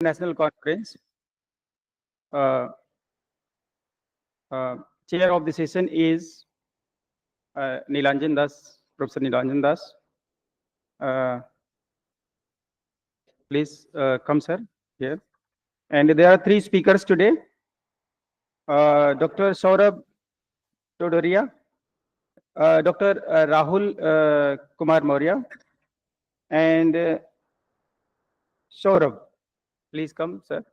National Conference. Chair of the session is Nilanjan Das, Professor Nilanjan Das. Please come, sir, here. And there are three speakers today. Dr. Saurabh Todoria, Dr. Rahul Kumar Maurya, and Saurabh. Please come, sir.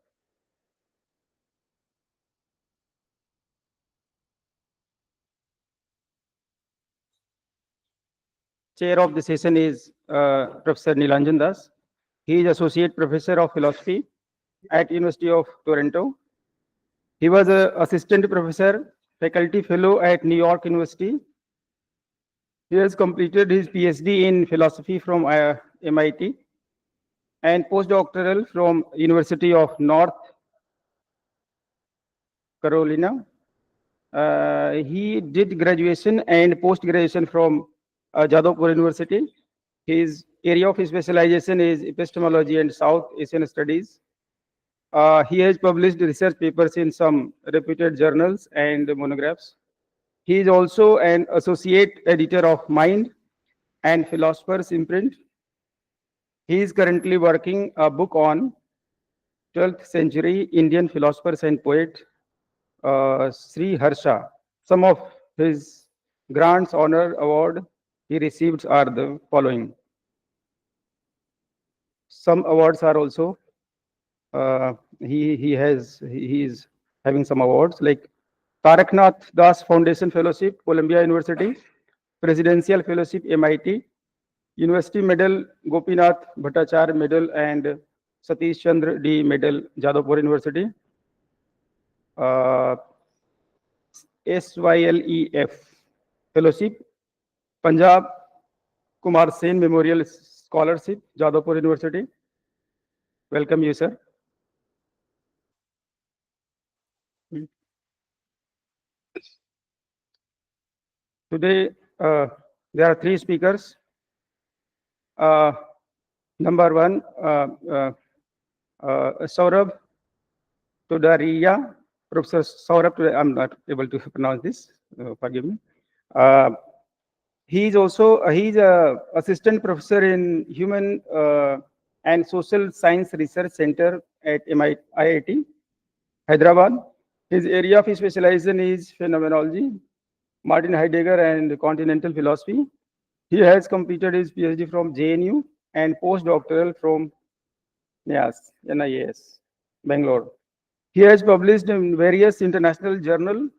Chair of the session is Professor Nilanjan Das. He is Associate Professor of Philosophy at University of Toronto. He was an Assistant Professor, Faculty Fellow at New York University. He has completed his PhD in Philosophy from MIT and postdoctoral from University of North Carolina. He did graduation and post-graduation from Jadavpur University. His area of specialization is epistemology and South Asian studies. He has published research papers in some reputed journals and monographs. He is also an associate editor of Mind and Philosopher's Imprint. He is currently working a book on 12th century Indian philosophers and poet Sri Harsha. Some of his grants, honor, award he received are the following. Some awards are also he is having some awards like Taraknath Das Foundation Fellowship, Columbia University, Presidential Fellowship, MIT, University Medal, Gopinath Bhattacharya Medal, and Satish Chandra D Medal, Jadavpur University. SYLEF Fellowship, Punjab Kumar Sen Memorial Scholarship, Jadavpur University. Welcome you, sir. Today, there are three speakers. Number one, Saurabh Todaria, Professor Saurabh, I'm not able to pronounce this, forgive me. He is also, he's a assistant professor in Human and Social Science Research Center at IIT, Hyderabad. His area of specialization is phenomenology, Martin Heidegger, and continental philosophy. He has completed his PhD from JNU and postdoctoral from NIAS, Bangalore. He has published in various international journals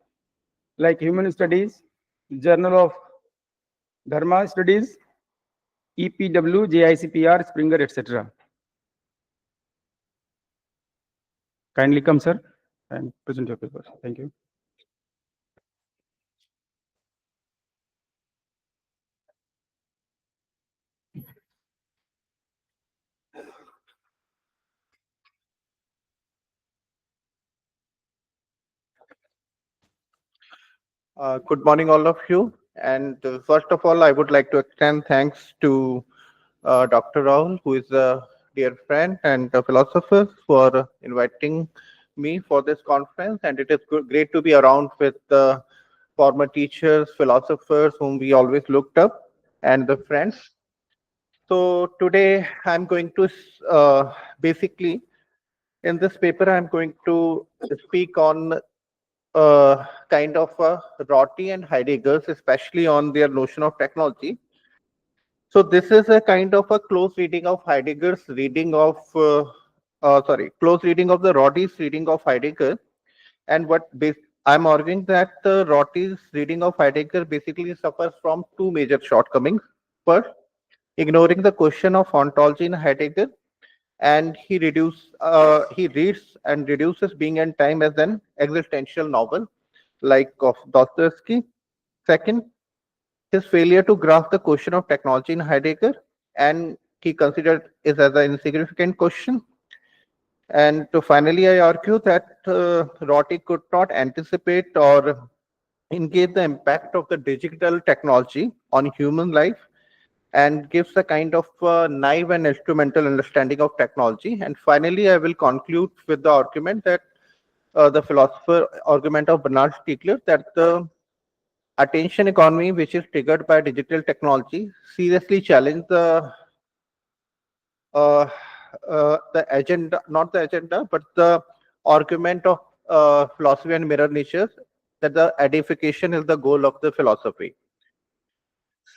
like Human Studies, Journal of Dharma Studies, EPW, JICPR, Springer, etc. Kindly come, sir, and present your paper. Thank you. Good morning, all of you. And first of all, I would like to extend thanks to Dr. Rahul, who is a dear friend and a philosopher, for inviting me for this conference. And it is great to be around with the former teachers, philosophers whom we always looked up, and the friends. So today I'm going to basically, in this paper, I'm going to speak on kind of Rorty and Heidegger's, especially on their notion of technology. So this is a kind of a close reading of Heidegger's reading of, close reading of the Rorty's reading of Heidegger. And I'm arguing that the Rorty's reading of Heidegger basically suffers from two major shortcomings. First, ignoring the question of ontology in Heidegger, and he reads and reduces Being and Time as an existential novel, like of Dostoevsky. Second, his failure to grasp the question of technology in Heidegger, and he considered it as an insignificant question. And finally, I argue that Rorty could not anticipate or engage the impact of the digital technology on human life, and gives a kind of naive and instrumental understanding of technology. And finally, I will conclude with the argument that the philosopher argument of Bernard Stiegler that the attention economy, which is triggered by digital technology, seriously challenge uh, the agenda, not the agenda, but the argument of philosophy and mirror natures that the edification is the goal of the philosophy.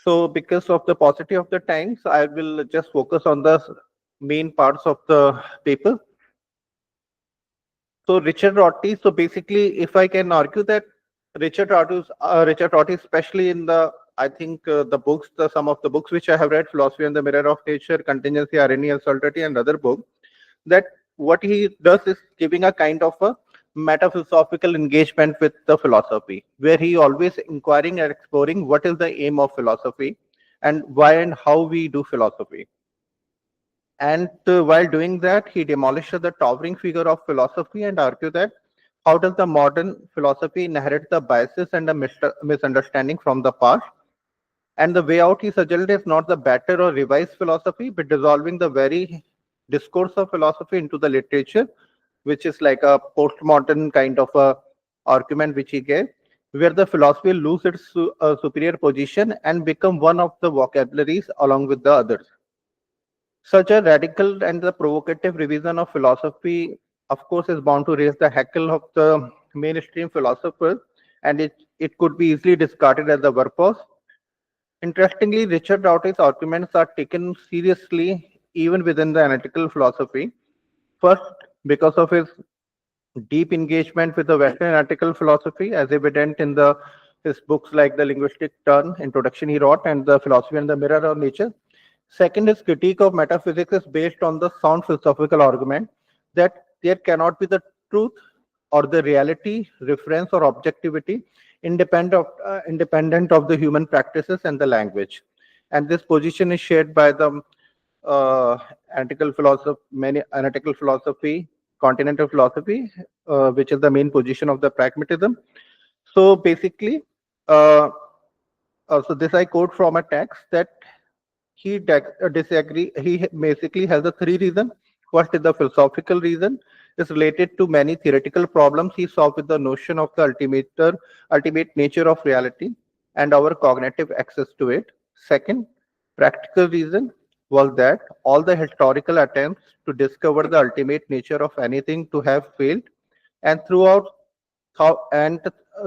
So, because of the paucity of the times, I will just focus on the main parts of the paper. So Richard Rorty. So basically, if I can argue that Richard Rorty, especially in the, I think the books, some of the books which I have read, Philosophy and the Mirror of Nature, Contingency, Irony, Absurdity, and other books, that what he does is giving a kind of a metaphilosophical engagement with the philosophy, where he always inquiring and exploring what is the aim of philosophy and why and how we do philosophy. And while doing that, he demolished the towering figure of philosophy and argued that how does the modern philosophy inherit the biases and the misunderstanding from the past? And the way out, he suggested, is not the better or revised philosophy, but dissolving the very discourse of philosophy into the literature, which is like a postmodern kind of a argument which he gave, where the philosophy lose its superior position and become one of the vocabularies along with the others. Such a radical and the provocative revision of philosophy, of course, is bound to raise the hackle of the mainstream philosophers, and it could be easily discarded as a purpose. Interestingly, Richard Rorty's arguments are taken seriously even within the analytical philosophy. First, because of his deep engagement with the Western analytical philosophy, as evident in his books like The Linguistic Turn, Introduction he wrote, and The Philosophy and the Mirror of Nature. Second, his critique of metaphysics is based on the sound philosophical argument that there cannot be the truth or the reality, reference, or objectivity independent of the human practices and the language. And this position is shared by the analytical philosophy, many analytical philosophy, continental philosophy, which is the main position of the pragmatism. So basically, uh, so this I quote from a text that disagree. He basically has the three reasons. First is the philosophical reason. Is related to many theoretical problems he solved with the notion of the ultimate nature of reality and our cognitive access to it. Second, practical reason was that all the historical attempts to discover the ultimate nature of anything to have failed, and throughout how and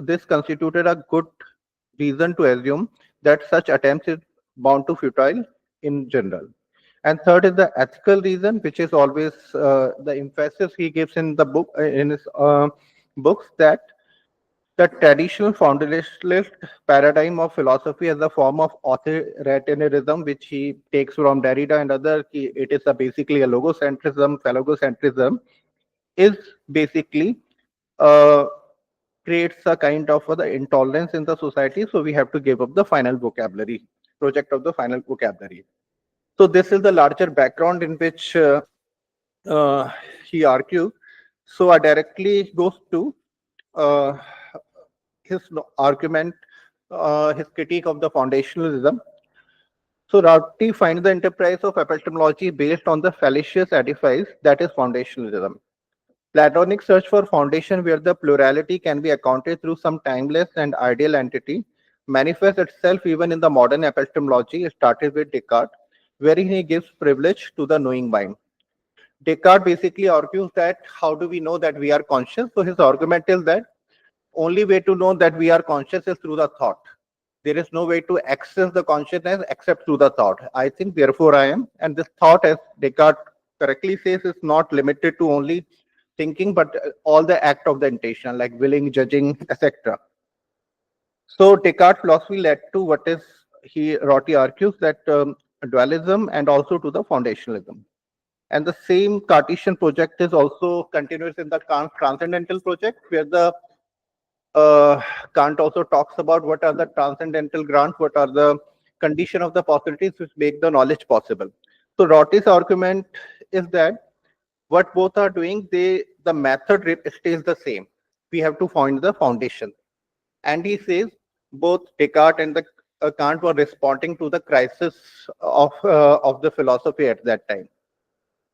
this constituted a good reason to assume that such attempts is bound to futile in general. And third is the ethical reason, which is always the emphasis he gives in the book in his books, that the traditional foundationalist paradigm of philosophy as a form of authoritarianism, which he takes from Derrida and other, it is basically a logocentrism, phallogocentrism, is basically uh, creates a kind of the intolerance in the society. So we have to give up the final vocabulary, project of the final vocabulary. So this is the larger background in which uh, he argues. So I directly goes to uh, his argument, his critique of the foundationalism. So Rorty finds the enterprise of epistemology based on the fallacious edifice that is foundationalism. Platonic search for foundation where the plurality can be accounted through some timeless and ideal entity manifests itself even in the modern epistemology started with Descartes, wherein he gives privilege to the knowing mind. Descartes basically argues that how do we know that we are conscious? So his argument is that only way to know that we are conscious is through the thought. There is no way to access the consciousness except through the thought. I think, therefore, I am. And this thought, as Descartes correctly says, is not limited to only thinking, but all the act of the intention, like willing, judging, etc. So Descartes' philosophy led to what is Rorty argues that dualism and also to the foundationalism. And the same Cartesian project is also continuous in the transcendental project, where the uh, Kant also talks about what are the transcendental grants, what are the condition of the possibilities which make the knowledge possible. So Rorty's argument is that what both are doing, the method stays the same. We have to find the foundation. And he says both Descartes and the Kant was responding to the crisis of the philosophy at that time.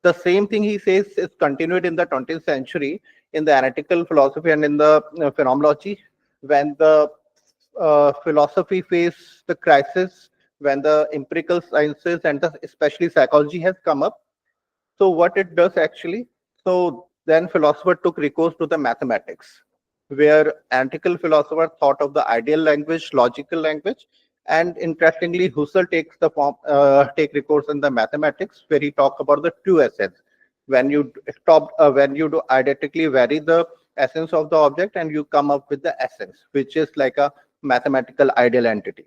The same thing he says is continued in the 20th century in the analytical philosophy and in the phenomenology, when the philosophy faced the crisis, when the empirical sciences and especially psychology has come up. So what it does actually, so then philosopher took recourse to the mathematics, where antical philosopher thought of the ideal language, logical language, and interestingly, Husserl takes the form, take recourse in the mathematics, where he talks about the two essence. When you do identically vary the essence of the object, and you come up with the essence, which is like a mathematical ideal entity.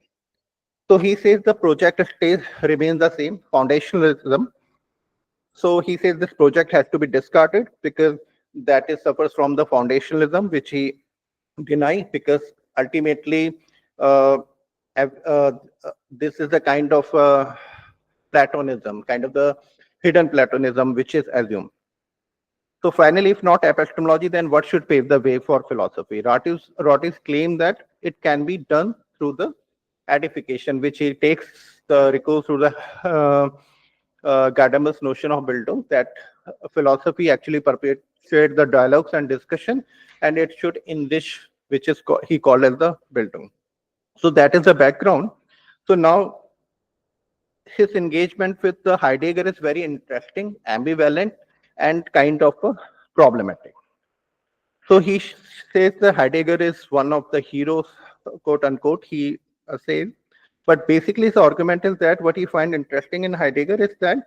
So he says the project stays remains the same, foundationalism. So he says this project has to be discarded because that is suffers from the foundationalism, which he deny because ultimately uh, this is the kind of Platonism, kind of the hidden Platonism, which is assumed. So finally, if not epistemology, then what should pave the way for philosophy? Rorty's claim that it can be done through the edification, which he takes the recourse through the Gadamer's notion of Bildung, that philosophy actually perpetuates the dialogues and discussion, and it should enrich, which is he called as the Bildung. So that is the background. So now his engagement with the Heidegger is very interesting, ambivalent, and kind of problematic. So he says that Heidegger is one of the heroes, quote unquote, he says. But basically, his argument is that what he finds interesting in Heidegger is that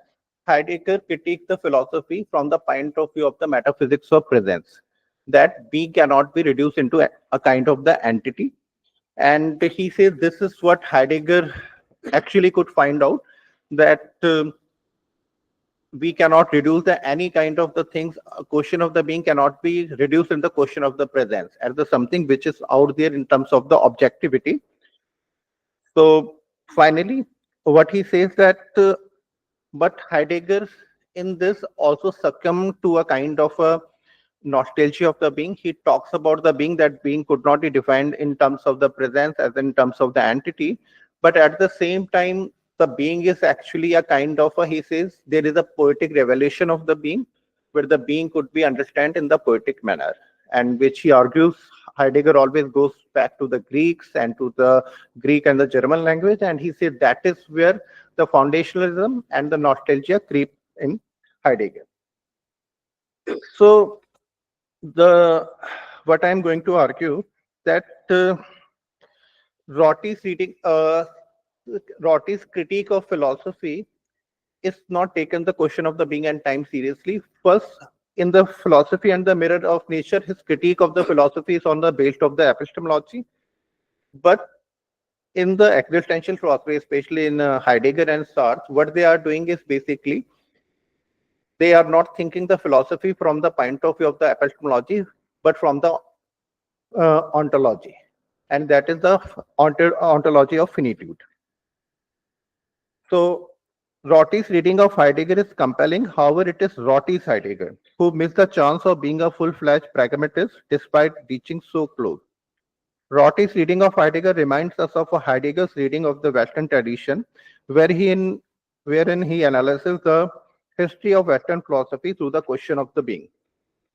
Heidegger critiques the philosophy from the point of view of the metaphysics of presence, that being cannot be reduced into a kind of the entity. And he says this is what Heidegger actually could find out, that we cannot reduce any kind of the things. A question of the being cannot be reduced in the question of the presence as the something which is out there in terms of the objectivity. So finally, what he says that, but Heidegger in this also succumbed to a kind of a nostalgia of the being. He talks about the being, that being could not be defined in terms of the presence as in terms of the entity, but at the same time, the being is actually a kind of a, he says, there is a poetic revelation of the being, where the being could be understood in the poetic manner, and which he argues Heidegger always goes back to the Greeks and to the Greek and the German language, and he said that is where the foundationalism and the nostalgia creep in Heidegger. So the what I'm going to argue, that Rorty's reading, Rorty's critique of philosophy is not taken the question of the being and time seriously. First, in the philosophy and the mirror of nature, his critique of the philosophy is on the based of the epistemology. But in the existential philosophy, especially in Heidegger and Sartre, what they are doing is basically they are not thinking the philosophy from the point of view of the epistemology, but from the ontology, and that is the ontology of finitude. So Rorty's reading of Heidegger is compelling. However, it is Rorty's Heidegger who missed the chance of being a full-fledged pragmatist despite reaching so close. Rorty's reading of Heidegger reminds us of a Heidegger's reading of the Western tradition, wherein he analyzes the history of Western philosophy through the question of the being,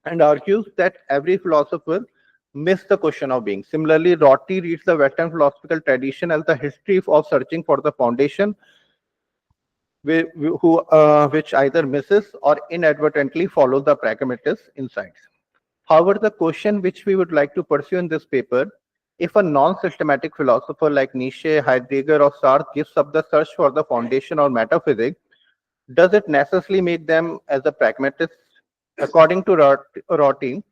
and argues that every philosopher missed the question of being. Similarly, Rorty reads the Western philosophical tradition as the history of searching for the foundation, which either misses or inadvertently follows the pragmatist insights. However, the question which we would like to pursue in this paper, if a non-systematic philosopher like Nietzsche, Heidegger, or Sartre gives up the search for the foundation or metaphysics, does it necessarily make them as a pragmatist? According to Rorty,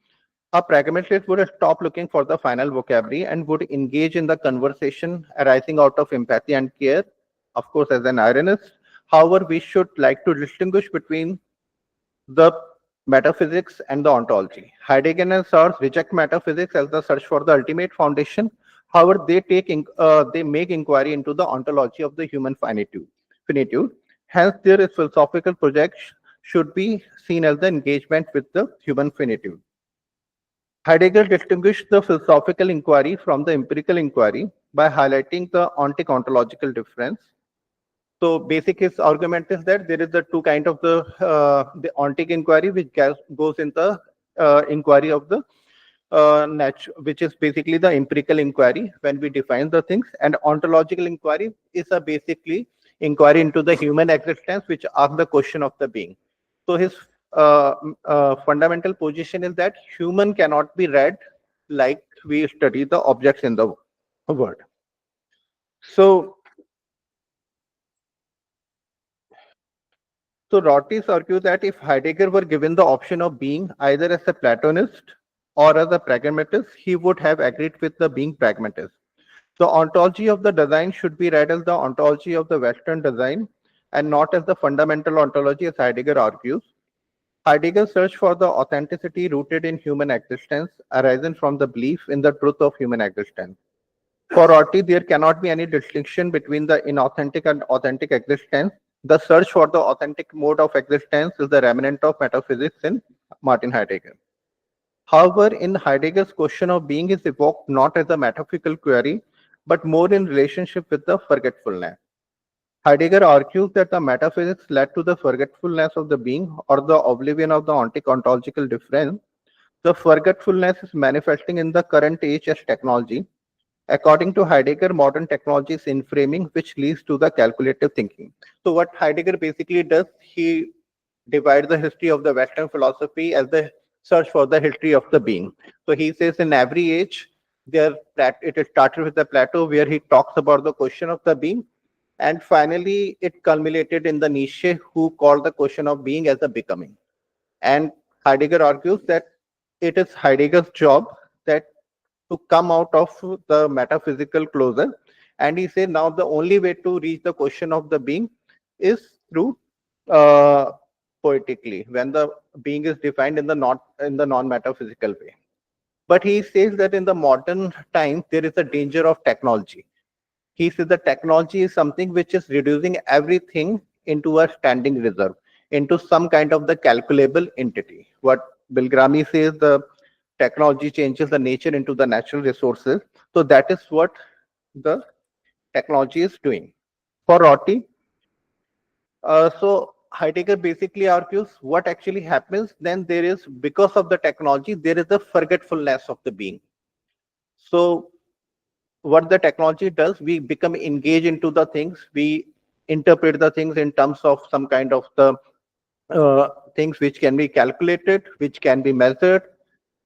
a pragmatist would stop looking for the final vocabulary and would engage in the conversation arising out of empathy and care, of course, as an ironist. However, we should like to distinguish between the metaphysics and the ontology. Heidegger and Sartre reject metaphysics as the search for the ultimate foundation. However, they make inquiry into the ontology of the human finitude. Hence, their philosophical project should be seen as the engagement with the human finitude. Heidegger distinguished the philosophical inquiry from the empirical inquiry. by highlighting the ontological difference. So basic his argument is that there is the two kind of the ontic inquiry which goes in the inquiry of the which is basically the empirical inquiry when we define the things, and ontological inquiry is a basically inquiry into the human existence which asks the question of the being. So his fundamental position is that human cannot be read like we study the objects in the world. So So Rorty's argue that if Heidegger were given the option of being either as a Platonist or as a pragmatist, he would have agreed with the being pragmatist. The ontology of the design should be read as the ontology of the Western design and not as the fundamental ontology as Heidegger argues. Heidegger's search for the authenticity rooted in human existence arises from the belief in the truth of human existence. For Rorty, there cannot be any distinction between the inauthentic and authentic existence. The search for the authentic mode of existence is the remnant of metaphysics in Martin Heidegger. However, in Heidegger's question of being is evoked not as a metaphysical query, but more in relationship with the forgetfulness. Heidegger argues that the metaphysics led to the forgetfulness of the being or the oblivion of the ontological difference. The forgetfulness is manifesting in the current age as technology. According to Heidegger, modern technology is inframing, which leads to the calculative thinking. So, what Heidegger basically does, he divides the history of the Western philosophy as the search for the history of the being. So, he says in every age, it started with the Plato, where he talks about the question of the being, and finally, it culminated in the Nietzsche, who called the question of being as a becoming. And Heidegger argues that it is Heidegger's job that to come out of the metaphysical closure. And he said now the only way to reach the question of the being is through uh, poetically, when the being is defined in the not in the non-metaphysical way. But he says that in the modern time there is a danger of technology. He says that technology is something which is reducing everything into a standing reserve, into some kind of the calculable entity. What Bilgrami says, the technology changes the nature into the natural resources. So that is what the technology is doing. For Rorty, so Heidegger basically argues what actually happens then there is, because of the technology, there is a forgetfulness of the being. So what the technology does, we become engaged into the things, we interpret the things in terms of some kind of the things which can be calculated, which can be measured,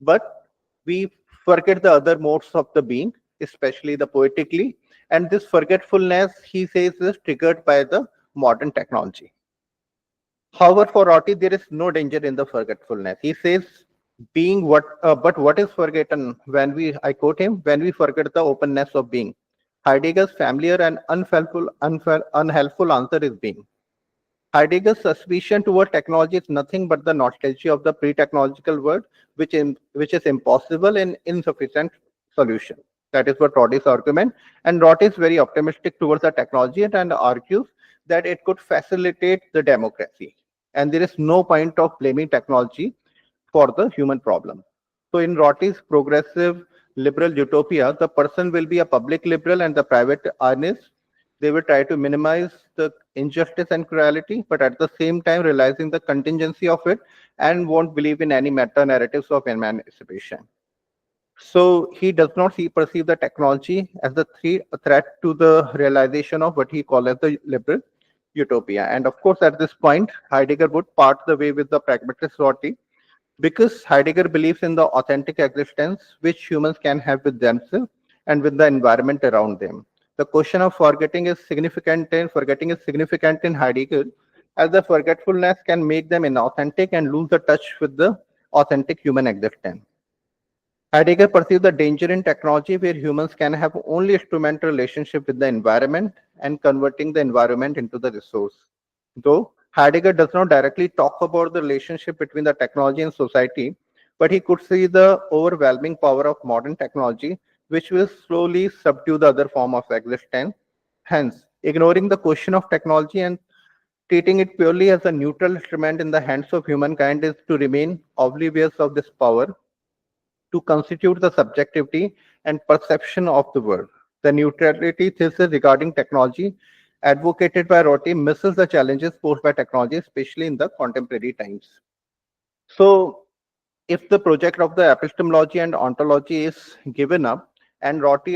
but we forget the other modes of the being, especially the poetically. And this forgetfulness, he says, is triggered by the modern technology. However, for Rorty, there is no danger in the forgetfulness. He says, being what, but what is forgotten when we, I quote him, when we forget the openness of being. Heidegger's familiar and unhelpful answer is being. Heidegger's suspicion toward technology is nothing but the nostalgia of the pre-technological world, which is impossible and insufficient solution. That is what Roddy's argument. And Roddy is very optimistic towards the technology and argues that it could facilitate the democracy. And there is no point of blaming technology for the human problem. So in Rorty's progressive liberal utopia, the person will be a public liberal and the private honest. They will try to minimize the injustice and cruelty, but at the same time realizing the contingency of it and won't believe in any meta narratives of emancipation. So he does not perceive the technology as a threat to the realization of what he calls as the liberal utopia. And of course, at this point, Heidegger would part the way with the pragmatist Rorty because Heidegger believes in the authentic existence which humans can have with themselves and with the environment around them. The question of forgetting is significant in Heidegger, as the forgetfulness can make them inauthentic and lose the touch with the authentic human existence. Heidegger perceives the danger in technology where humans can have only instrumental relationship with the environment and converting the environment into the resource. Though Heidegger does not directly talk about the relationship between the technology and society, but he could see the overwhelming power of modern technology, which will slowly subdue the other form of existence. Hence, ignoring the question of technology and treating it purely as a neutral instrument in the hands of humankind is to remain oblivious of this power to constitute the subjectivity and perception of the world. The neutrality thesis regarding technology advocated by Rorty misses the challenges posed by technology, especially in the contemporary times. So, if the project of the epistemology and ontology is given up, and Rorty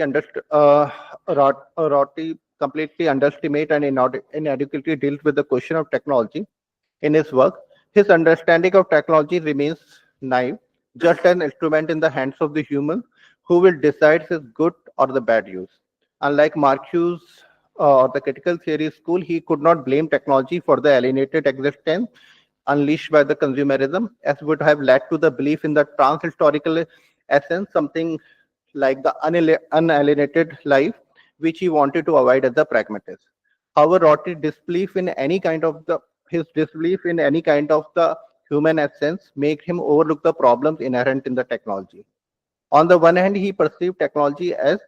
completely underestimate and inadequately deals with the question of technology in his work, his understanding of technology remains naive, just an instrument in the hands of the human who will decide his good or the bad use. Unlike Marcuse or the critical theory school, he could not blame technology for the alienated existence unleashed by the consumerism, as would have led to the belief in the trans-historical essence, something like the unalienated life, which he wanted to avoid as a pragmatist. However, Rorty's disbelief in any kind of the his disbelief in any kind of the human essence make him overlook the problems inherent in the technology. On the one hand, he perceived technology as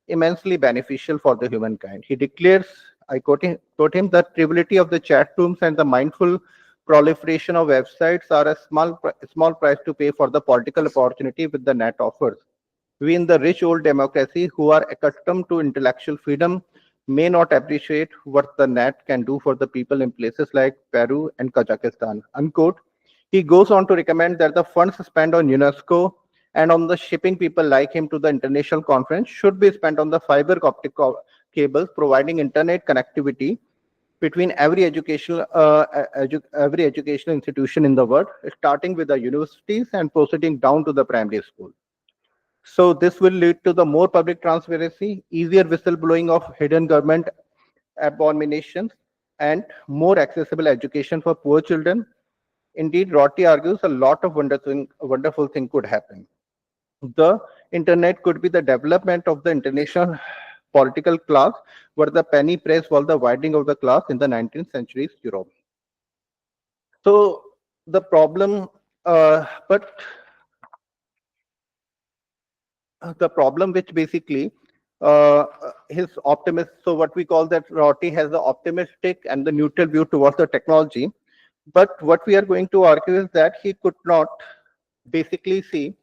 immensely beneficial for the humankind. He declares, quote him, the triviality of the chat rooms and the mindful proliferation of websites are a small price to pay for the political opportunity which the net offers. We in the rich old democracy who are accustomed to intellectual freedom may not appreciate what the net can do for the people in places like Peru and Kazakhstan. Unquote. He goes on to recommend that the funds spent on UNESCO and on the shipping people like him to the international conference should be spent on the fiber optic cables providing internet connectivity between every educational institution in the world, starting with the universities and proceeding down to the primary school. So this will lead to the more public transparency, easier whistleblowing of hidden government abominations, and more accessible education for poor children. Indeed, Rorty argues a lot of wonderful thing could happen. The internet could be the development of the international political class, where the penny press was the widening of the class in the 19th century's Europe. So the problem, but the problem which basically his optimist, so what we call that Rorty has the optimistic and the neutral view towards the technology. But what we are going to argue is that he could not basically see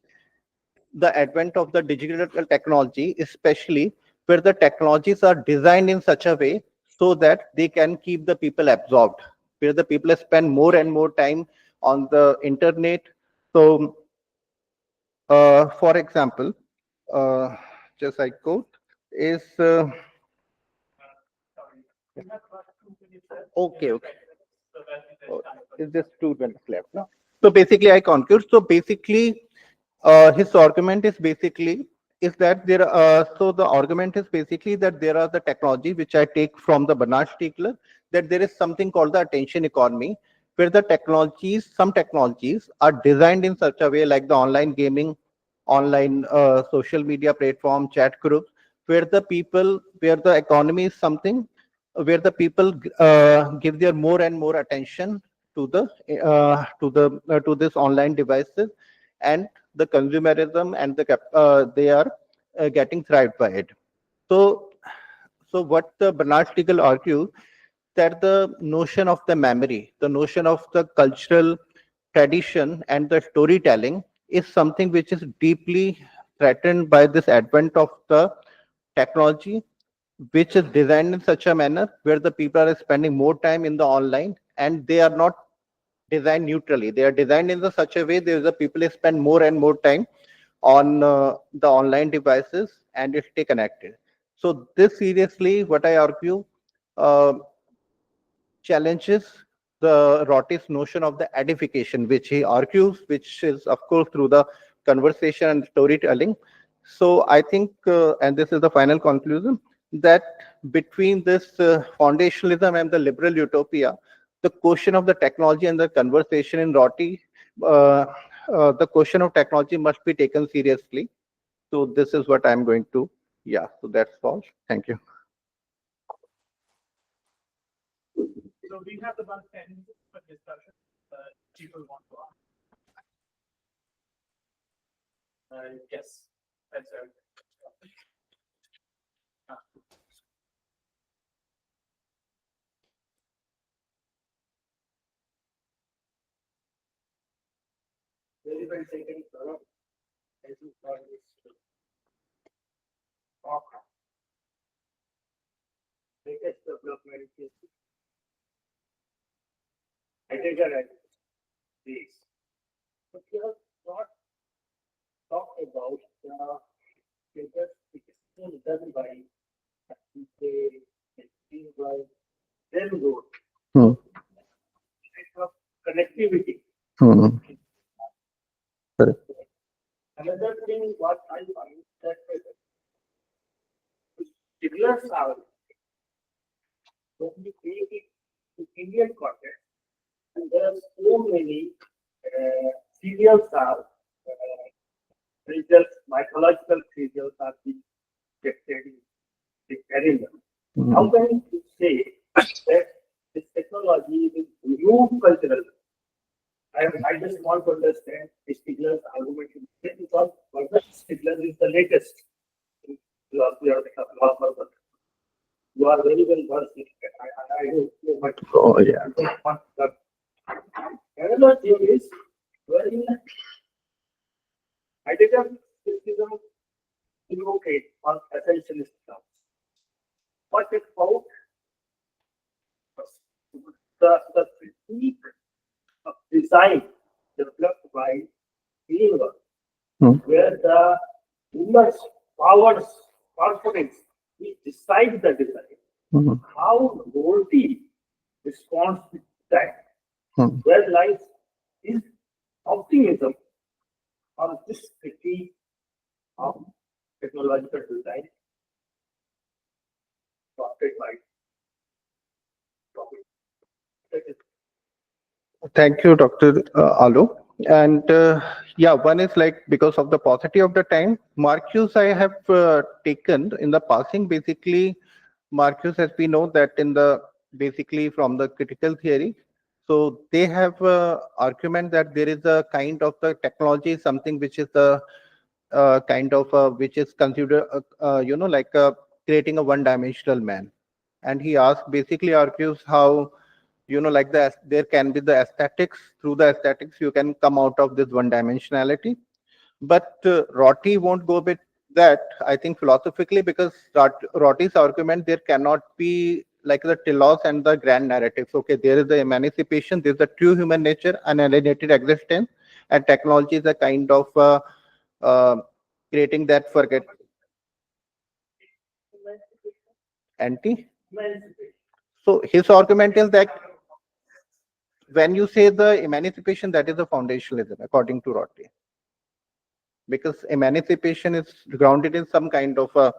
the advent of the digital technology, especially where the technologies are designed in such a way so that they can keep the people absorbed, where the people spend more and more time on the internet. So, for example, uh, just I quote is okay, okay. Oh, is just 2 minutes left now. So basically, I conclude. So basically, his argument is basically is that there. So the argument is basically that there are the technology which I take from the Bernard Stiegler, that there is something called the attention economy, where the technologies, some technologies are designed in such a way, like the online gaming, online social media platform, chat groups, where the people, where the economy is something where the people give their more and more attention to the to this online devices, and the consumerism and they are getting thrived by it. So so what the Bernard Stiegel argues, that the notion of the memory, the notion of the cultural tradition and the storytelling is something which is deeply threatened by this advent of the technology, which is designed in such a manner where the people are spending more time in the online, and they are not designed neutrally. They are designed in such a way that the people spend more and more time on the online devices and stay connected. So this seriously, what I argue, uh, challenges the Rorty's notion of the edification, which he argues, which is of course through the conversation and storytelling. So I think, and this is the final conclusion, that between this foundationalism and the liberal utopia, the question of the technology and the conversation in Rorty, uh, the question of technology must be taken seriously. So this is what I'm going to, yeah. So that's all. Thank you. Hmm. Hmm. Correct. Hmm. Oh yeah. Hmm. Hmm. Hmm. Thank you, Dr. Alu. And yeah, one is like because of the paucity of the time, Marcuse I have taken in the passing. Basically, Marcuse, as we know that in the basically from the critical theory, so they have argument that there is a kind of the technology, something which is the kind of which is considered like creating a one-dimensional man. And he asks basically argues how like there can be the aesthetics, through the aesthetics you can come out of this one dimensionality. But Rorty won't go with that, I think, philosophically, because Rorty's argument there cannot be like the telos and the grand narratives. Okay, there is the emancipation, there's the true human nature, unalienated existence, and technology is a kind of uh, creating that forget anti. So his argument is that when you say the emancipation, that is the foundationalism, according to Rorty, because emancipation is grounded in some kind of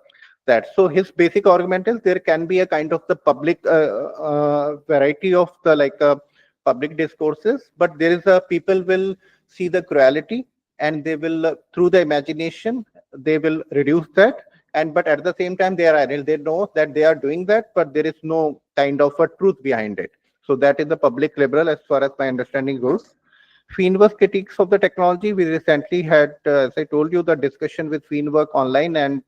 that. So his basic argument is there can be a kind of the public variety of the like public discourses, but there is a people will see the cruelty and they will through the imagination they will reduce that. And but at the same time they are idle. They know that they are doing that, but there is no kind of a truth behind it. So that is the public liberal as far as my understanding goes. Feenwerk's critiques of the technology. We recently had, as I told you, the discussion with Feenwerk online, and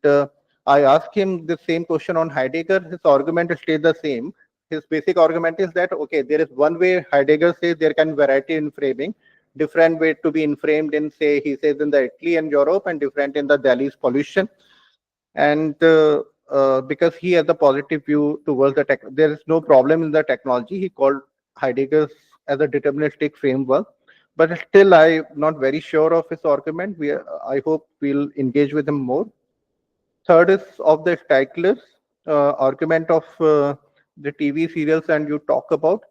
I asked him the same question on Heidegger. His argument stayed the same. His basic argument is that okay, there is one way Heidegger says there can be variety in framing, different way to be inframed in, say, he says in the Italy and Europe, and different in the Delhi's pollution. And because he has a positive view towards the tech, there is no problem in the technology. He called Heidegger's as a deterministic framework, but still I'm not very sure of his argument. I hope we'll engage with him more. Third is of the Steigler's argument of the TV serials, and you talk about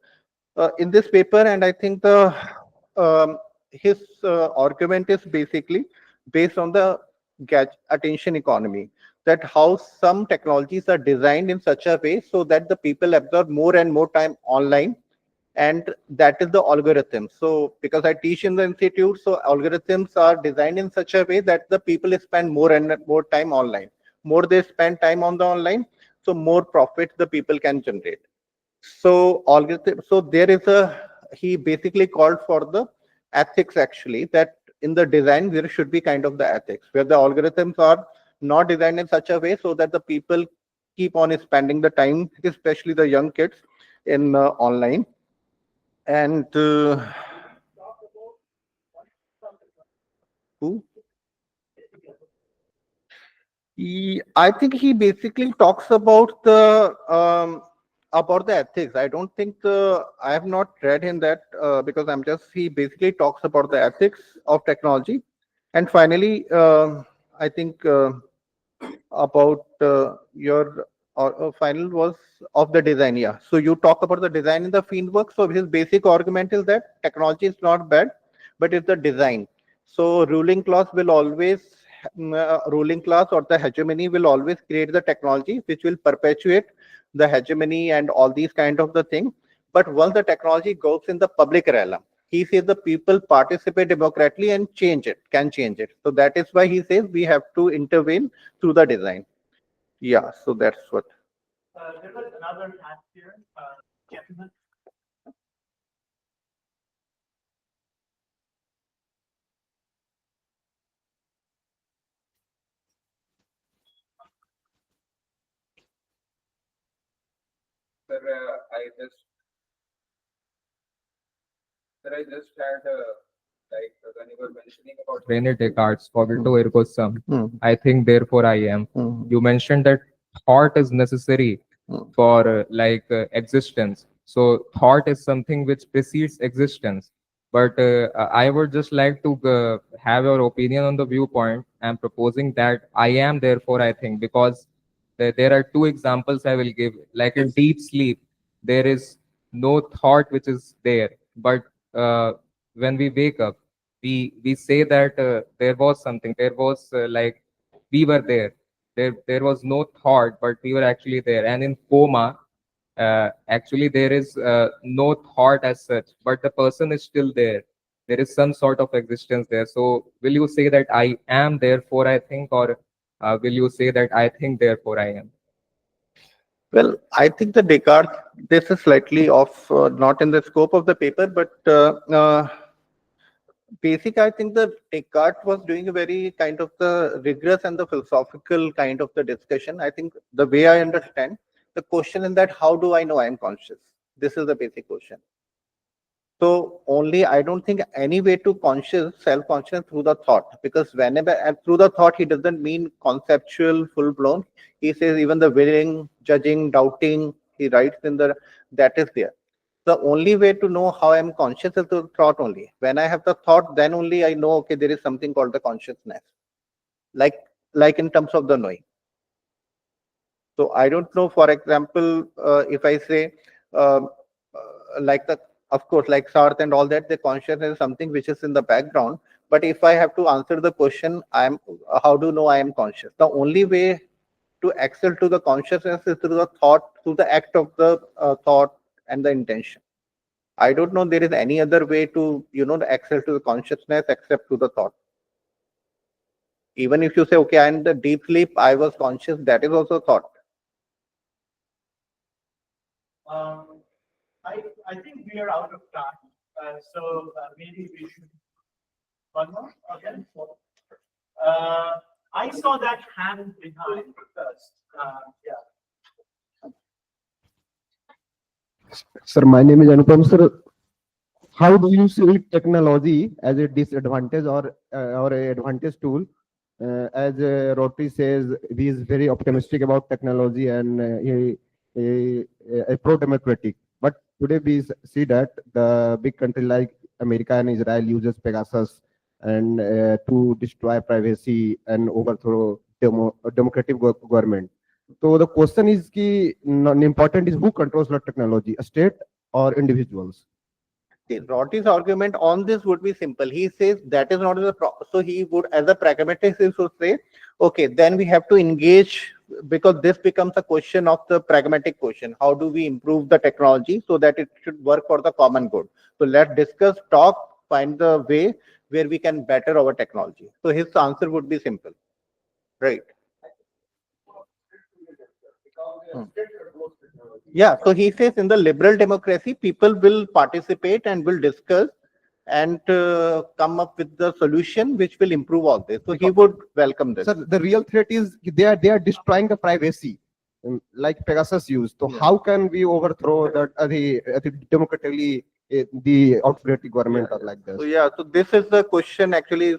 in this paper, and I think the his argument is basically based on the attention economy, that how some technologies are designed in such a way so that the people absorb more and more time online, and that is the algorithm. So because I teach in the institute, so algorithms are designed in such a way that the people spend more and more time online. More they spend time on the online, so more profit the people can generate. So algorithm, so there is a, he basically called for the ethics actually, that in the design there should be kind of the ethics where the algorithms are not designed in such a way so that the people keep on spending the time, especially the young kids, in online. And who? I think he basically talks about the about the ethics, I don't think I have not read in that because he basically talks about the ethics of technology. And finally, I think about your final was of the design. Yeah. So you talk about the design in the field work. So his basic argument is that technology is not bad, but it's the design. So ruling class or the hegemony will always create the technology which will perpetuate the hegemony and all these kind of the thing. But once the technology goes in the public realm, he says the people participate democratically and can change it. So that is why he says we have to intervene through the design. Yeah, so that's what. There was another hand here, gentleman. Sir, I just had when you were mentioning about René Descartes, cogito ergo sum. I think, therefore I am. You mentioned that thought is necessary for existence. So thought is something which precedes existence. But I would just like to have your opinion on the viewpoint. I'm proposing that I am, therefore I think, because there are two examples I will give. Like in deep sleep, there is no thought which is there, but when we wake up, we say that there was something. There was we were there. There was no thought, but we were actually there. And in coma, actually there is no thought as such, but the person is still there. There is some sort of existence there. So will you say that I am, therefore I think, or will you say that I think, therefore I am? Well, I think the Descartes, this is slightly off, not in the scope of the paper, but basic, I think the Descartes was doing a very kind of the rigorous and the philosophical kind of the discussion. I think the way I understand the question in that, how do I know I am conscious? This is the basic question. So only I don't think any way to self-conscious through the thought, because whenever and through the thought, he doesn't mean conceptual, full-blown. He says even the willing, judging, doubting, he writes in the that is there. The only way to know how I'm conscious is the thought only. When I have the thought, then only I know, okay, there is something called the consciousness. Like like in terms of the knowing. So I don't know, for example, if I say, like of course, like Sarth and all that, the consciousness is something which is in the background. But if I have to answer the question, how do you know I am conscious? The only way to access to the consciousness is through the thought, through the act of the thought and the intention. I don't know there is any other way to, access to the consciousness except through the thought. Even if you say, okay, I'm in the deep sleep, I was conscious, that is also thought. Um, I think we are out of time, so maybe we should one more again. I saw that hand behind first. Yeah. Sir, my name is Anupam. Sir, how do you see technology as a disadvantage or a advantage tool? As Rotary says, he is very optimistic about technology and pro-democratic. But today we see that the big country like America and Israel uses Pegasus and to destroy privacy and overthrow democratic government. So the question is, important is who controls the technology, a state or individuals? Rotty's argument on this would be simple. He says that is not the so he would, as a pragmatist, he would say, okay, then we have to engage, because this becomes a question of the pragmatic question. How do we improve the technology so that it should work for the common good? So let's discuss, talk, find the way where we can better our technology. So his answer would be simple, right? Yeah, so he says in the liberal democracy, people will participate and will discuss and come up with the solution which will improve all this. So he would welcome this. Sir, the real threat is they are destroying the privacy, like Pegasus used. So how can we overthrow that the democratically the autocratic government or like this? So yeah, so this is the question actually.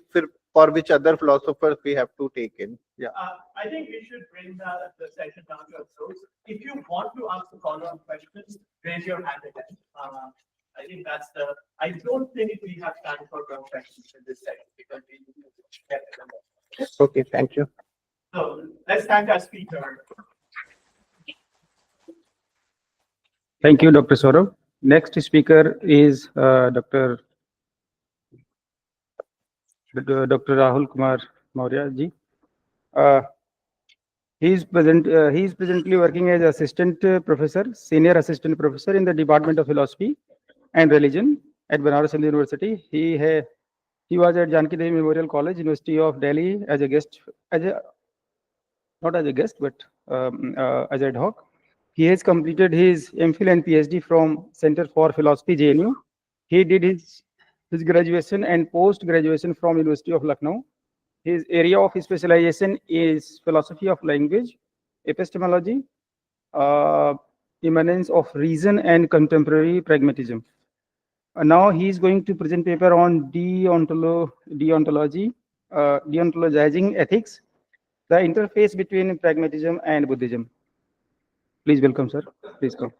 for which other philosophers we have to take in. Yeah. I think we should bring the session down to a close. If you want to ask a follow-up questions, raise your hand again. I think that's the. I don't think we have time for more questions in this session because we need to get to them. Okay, thank you. So let's thank our speaker. Thank you, Dr. Saurabh. Next speaker is Dr. Rahul Kumar Maurya ji. He is presently working as assistant professor, senior assistant professor in the Department of Philosophy and Religion at Banaras Hindu University. He was at Janki Devi Memorial College, University of Delhi, as a guest, not as a guest, but as ad hoc. He has completed his MPhil and PhD from Center for Philosophy, JNU. He did his graduation and post-graduation from University of Lucknow. His area of specialization is philosophy of language, epistemology, immanence of reason, and contemporary pragmatism. Now he is going to present paper on deontology, deontologizing ethics, the interface between pragmatism and Buddhism. Please welcome, sir. Please come.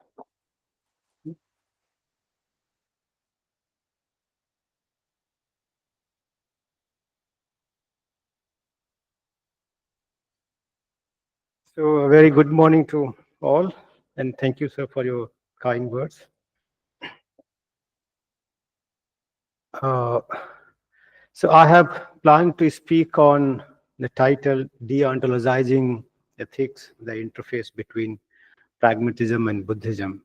So a very good morning to all, and thank you, sir, for your kind words. So I have planned to speak on the title Deontologizing Ethics, the interface between pragmatism and Buddhism.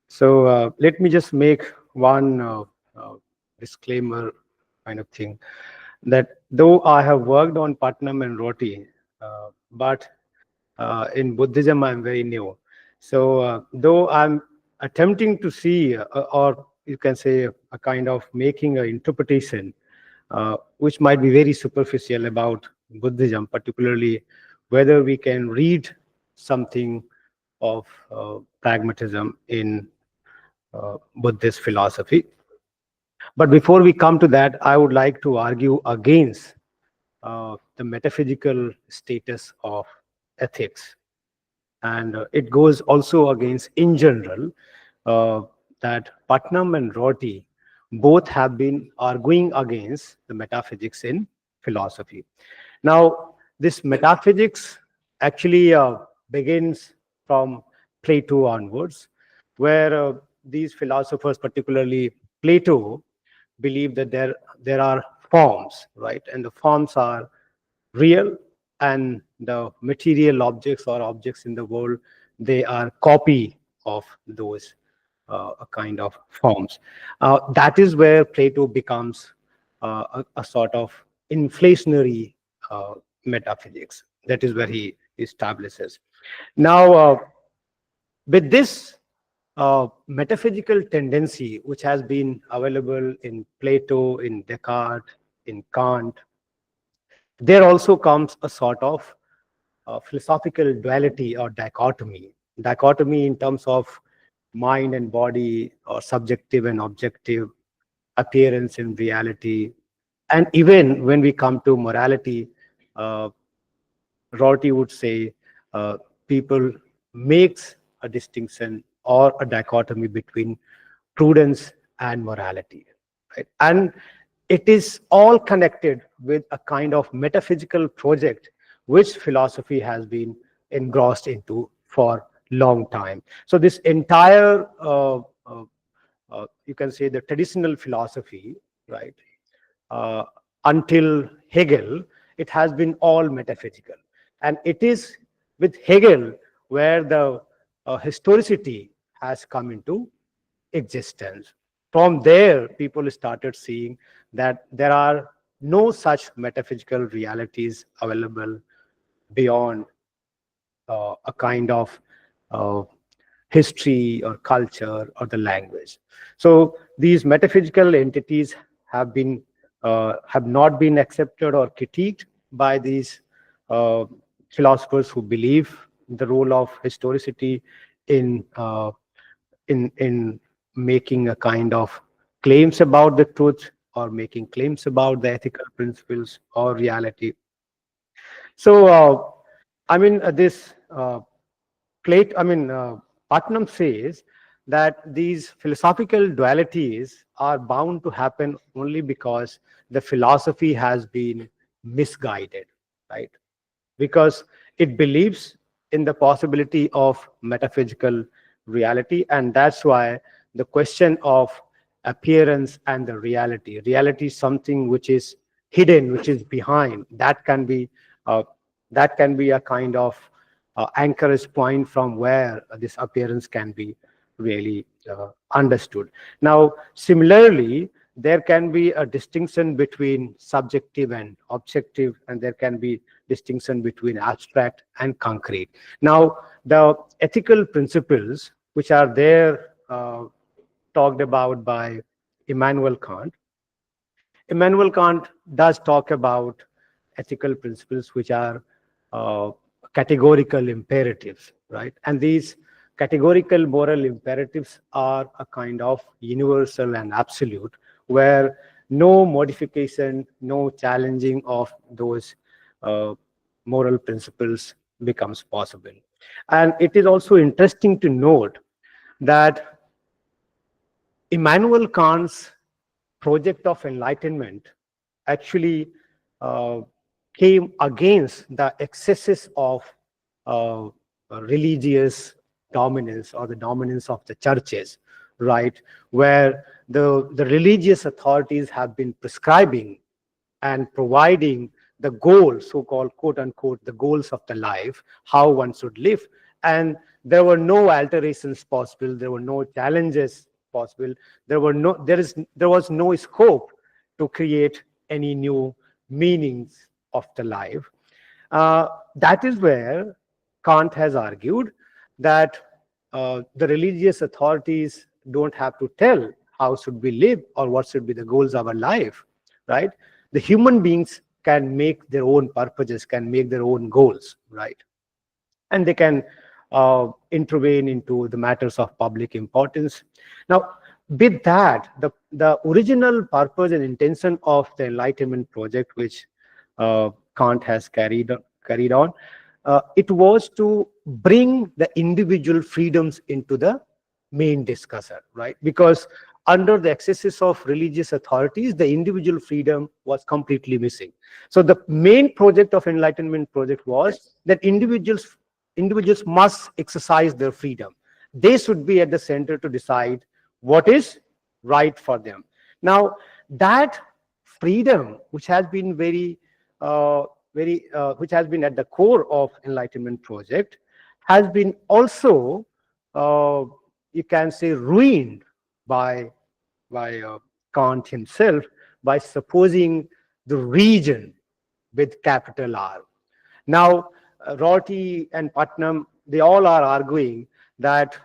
So let me just make one disclaimer kind of thing, that though I have worked on Putnam and Roti, but in Buddhism I'm very new. So though I'm attempting to see, or you can say a kind of making an interpretation, which might be very superficial about Buddhism, particularly whether we can read something of pragmatism in Buddhist philosophy. But before we come to that, I would like to argue against the metaphysical status of ethics. And it goes also against, in general, that Putnam and Rorty both have been arguing against the metaphysics in philosophy. Now, this metaphysics actually begins from Plato onwards, where these philosophers, particularly Plato, believe that there are forms, right? And the forms are real, and the material objects or objects in the world, they are copy of those kind of forms. That is where Plato becomes a sort of inflationary metaphysics. That is where he establishes. Now, with this metaphysical tendency, which has been available in Plato, in Descartes, in Kant, there also comes a sort of philosophical duality or dichotomy. Dichotomy in terms of mind and body, or subjective and objective, appearance and reality. And even when we come to morality, Rorty would say people makes a distinction or a dichotomy between prudence and morality, right? And it is all connected with a kind of metaphysical project which philosophy has been engrossed into for long time. So this entire you can say the traditional philosophy, right, until Hegel, it has been all metaphysical. And it is with Hegel where the historicity has come into existence. From there, people started seeing that there are no such metaphysical realities available beyond a kind of history or culture or the language. So these metaphysical entities have not been accepted or critiqued by these philosophers who believe the role of historicity in making a kind of claims about the truth or making claims about the ethical principles or reality. So, I mean, Putnam says that these philosophical dualities are bound to happen only because the philosophy has been misguided, right? Because it believes in the possibility of metaphysical reality, and that's why the question of appearance and the reality is something which is hidden, which is behind, uh, that can be a kind of anchorage point from where this appearance can be really understood. Now, similarly, there can be a distinction between subjective and objective, and there can be distinction between abstract and concrete. Now, the ethical principles which are there talked about by Immanuel Kant. Immanuel Kant does talk about ethical principles which are uh, categorical imperatives, right? And these categorical moral imperatives are a kind of universal and absolute, where no modification, no challenging of those uh, moral principles becomes possible. And it is also interesting to note that Immanuel Kant's project of enlightenment actually uh, came against the excesses of uh, religious dominance or the dominance of the churches, right? Where the religious authorities have been prescribing and providing the goals, so-called quote unquote, the goals of the life, how one should live. And there were no alterations possible, there were no challenges possible, there was no scope to create any new meanings of the life. That is where Kant has argued that the religious authorities don't have to tell how should we live or what should be the goals of our life, right? The human beings can make their own purposes, can make their own goals, right? And they can intervene into the matters of public importance. Now, with that, the original purpose and intention of the Enlightenment project, which Kant has carried on, it was to bring the individual freedoms into the main discussion, right? Because under the excesses of religious authorities, the individual freedom was completely missing. So the main project of Enlightenment project was that individuals must exercise their freedom. They should be at the center to decide what is right for them. Now, that freedom, which has been which has been at the core of Enlightenment project, has been also, you can say, ruined by Kant himself by supposing the region with capital R. Now, Rorty and Putnam, they all are arguing that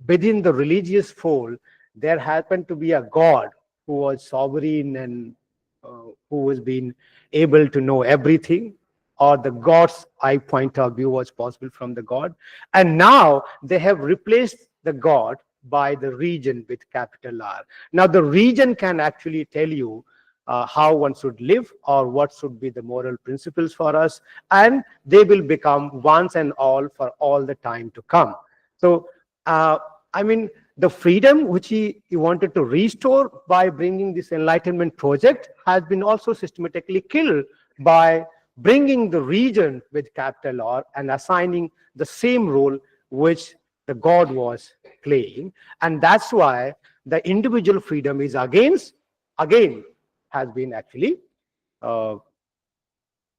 within the religious fold, there happened to be a God who was sovereign and who was being able to know everything, or the God's eye point of view was possible from the God. And now they have replaced the God by the region with capital R. Now, the region can actually tell you how one should live or what should be the moral principles for us, and they will become once and all for all the time to come. So, I mean, the freedom which he wanted to restore by bringing this Enlightenment project has been also systematically killed by bringing the region with capital R and assigning the same role which the God was playing. And that's why the individual freedom is again has been actually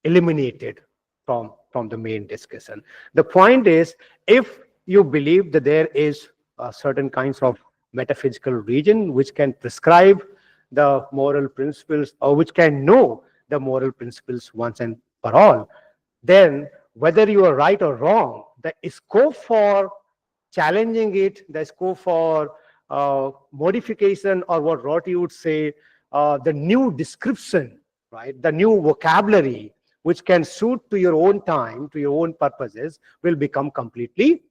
eliminated from the main discussion. The point is, if you believe that there is certain kinds of metaphysical region which can prescribe the moral principles or which can know the moral principles once and for all, then whether you are right or wrong, the scope for challenging it, the scope for modification, or what Rorty would say, the new description, right? The new vocabulary which can suit to your own time, to your own purposes, will become completely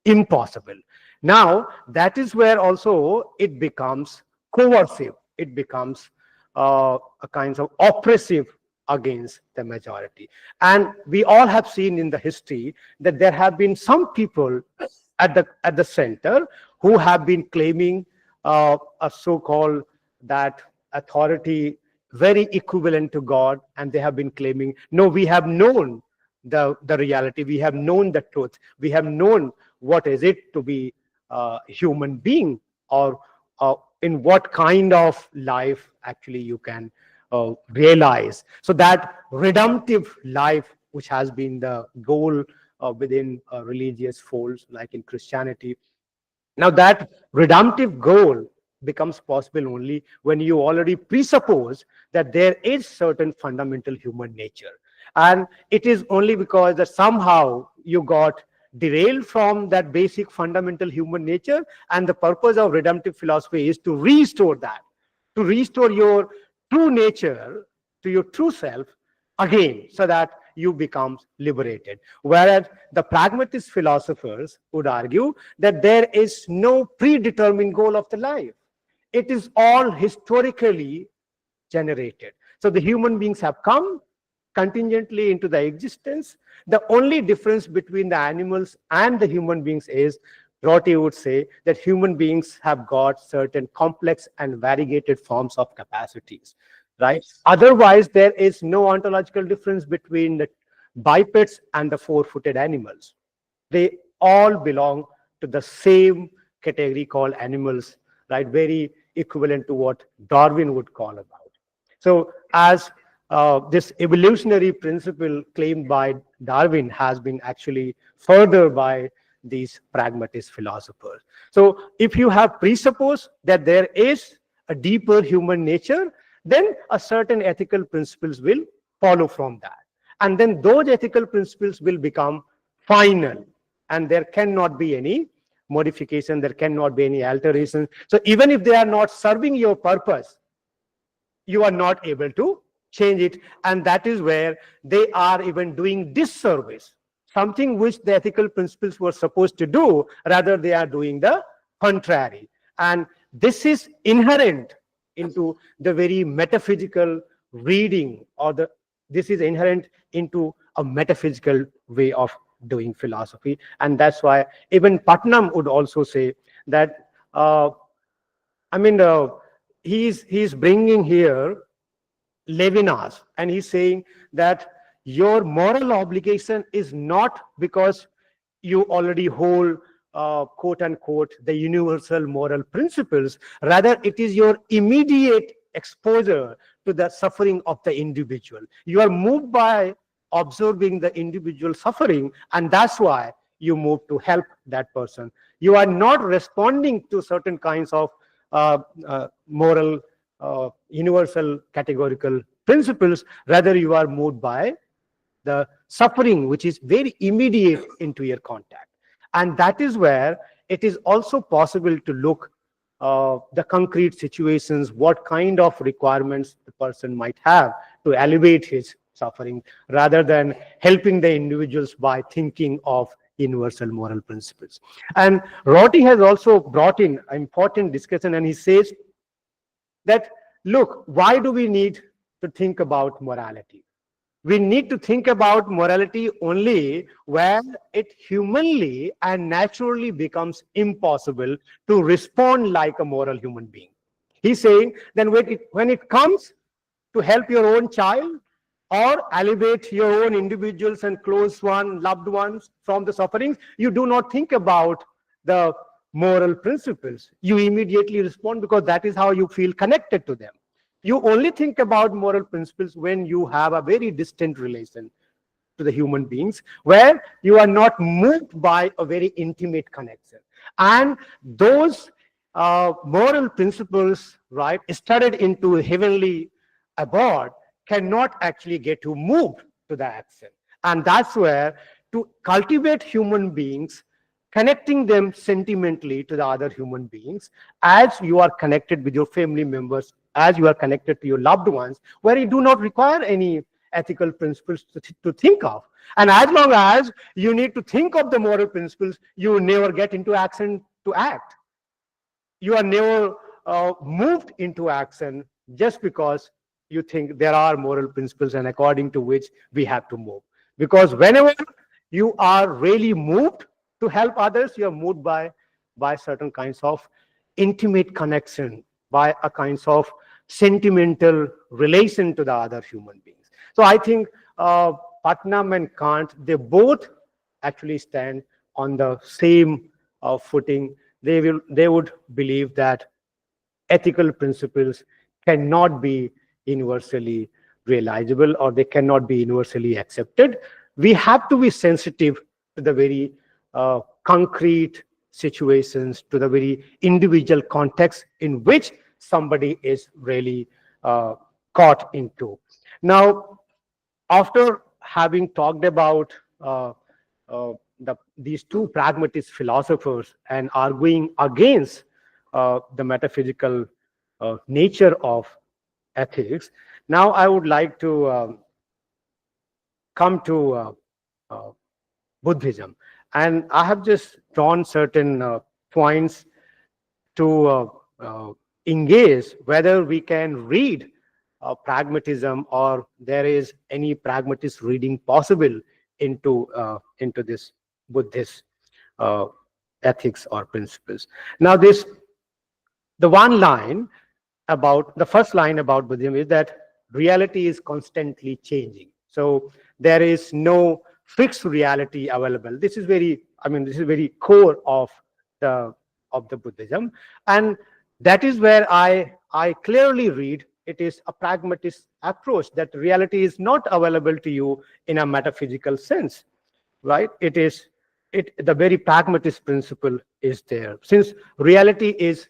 impossible. Now, that is where also it becomes coercive. It becomes a kind of oppressive against the majority. And we all have seen in the history that there have been some people at the center who have been claiming a so-called that authority very equivalent to God, and they have been claiming, no, we have known the reality, we have known the truth, we have known what is it to be a human being, or in what kind of life actually you can realize. So that redemptive life, which has been the goal within religious folds like in Christianity. Now that redemptive goal becomes possible only when you already presuppose that there is certain fundamental human nature. And it is only because that somehow you got derailed from that basic fundamental human nature, and the purpose of redemptive philosophy is to restore that, to restore your true nature to your true self again, so that you become liberated. Whereas the pragmatist philosophers would argue that there is no predetermined goal of the life. It is all historically generated. So the human beings have come contingently into the existence. The only difference between the animals and the human beings is, Rorty would say, that human beings have got certain complex and variegated forms of capacities, right? Otherwise, there is no ontological difference between the bipeds and the four-footed animals. They all belong to the same category called animals, right? Very equivalent to what Darwin would call about. So as this evolutionary principle claimed by Darwin has been actually furthered by these pragmatist philosophers. So if you have presupposed that there is a deeper human nature, then a certain ethical principles will follow from that. And then those ethical principles will become final, and there cannot be any modification, there cannot be any alteration. So even if they are not serving your purpose, you are not able to change it. And that is where they are even doing disservice, something which the ethical principles were supposed to do, rather they are doing the contrary. And this is inherent into the very metaphysical reading, or this is inherent into a metaphysical way of doing philosophy. And that's why even Putnam would also say that he's bringing here Levinas, and he's saying that your moral obligation is not because you already hold quote unquote the universal moral principles, rather it is your immediate exposure to the suffering of the individual. You are moved by observing the individual suffering, and that's why you move to help that person. You are not responding to certain kinds of moral universal categorical principles, rather you are moved by the suffering which is very immediate into your contact. And that is where it is also possible to look the concrete situations, what kind of requirements the person might have to alleviate his suffering, rather than helping the individuals by thinking of universal moral principles. And Rorty has also brought in an important discussion, and he says that, look, why do we need to think about morality? We need to think about morality only where it humanly and naturally becomes impossible to respond like a moral human being. He's saying then when it comes to help your own child or alleviate your own individuals and close loved ones from the sufferings, you do not think about the moral principles. You immediately respond because that is how you feel connected to them. You only think about moral principles when you have a very distant relation to the human beings, where you are not moved by a very intimate connection. And those moral principles, right, studied into heavenly abode, cannot actually get you moved to the action. And that's where to cultivate human beings, connecting them sentimentally to the other human beings, as you are connected with your family members, as you are connected to your loved ones, where you do not require any ethical principles to think of. And as long as you need to think of the moral principles, you never get into action to act. You are never moved into action just because you think there are moral principles and according to which we have to move. Because whenever you are really moved to help others, you are moved by certain kinds of intimate connection, by a kinds of sentimental relation to the other human beings. So I think Putnam and Kant, they both actually stand on the same footing. They would believe that ethical principles cannot be universally realizable, or they cannot be universally accepted. We have to be sensitive to the very concrete situations, to the very individual context in which somebody is really caught into. Now, after having talked about these two pragmatist philosophers and arguing against the metaphysical nature of ethics, now I would like to come to Buddhism. And I have just drawn certain points to engage whether we can read pragmatism, or there is any pragmatist reading possible into this Buddhist ethics or principles. Now, the first line about Buddhism is that reality is constantly changing. So there is no fixed reality available. This is very core of the Buddhism, and that is where I clearly read it is a pragmatist approach, that reality is not available to you in a metaphysical sense, right? The very pragmatist principle is there, since reality is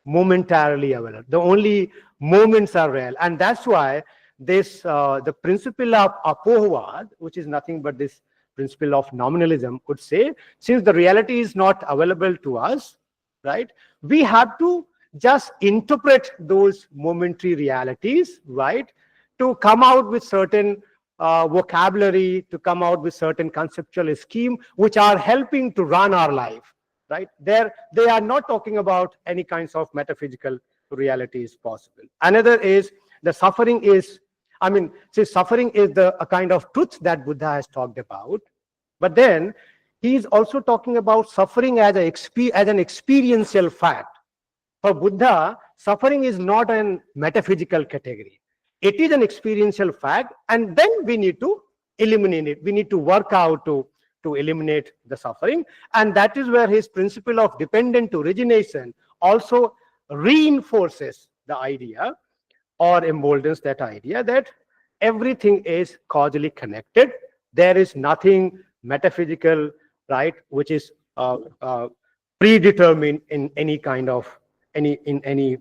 momentarily available. The only moments are real, and that's why this the principle of apohavad, which is nothing but this principle of nominalism, would say, since the reality is not available to us, right, we have to just interpret those momentary realities, right, to come out with certain vocabulary, to come out with certain conceptual scheme which are helping to run our life, right? They are not talking about any kinds of metaphysical realities possible. Another is the suffering is, suffering is a kind of truth that Buddha has talked about, but then he is also talking about suffering as an experiential fact. For Buddha, suffering is not a metaphysical category. It is an experiential fact, and then we need to eliminate it. We need to work out to eliminate the suffering. And that is where his principle of dependent origination also reinforces the idea, or emboldens that idea, that everything is causally connected. There is nothing metaphysical, right, which is predetermined in any kind of any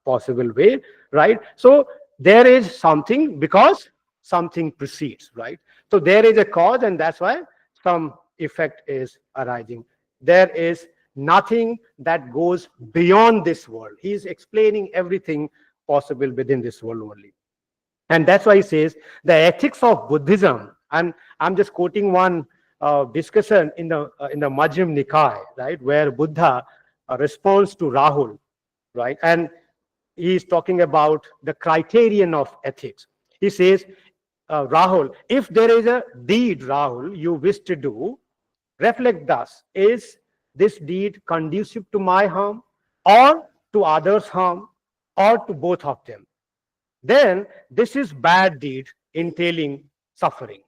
possible way, right? So there is something because something precedes, right? So there is a cause, and that's why some effect is arising. There is nothing that goes beyond this world. He is explaining everything possible within this world only. And that's why he says the ethics of Buddhism, and I'm just quoting one discussion in the Majjhima Nikaya, right, where Buddha responds to Rahul, right, and he is talking about the criterion of ethics. He says, Rahul, if there is a deed, Rahul, you wish to do, reflect thus: is this deed conducive to my harm, or to others' harm, or to both of them? Then this is bad deed entailing suffering.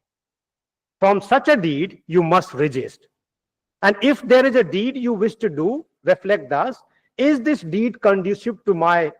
From such a deed you must resist. And if there is a deed you wish to do, reflect thus: is this deed conducive to my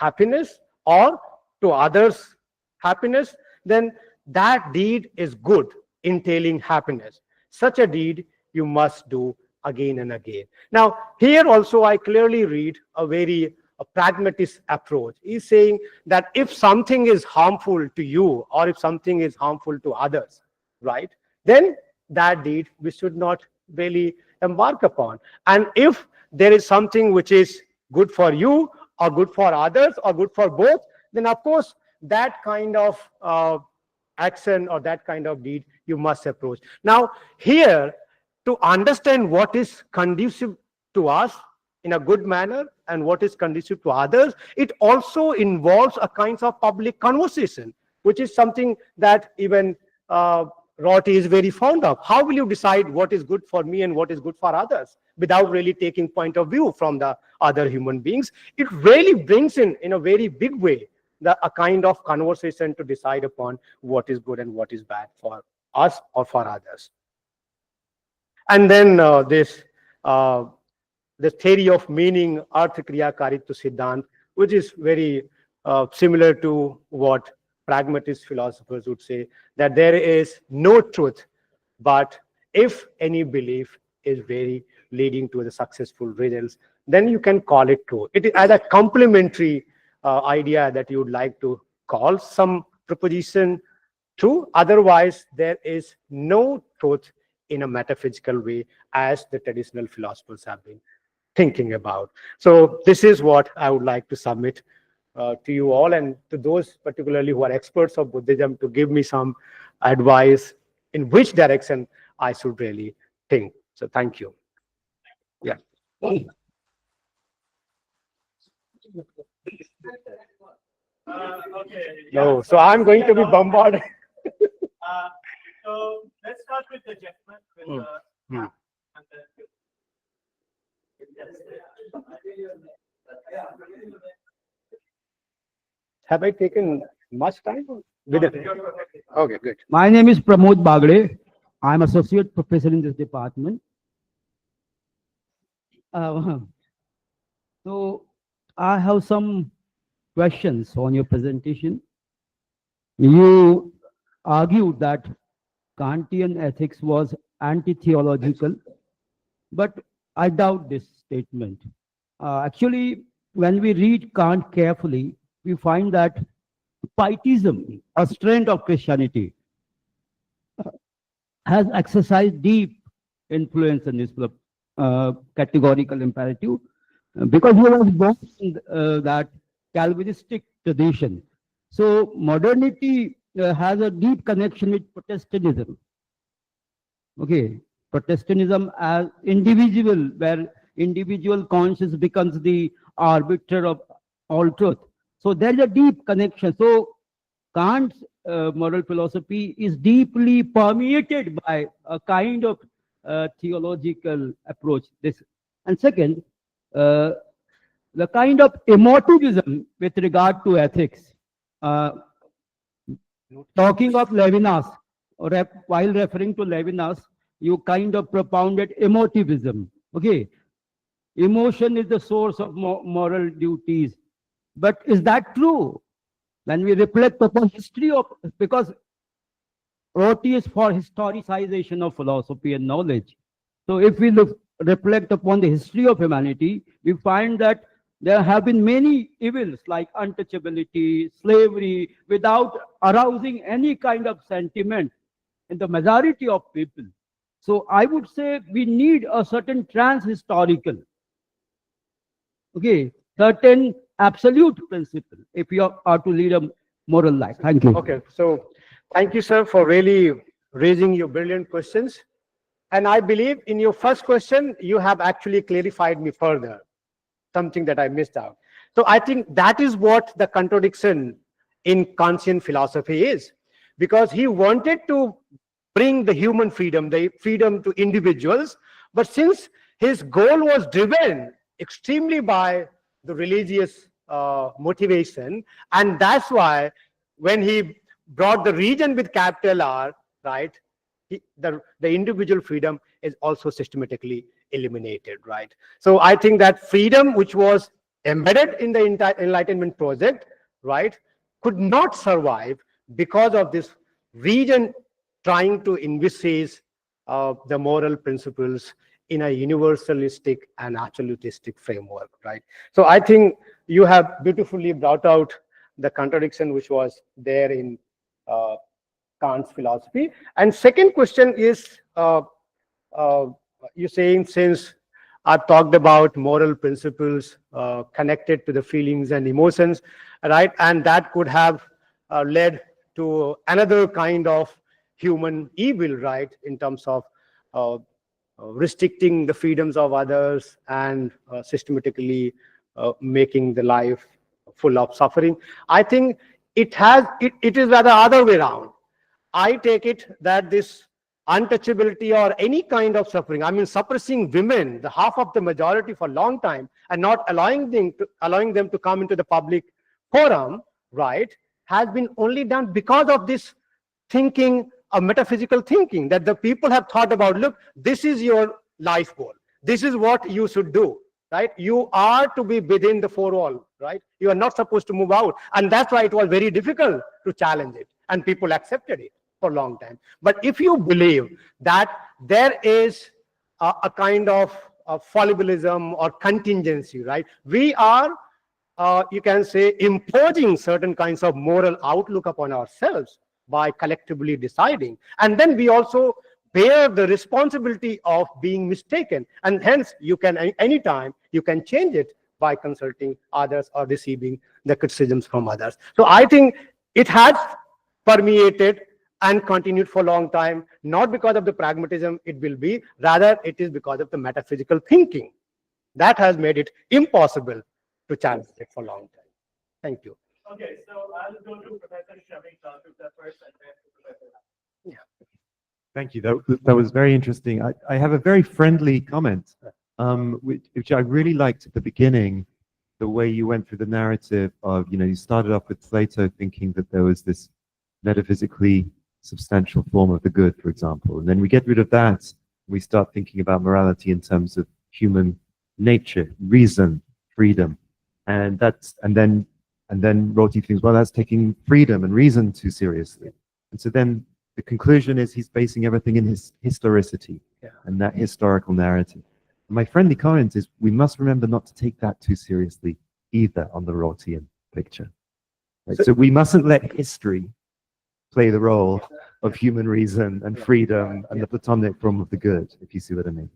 happiness, or to others' happiness? Then that deed is good, entailing happiness. Such a deed you must do again and again. Now, here also I clearly read a pragmatist approach. He's saying that if something is harmful to you, or if something is harmful to others, right, then that deed we should not really embark upon. And if there is something which is good for you, or good for others, or good for both, then of course that kind of action or that kind of deed you must approach. Now, here, to understand what is conducive to us in a good manner, and what is conducive to others, it also involves a kind of public conversation, which is something that even Rorty is very fond of. How will you decide what is good for me and what is good for others without really taking point of view from the other human beings? It really brings in a very big way, a kind of conversation to decide upon what is good and what is bad for us or for others. And then the theory of meaning, Artha Kriya Karitva Siddhant, which is very similar to what pragmatist philosophers would say, that there is no truth, but if any belief is very leading to the successful results, then you can call it true. It is as a complementary idea that you would like to call some proposition true. Otherwise, there is no truth in a metaphysical way, as the traditional philosophers have been thinking about. So this is what I would like to submit to you all, and to those particularly who are experts of Buddhism, to give me some advice in which direction I should really think. So thank you. Yeah. Okay. No, so I'm going to be bombarded. So let's start with the gentleman with the Hmm. and then Have I taken much time? With it? Okay, good. My name is Pramod Bagre. I'm associate professor in this department. Uh, so I have some questions on your presentation. You argued that Kantian ethics was anti-theological, but I doubt this statement. Actually, when we read Kant carefully, we find that Pietism, a strand of Christianity, has exercised deep influence in this categorical imperative because he was born in that Calvinistic tradition. So modernity has a deep connection with Protestantism. Okay, Protestantism as individual, where individual conscience becomes the arbiter of all truth. So there is a deep connection. So Kant's moral philosophy is deeply permeated by a kind of theological approach. This and second, uh, the kind of emotivism with regard to ethics. Uh, Talking of Levinas, while referring to Levinas, you kind of propounded emotivism. Okay, emotion is the source of moral duties, but is that true? When we reflect upon history of, because Roti is for historicization of philosophy and knowledge. So if we reflect upon the history of humanity, we find that there have been many evils like untouchability, slavery, without arousing any kind of sentiment in the majority of people. So I would say we need a certain trans-historical, okay, certain absolute principle if you are to lead a moral life. Thank you. Okay, so thank you, sir, for really raising your brilliant questions. And I believe in your first question, you have actually clarified me further, something that I missed out. So I think that is what the contradiction in Kantian philosophy is, because he wanted to bring the human freedom, the freedom to individuals, but since his goal was driven extremely by the religious motivation, and that's why when he brought the region with capital R, right, the individual freedom is also systematically eliminated, right? So I think that freedom, which was embedded in the Enlightenment project, right, could not survive because of this region trying to envisage the moral principles in a universalistic and absolutistic framework, right? So I think you have beautifully brought out the contradiction which was there in Kant's philosophy. And second question is, you're saying, since I've talked about moral principles connected to the feelings and emotions, right? And that could have led to another kind of human evil, right? In terms of restricting the freedoms of others and systematically making the life full of suffering. I think it is rather other way around. I take it that this untouchability or any kind of suffering, I mean, suppressing women, the half of the majority for a long time, and not allowing them to come into the public forum, right, has been only done because of this thinking, a metaphysical thinking, that the people have thought about, look, this is your life goal. This is what you should do, right? You are to be within the four wall, right? You are not supposed to move out. And that's why it was very difficult to challenge it. And people accepted it for a long time. But if you believe that there is a kind of fallibilism or contingency, right? We are, you can say, imposing certain kinds of moral outlook upon ourselves by collectively deciding. And then we also bear the responsibility of being mistaken. And hence, you can, anytime, you can change it by consulting others or receiving the criticisms from others. So I think it has permeated and continued for a long time, not because of the pragmatism it will be, rather it is because of the metaphysical thinking that has made it impossible to challenge it for a long time. Thank you. Okay, so I'll go to Professor Shamik Gupta first and then to Professor. Yeah. Thank you. That was very interesting. I have a very friendly comment, which I really liked at the beginning, the way you went through the narrative of, you started off with Plato thinking that there was this metaphysically substantial form of the good, for example. And then we get rid of that. We start thinking about morality in terms of human nature, reason, freedom. And then Roti thinks, well, that's taking freedom and reason too seriously. And so then the conclusion is he's basing everything in his historicity and that historical narrative. And my friendly comment is we must remember not to take that too seriously either on the Rotian picture. Right? So we mustn't let history play the role of human reason and freedom and the Platonic form of the good, if you see what I mean.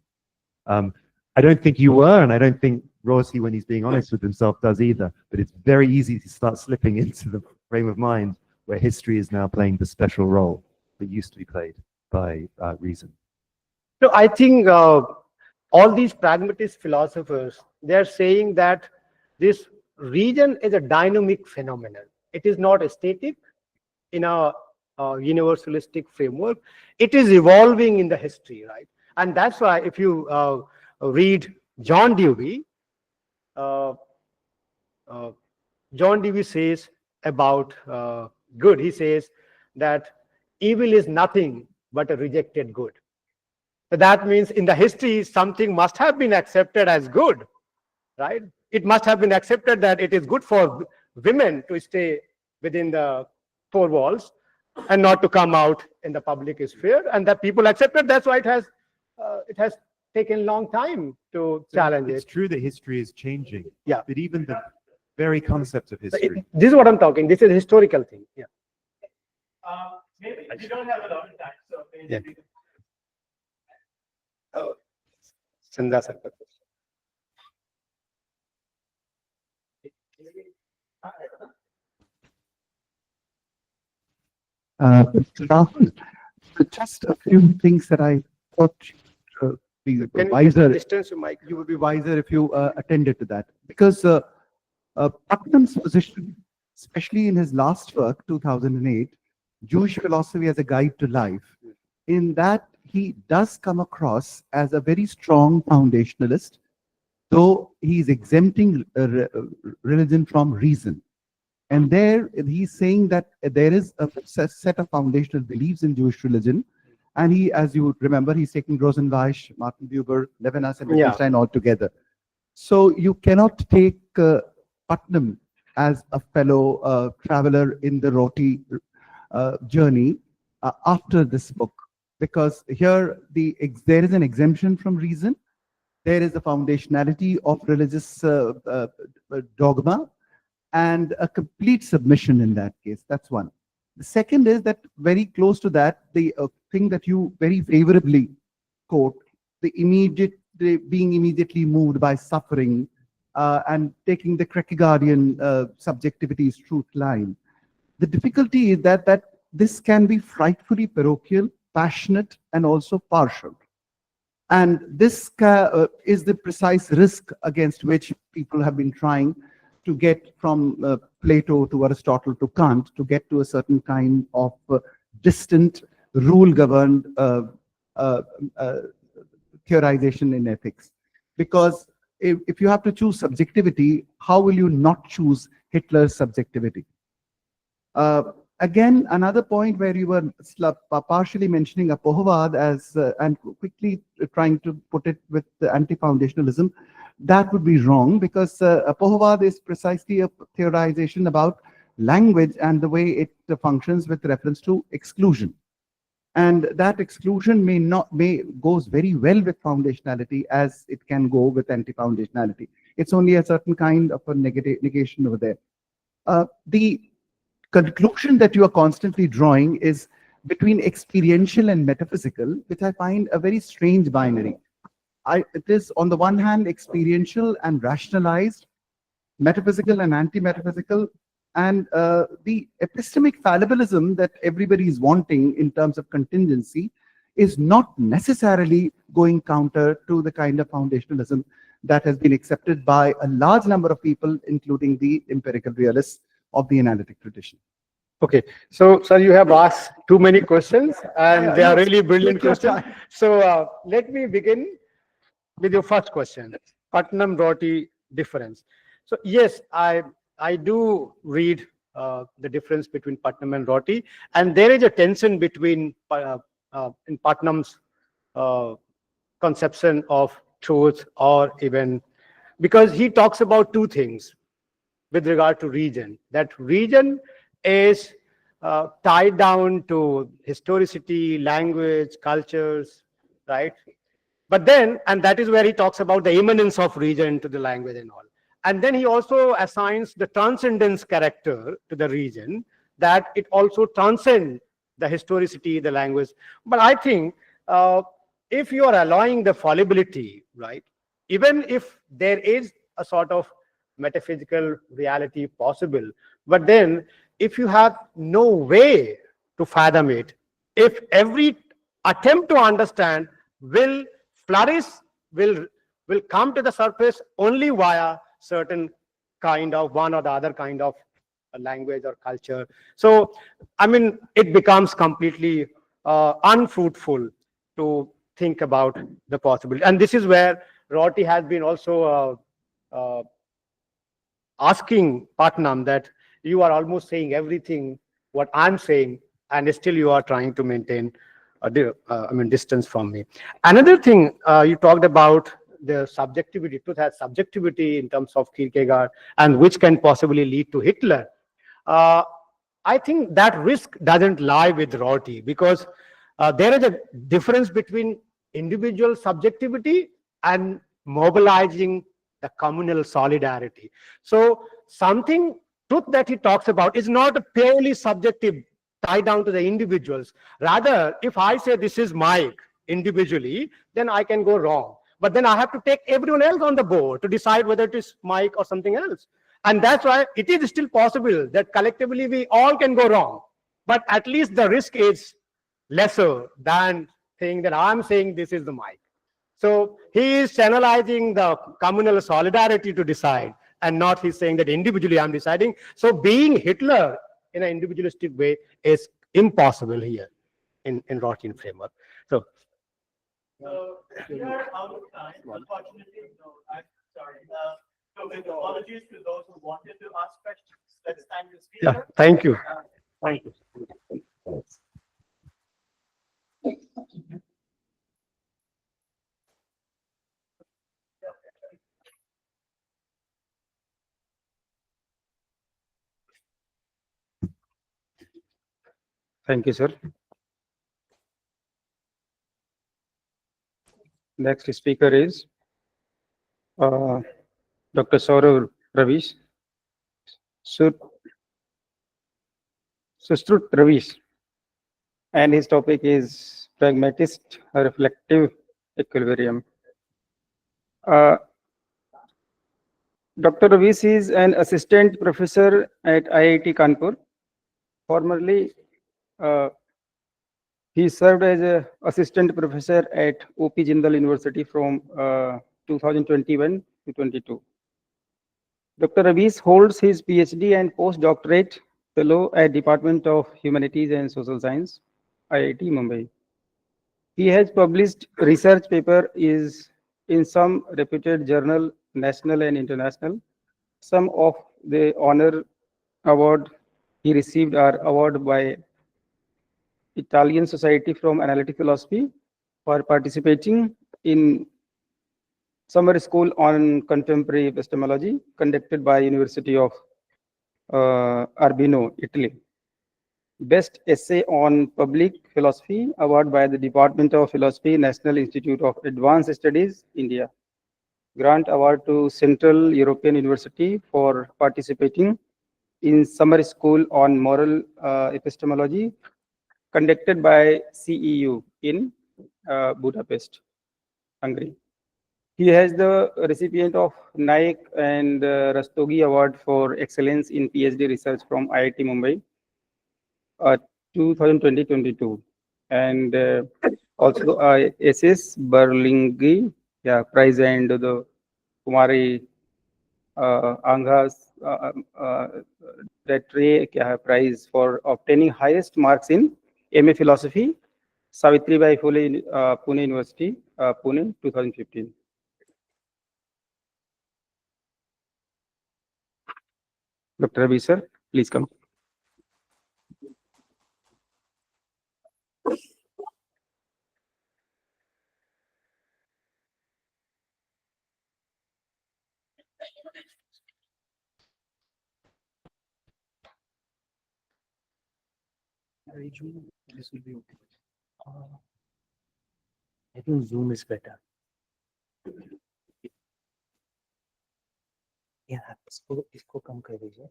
I don't think you were, and I don't think Rorty, when he's being honest with himself, does either. But it's very easy to start slipping into the frame of mind where history is now playing the special role that used to be played by reason. So I think all these pragmatist philosophers, they're saying that this region is a dynamic phenomenon. It is not static in a universalistic framework. It is evolving in the history, right? And that's why if you read John Dewey, John Dewey says about good, he says that evil is nothing but a rejected good. So that means in the history, something must have been accepted as good, right? It must have been accepted that it is good for women to stay within the four walls and not to come out in the public sphere, and that people accepted. That's why it has taken a long time to challenge it. It's true that history is changing. Yeah. But even the very concept of history. This is what I'm talking. This is a historical thing. Yeah. Maybe we don't have a lot of time, so maybe we can. Oh, Sandhya sir. Rahul, just a few things that I thought be wiser. Distance your mic. You would be wiser if you attended to that, because Putnam's position, especially in his last work, 2008, Jewish Philosophy as a Guide to Life, in that he does come across as a very strong foundationalist, though he's exempting religion from reason. And there he's saying that there is a set of foundational beliefs in Jewish religion. And he, as you remember, he's taking Rosenweich, Martin Buber, Levinas, and Wittgenstein all together. So you cannot take Putnam as a fellow traveler in the Roti journey after this book, because here there is an exemption from reason. There is a foundationality of religious dogma and a complete submission in that case. That's one. The second is that very close to that, the thing that you very favorably quote, being immediately moved by suffering and taking the Kierkegaardian subjectivity's truth line. The difficulty is that this can be frightfully parochial, passionate, and also partial. And this is the precise risk against which people have been trying to get from Plato to Aristotle to Kant to get to a certain kind of distant, rule-governed uh, uh, theorization in ethics. Because if you have to choose subjectivity, how will you not choose Hitler's subjectivity? Again, another point where you were partially mentioning Apohavad as and quickly trying to put it with the anti-foundationalism, that would be wrong, because Apohavad is precisely a theorization about language and the way it functions with reference to exclusion. And that exclusion may goes very well with foundationality as it can go with anti-foundationality. It's only a certain kind of a negation over there. The conclusion that you are constantly drawing is between experiential and metaphysical, which I find a very strange binary. It is on the one hand experiential and rationalized, metaphysical and anti-metaphysical, and the epistemic fallibilism that everybody is wanting in terms of contingency is not necessarily going counter to the kind of foundationalism that has been accepted by a large number of people, including the empirical realists of the analytic tradition. Okay, so sir, you have asked too many questions, and they are really brilliant questions. So let me begin with your first question, Putnam-Rorty difference. So yes, I do read the difference between Putnam and Rorty, and there is a tension between in Putnam's conception of truth, or even because he talks about two things with regard to region. That region is tied down to historicity, language, cultures, right? But then, and that is where he talks about the immanence of region to the language and all. And then he also assigns the transcendence character to the region, that it also transcends the historicity, the language. But I think if you are allowing the fallibility, right, even if there is a sort of metaphysical reality possible, but then if you have no way to fathom it, if every attempt to understand will flourish, will come to the surface only via certain kind of one or the other kind of language or culture. So, I mean, it becomes completely unfruitful to think about the possibility. And this is where Rorty has been also asking Putnam that you are almost saying everything what I'm saying, and still you are trying to maintain distance from me. Another thing you talked about the subjectivity, truth has subjectivity in terms of Kierkegaard, and which can possibly lead to Hitler. I think that risk doesn't lie with Rorty, because there is a difference between individual subjectivity and mobilizing the communal solidarity. So something, truth that he talks about is not purely subjective, tied down to the individuals. Rather, if I say this is Mike individually, then I can go wrong. But then I have to take everyone else on the board to decide whether it is Mike or something else. And that's why it is still possible that collectively we all can go wrong. But at least the risk is lesser than saying that I'm saying this is the Mike. So he is channelizing the communal solidarity to decide, and not he's saying that individually I'm deciding. So being Hitler in an individualistic way is impossible here in Rortian framework. So we are out of time, unfortunately. No, I'm sorry. So with apologies to those who wanted to ask questions. Let's thank the speaker. yeah, thank you. Thank you. Thank you, sir. Next speaker is Dr. Saurav Ravish. Sustrut Ravish. And his topic is pragmatist reflective equilibrium. Dr. Ravish is an assistant professor at IIT Kanpur. Formerly, He served as an assistant professor at OP Jindal University from 2021 to 22. Dr. Ravis holds his PhD and postdoctorate fellow at Department of Humanities and Social Science, IIT Mumbai. He has published research paper is in some reputed journal, national and international. Some of the honor award he received are award by Italian Society from Analytic Philosophy for participating in summer school on contemporary epistemology conducted by University of Urbino, Italy. Best Essay on Public Philosophy award by the Department of Philosophy, National Institute of Advanced Studies, India. Grant award to Central European University for participating in summer school on moral epistemology conducted by CEU in Budapest, Hungary. He has the recipient of Naik and Rastogi Award for Excellence in PhD Research from IIT Mumbai, 2020-22, and also SS Berlingi, yeah, prize and the Kumari Angha's prize for obtaining highest marks in MA Philosophy, Savitribai Phule, Pune University, Pune, 2015. Dr. Ravi, sir, please come. This will be okay. I think Zoom is better. Yeah, इसको कम कर दीजिए.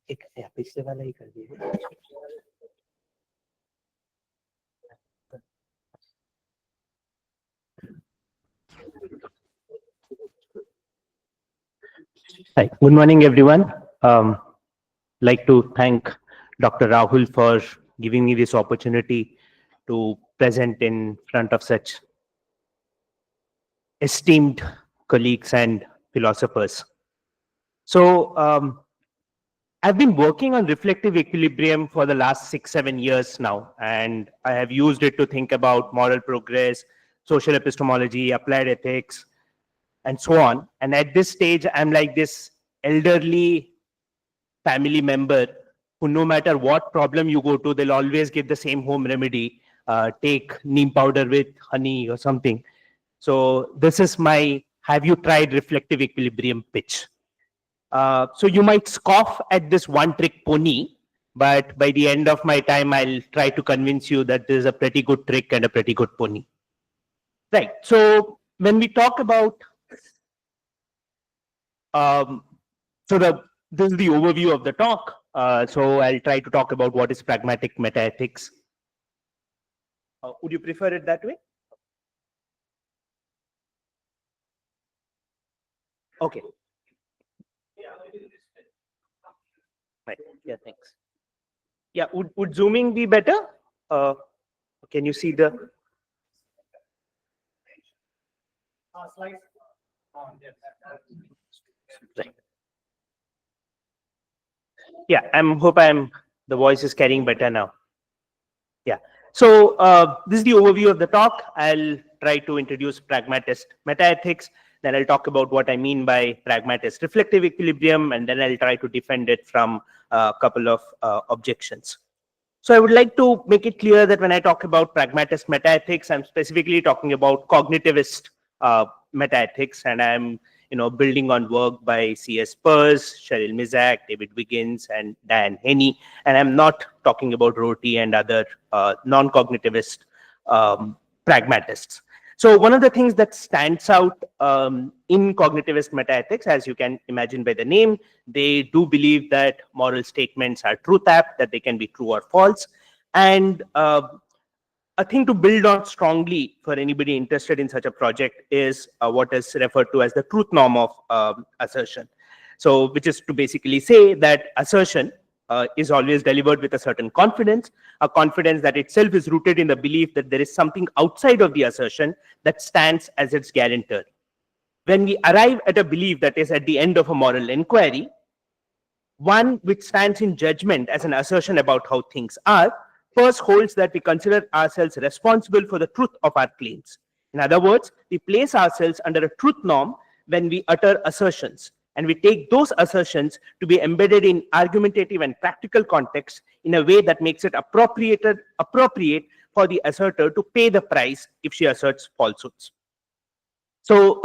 एक पिछले वाला ही कर दीजिए. Hi, good morning, everyone. Like to thank Dr. Rahul for giving me this opportunity to present in front of such esteemed colleagues and philosophers. So I've been working on reflective equilibrium for the last 6-7 years now, and I have used it to think about moral progress, social epistemology, applied ethics, and so on. And at this stage, I'm like this elderly family member who, no matter what problem you go to, they'll always give the same home remedy. Take neem powder with honey or something. So this is my have you tried reflective equilibrium pitch. So you might scoff at this one trick pony, but by the end of my time, I'll try to convince you that this is a pretty good trick and a pretty good pony. Right. So when we talk about this is the overview of the talk. So I'll try to talk about what is pragmatic metaethics. Would you prefer it that way? Okay. Right. Yeah, thanks. Yeah, would zooming be better? Can you see the Slides. Right. Yeah, the voice is carrying better now. Yeah. So this is the overview of the talk. I'll try to introduce pragmatist metaethics. Then I'll talk about what I mean by pragmatist reflective equilibrium, and then I'll try to defend it from a couple of objections. So I would like to make it clear that when I talk about pragmatist metaethics, I'm specifically talking about cognitivist metaethics, and I'm building on work by C.S. Peirce, Cheryl Mizak, David Wiggins, and Diane Henney. And I'm not talking about Rorty and other non-cognitivist pragmatists. So one of the things that stands out in cognitivist metaethics, as you can imagine by the name, they do believe that moral statements are truth apt, that they can be true or false. And a thing to build on strongly for anybody interested in such a project is what is referred to as the truth norm of assertion. So which is to basically say that assertion is always delivered with a certain confidence, a confidence that itself is rooted in the belief that there is something outside of the assertion that stands as its guarantor. When we arrive at a belief that is at the end of a moral inquiry, one which stands in judgment as an assertion about how things are, first holds that we consider ourselves responsible for the truth of our claims. In other words, we place ourselves under a truth norm when we utter assertions, and we take those assertions to be embedded in argumentative and practical context in a way that makes it appropriate for the asserter to pay the price if she asserts falsehoods. So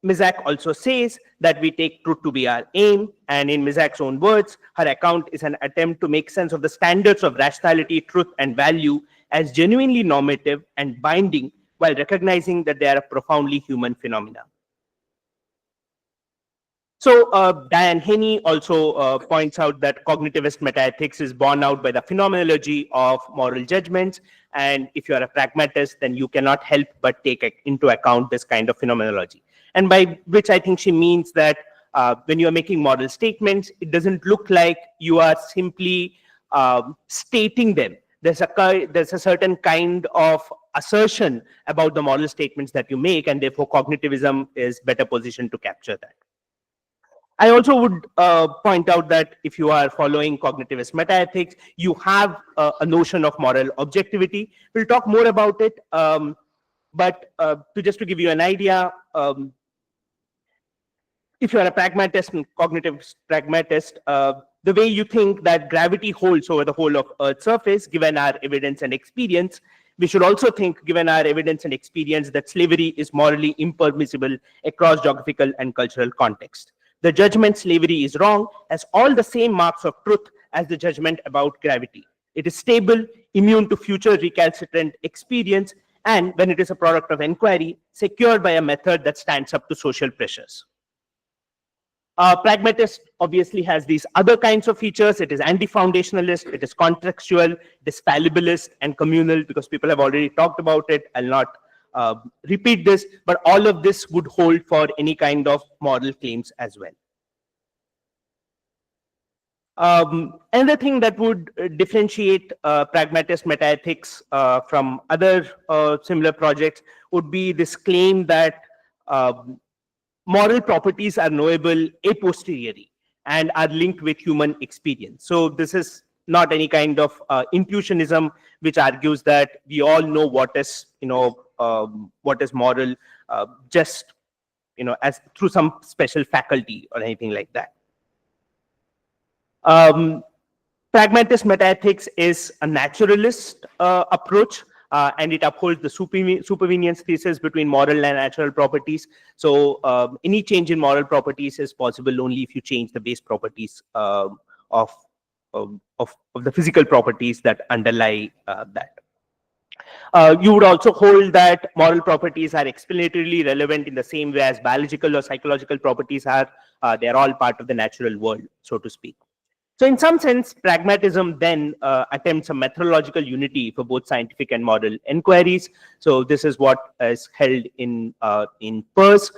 Mizak also says that we take truth to be our aim, and in Mizak's own words, her account is an attempt to make sense of the standards of rationality, truth, and value as genuinely normative and binding, while recognizing that they are a profoundly human phenomena. So Diane Henney also points out that cognitivist metaethics is borne out by the phenomenology of moral judgments, and if you are a pragmatist, then you cannot help but take into account this kind of phenomenology. And by which I think she means that when you are making moral statements, it doesn't look like you are simply stating them. There's a certain kind of assertion about the moral statements that you make, and therefore cognitivism is better positioned to capture that. I also would point out that if you are following cognitivist metaethics, you have a notion of moral objectivity. We'll talk more about it, but just to give you an idea, if you are a pragmatist and cognitive pragmatist, the way you think that gravity holds over the whole of Earth's surface, given our evidence and experience, we should also think, given our evidence and experience, that slavery is morally impermissible across geographical and cultural context. The judgment slavery is wrong has all the same marks of truth as the judgment about gravity. It is stable, immune to future recalcitrant experience, and when it is a product of inquiry, secured by a method that stands up to social pressures. Pragmatist obviously has these other kinds of features. It is anti-foundationalist, it is contextual, it is fallibilist and communal, because people have already talked about it. I'll not repeat this, but all of this would hold for any kind of moral claims as well. Another thing that would differentiate pragmatist metaethics from other similar projects would be this claim that moral properties are knowable a posteriori and are linked with human experience. So this is not any kind of intuitionism which argues that we all know what is, what is moral, just, as through some special faculty or anything like that. Pragmatist metaethics is a naturalist approach, and it upholds the supervenience thesis between moral and natural properties. So any change in moral properties is possible only if you change the base properties of the physical properties that underlie that. You would also hold that moral properties are explanatorily relevant in the same way as biological or psychological properties are. They are all part of the natural world, so to speak. So in some sense, pragmatism then attempts a methodological unity for both scientific and moral inquiries. So this is what is held in Peirce.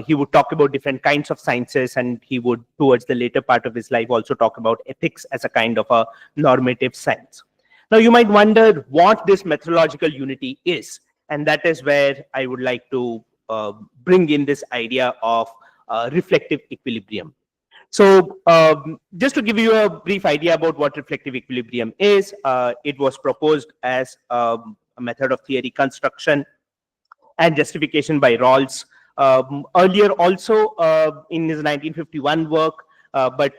He would talk about different kinds of sciences, and he would, towards the later part of his life, also talk about ethics as a kind of a normative science. Now, you might wonder what this methodological unity is, and that is where I would like to bring in this idea of reflective equilibrium. So just to give you a brief idea about what reflective equilibrium is, it was proposed as a method of theory construction and justification by Rawls. Earlier also in his 1951 work, but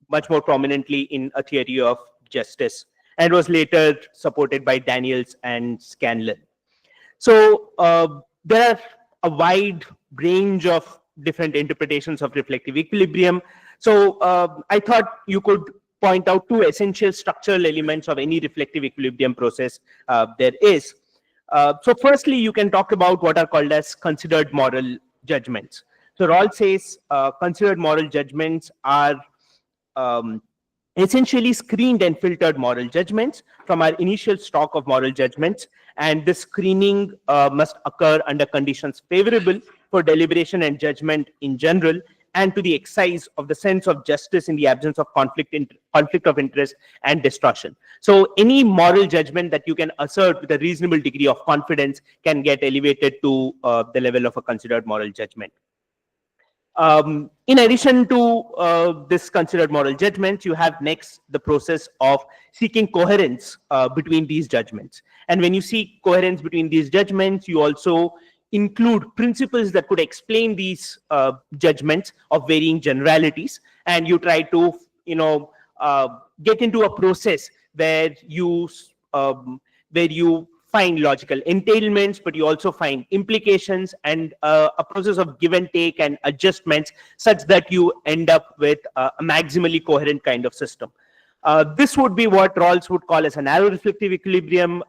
much more prominently in a theory of justice, and was later supported by Daniels and Scanlon. So there are a wide range of different interpretations of reflective equilibrium. So I thought you could point out two essential structural elements of any reflective equilibrium process there is. So firstly, you can talk about what are called as considered moral judgments. So Rawls says considered moral judgments are essentially screened and filtered moral judgments from our initial stock of moral judgments, and this screening must occur under conditions favorable for deliberation and judgment in general, and to the exercise of the sense of justice in the absence of conflict of interest and distortion. So any moral judgment that you can assert with a reasonable degree of confidence can get elevated to the level of a considered moral judgment. In addition to this considered moral judgment, you have next the process of seeking coherence between these judgments. And when you seek coherence between these judgments, you also include principles that could explain these judgments of varying generalities, and you try to, get into a process where you find logical entailments, but you also find implications and a process of give and take and adjustments such that you end up with a maximally coherent kind of system. This would be what Rawls would call as a narrow reflective equilibrium.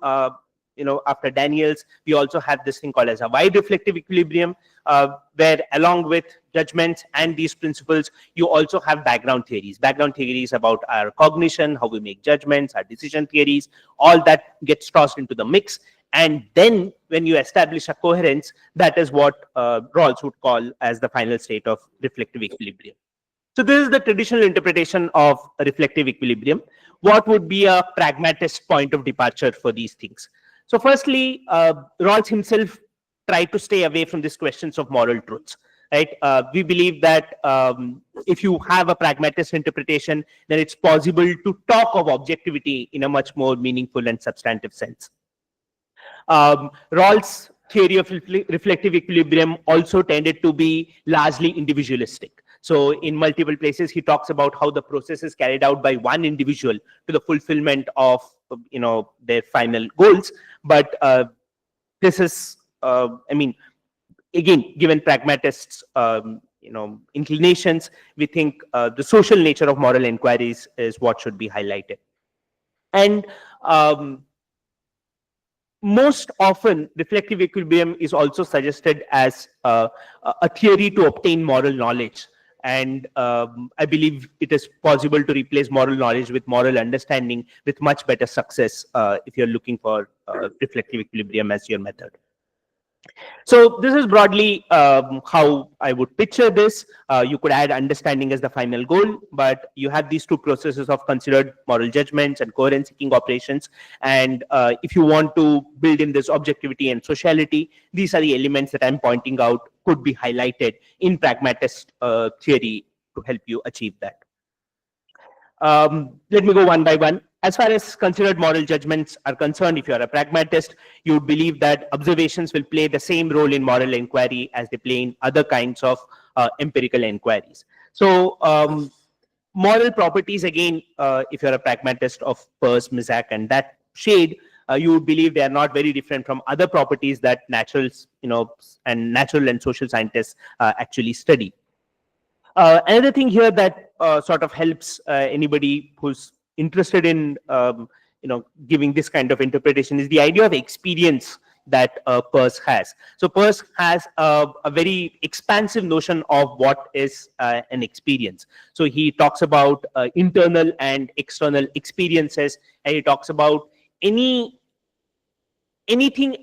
After Daniels, we also have this thing called as a wide reflective equilibrium, where along with judgments and these principles, you also have background theories. Background theories about our cognition, how we make judgments, our decision theories, all that gets tossed into the mix. And then when you establish a coherence, that is what Rawls would call as the final state of reflective equilibrium. So this is the traditional interpretation of a reflective equilibrium. What would be a pragmatist point of departure for these things? So firstly, Rawls himself tried to stay away from these questions of moral truths. Right? We believe that if you have a pragmatist interpretation, then it's possible to talk of objectivity in a much more meaningful and substantive sense. Rawls' theory of reflective equilibrium also tended to be largely individualistic. So in multiple places, he talks about how the process is carried out by one individual to the fulfillment of their final goals. But this is, again, given pragmatists' inclinations, we think the social nature of moral inquiries is what should be highlighted. And most often, reflective equilibrium is also suggested as a theory to obtain moral knowledge. And I believe it is possible to replace moral knowledge with moral understanding with much better success if you're looking for reflective equilibrium as your method. So this is broadly how I would picture this. You could add understanding as the final goal, but you have these two processes of considered moral judgments and coherence-seeking operations. And if you want to build in this objectivity and sociality, these are the elements that I'm pointing out could be highlighted in pragmatist theory to help you achieve that. Let me go one by one. As far as considered moral judgments are concerned, if you're a pragmatist, you would believe that observations will play the same role in moral inquiry as they play in other kinds of empirical inquiries. So moral properties, again, if you're a pragmatist of Peirce, Mizak, and that shade, you would believe they are not very different from other properties that naturals, and natural and social scientists actually study. Another thing here that sort of helps anybody who's interested in giving this kind of interpretation is the idea of experience that Peirce has. So Peirce has a very expansive notion of what is an experience. So he talks about internal and external experiences, and he talks about anything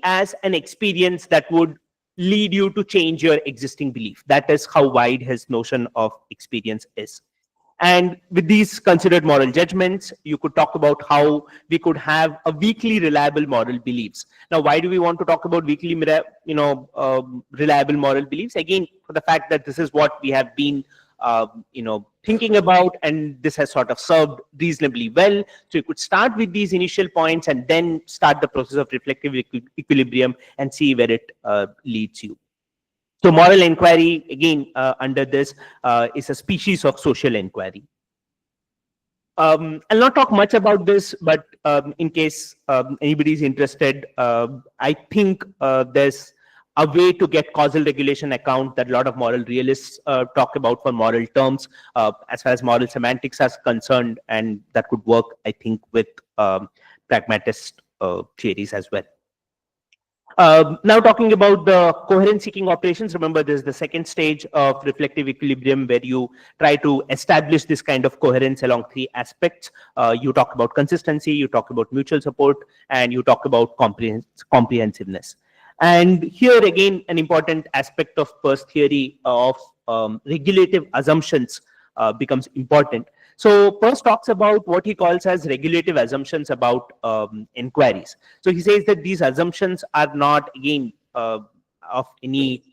as an experience that would lead you to change your existing belief. That is how wide his notion of experience is. And with these considered moral judgments, you could talk about how we could have a weakly reliable moral beliefs. Now, why do we want to talk about weakly, reliable moral beliefs? Again, for the fact that this is what we have been, thinking about, and this has sort of served reasonably well. So you could start with these initial points and then start the process of reflective equilibrium and see where it leads you. So moral inquiry, again, under this, is a species of social inquiry. I'll not talk much about this, but in case anybody is interested, I think there's a way to get causal regulation account that a lot of moral realists talk about for moral terms, as far as moral semantics are concerned, and that could work, I think, with pragmatist theories as well. Now talking about the coherence-seeking operations, remember this is the second stage of reflective equilibrium where you try to establish this kind of coherence along three aspects. You talk about consistency, you talk about mutual support, and you talk about comprehensiveness. And here again, an important aspect of Peirce theory of regulative assumptions becomes important. So Peirce talks about what he calls as regulative assumptions about inquiries. So he says that these assumptions are not, again, of any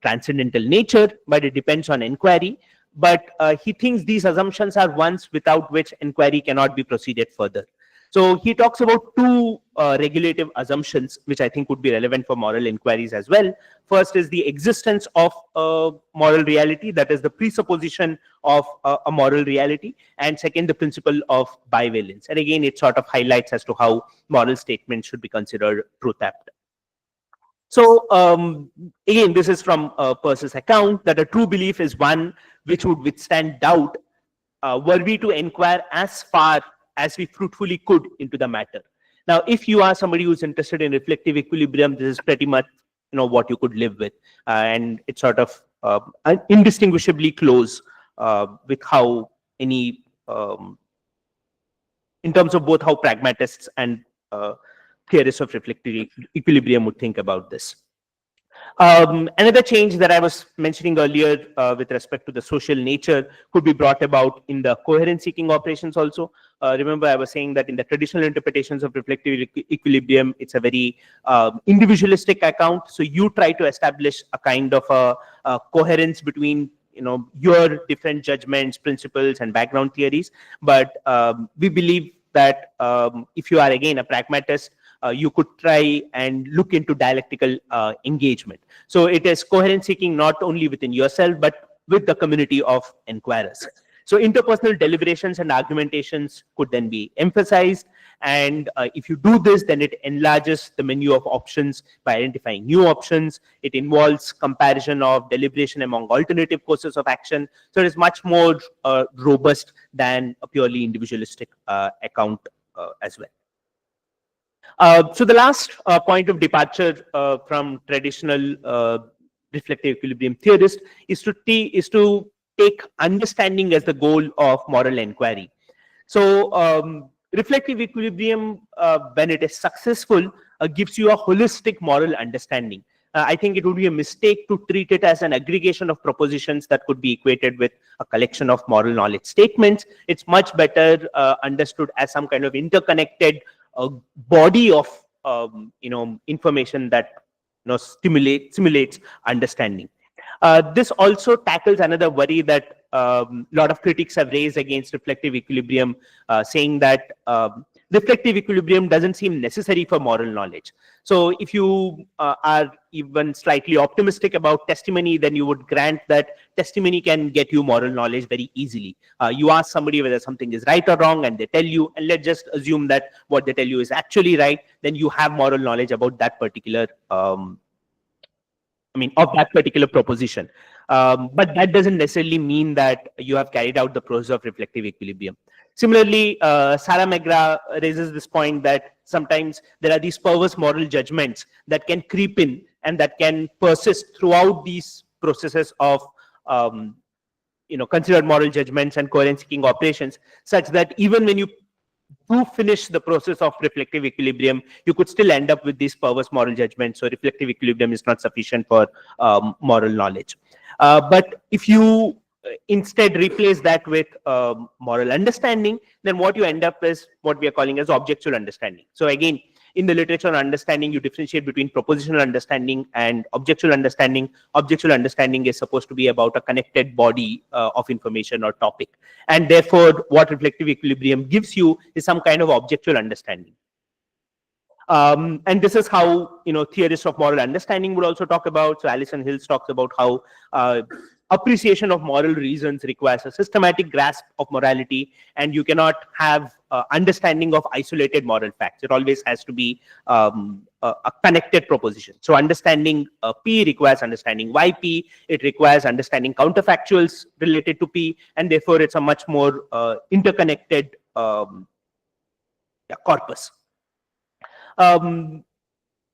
transcendental nature, but it depends on inquiry. But he thinks these assumptions are ones without which inquiry cannot be proceeded further. So he talks about two regulative assumptions, which I think would be relevant for moral inquiries as well. First is the existence of moral reality, that is the presupposition of a moral reality. And second, the principle of bivalence. And again, it sort of highlights as to how moral statements should be considered truth-apt. So again, this is from Peirce's account, that a true belief is one which would withstand doubt were we to inquire as far as we fruitfully could into the matter. Now, if you are somebody who's interested in reflective equilibrium, this is pretty much what you could live with, and it's sort of indistinguishably close with how any in terms of both how pragmatists and theorists of reflective equilibrium would think about this. Another change that I was mentioning earlier with respect to the social nature could be brought about in the coherence-seeking operations also. Remember, I was saying that in the traditional interpretations of reflective equilibrium, it's a very individualistic account. So you try to establish a kind of a coherence between your different judgments, principles, and background theories. But we believe that if you are again a pragmatist, you could try and look into dialectical engagement. So it is coherence seeking not only within yourself, but with the community of inquirers. So interpersonal deliberations and argumentations could then be emphasized. And if you do this, then it enlarges the menu of options by identifying new options. It involves comparison of deliberation among alternative courses of action. So it is much more robust than a purely individualistic account as well. So the last point of departure from traditional reflective equilibrium theorists is to take understanding as the goal of moral inquiry. So reflective equilibrium, when it is successful, gives you a holistic moral understanding. I think it would be a mistake to treat it as an aggregation of propositions that could be equated with a collection of moral knowledge statements. It's much better understood as some kind of interconnected body of information that simulates understanding. This also tackles another worry that a lot of critics have raised against reflective equilibrium, saying that reflective equilibrium doesn't seem necessary for moral knowledge. So if you are even slightly optimistic about testimony, then you would grant that testimony can get you moral knowledge very easily. You ask somebody whether something is right or wrong, and they tell you, and let's just assume that what they tell you is actually right, then you have moral knowledge about that particular of that particular proposition. But that doesn't necessarily mean that you have carried out the process of reflective equilibrium. Similarly, Sarah McGrath raises this point that sometimes there are these perverse moral judgments that can creep in and that can persist throughout these processes of considered moral judgments and coherence-seeking operations, such that even when you do finish the process of reflective equilibrium, you could still end up with these perverse moral judgments. So reflective equilibrium is not sufficient for moral knowledge. But if you instead replace that with moral understanding, then what you end up is what we are calling as objectual understanding. So again, in the literature on understanding, you differentiate between propositional understanding and objectual understanding. Objectual understanding is supposed to be about a connected body of information or topic. And therefore, what reflective equilibrium gives you is some kind of objectual understanding. And this is how theorists of moral understanding would also talk about. So Alison Hills talks about how appreciation of moral reasons requires a systematic grasp of morality, and you cannot have understanding of isolated moral facts. It always has to be a connected proposition. So understanding P requires understanding YP. It requires understanding counterfactuals related to P, and therefore it's a much more interconnected corpus.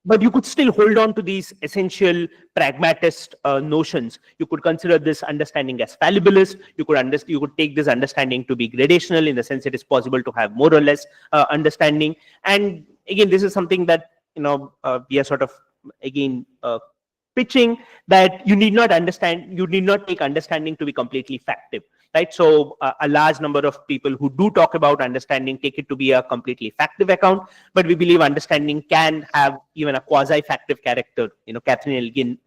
But you could still hold on to these essential pragmatist notions. You could consider this understanding as fallibilist. You could take this understanding to be gradational, in the sense it is possible to have more or less understanding. And again, this is something that we are sort of again pitching that you need not take understanding to be completely factive, right? So a large number of people who do talk about understanding take it to be a completely factive account, but we believe understanding can have even a quasi-factive character. Catherine Elgin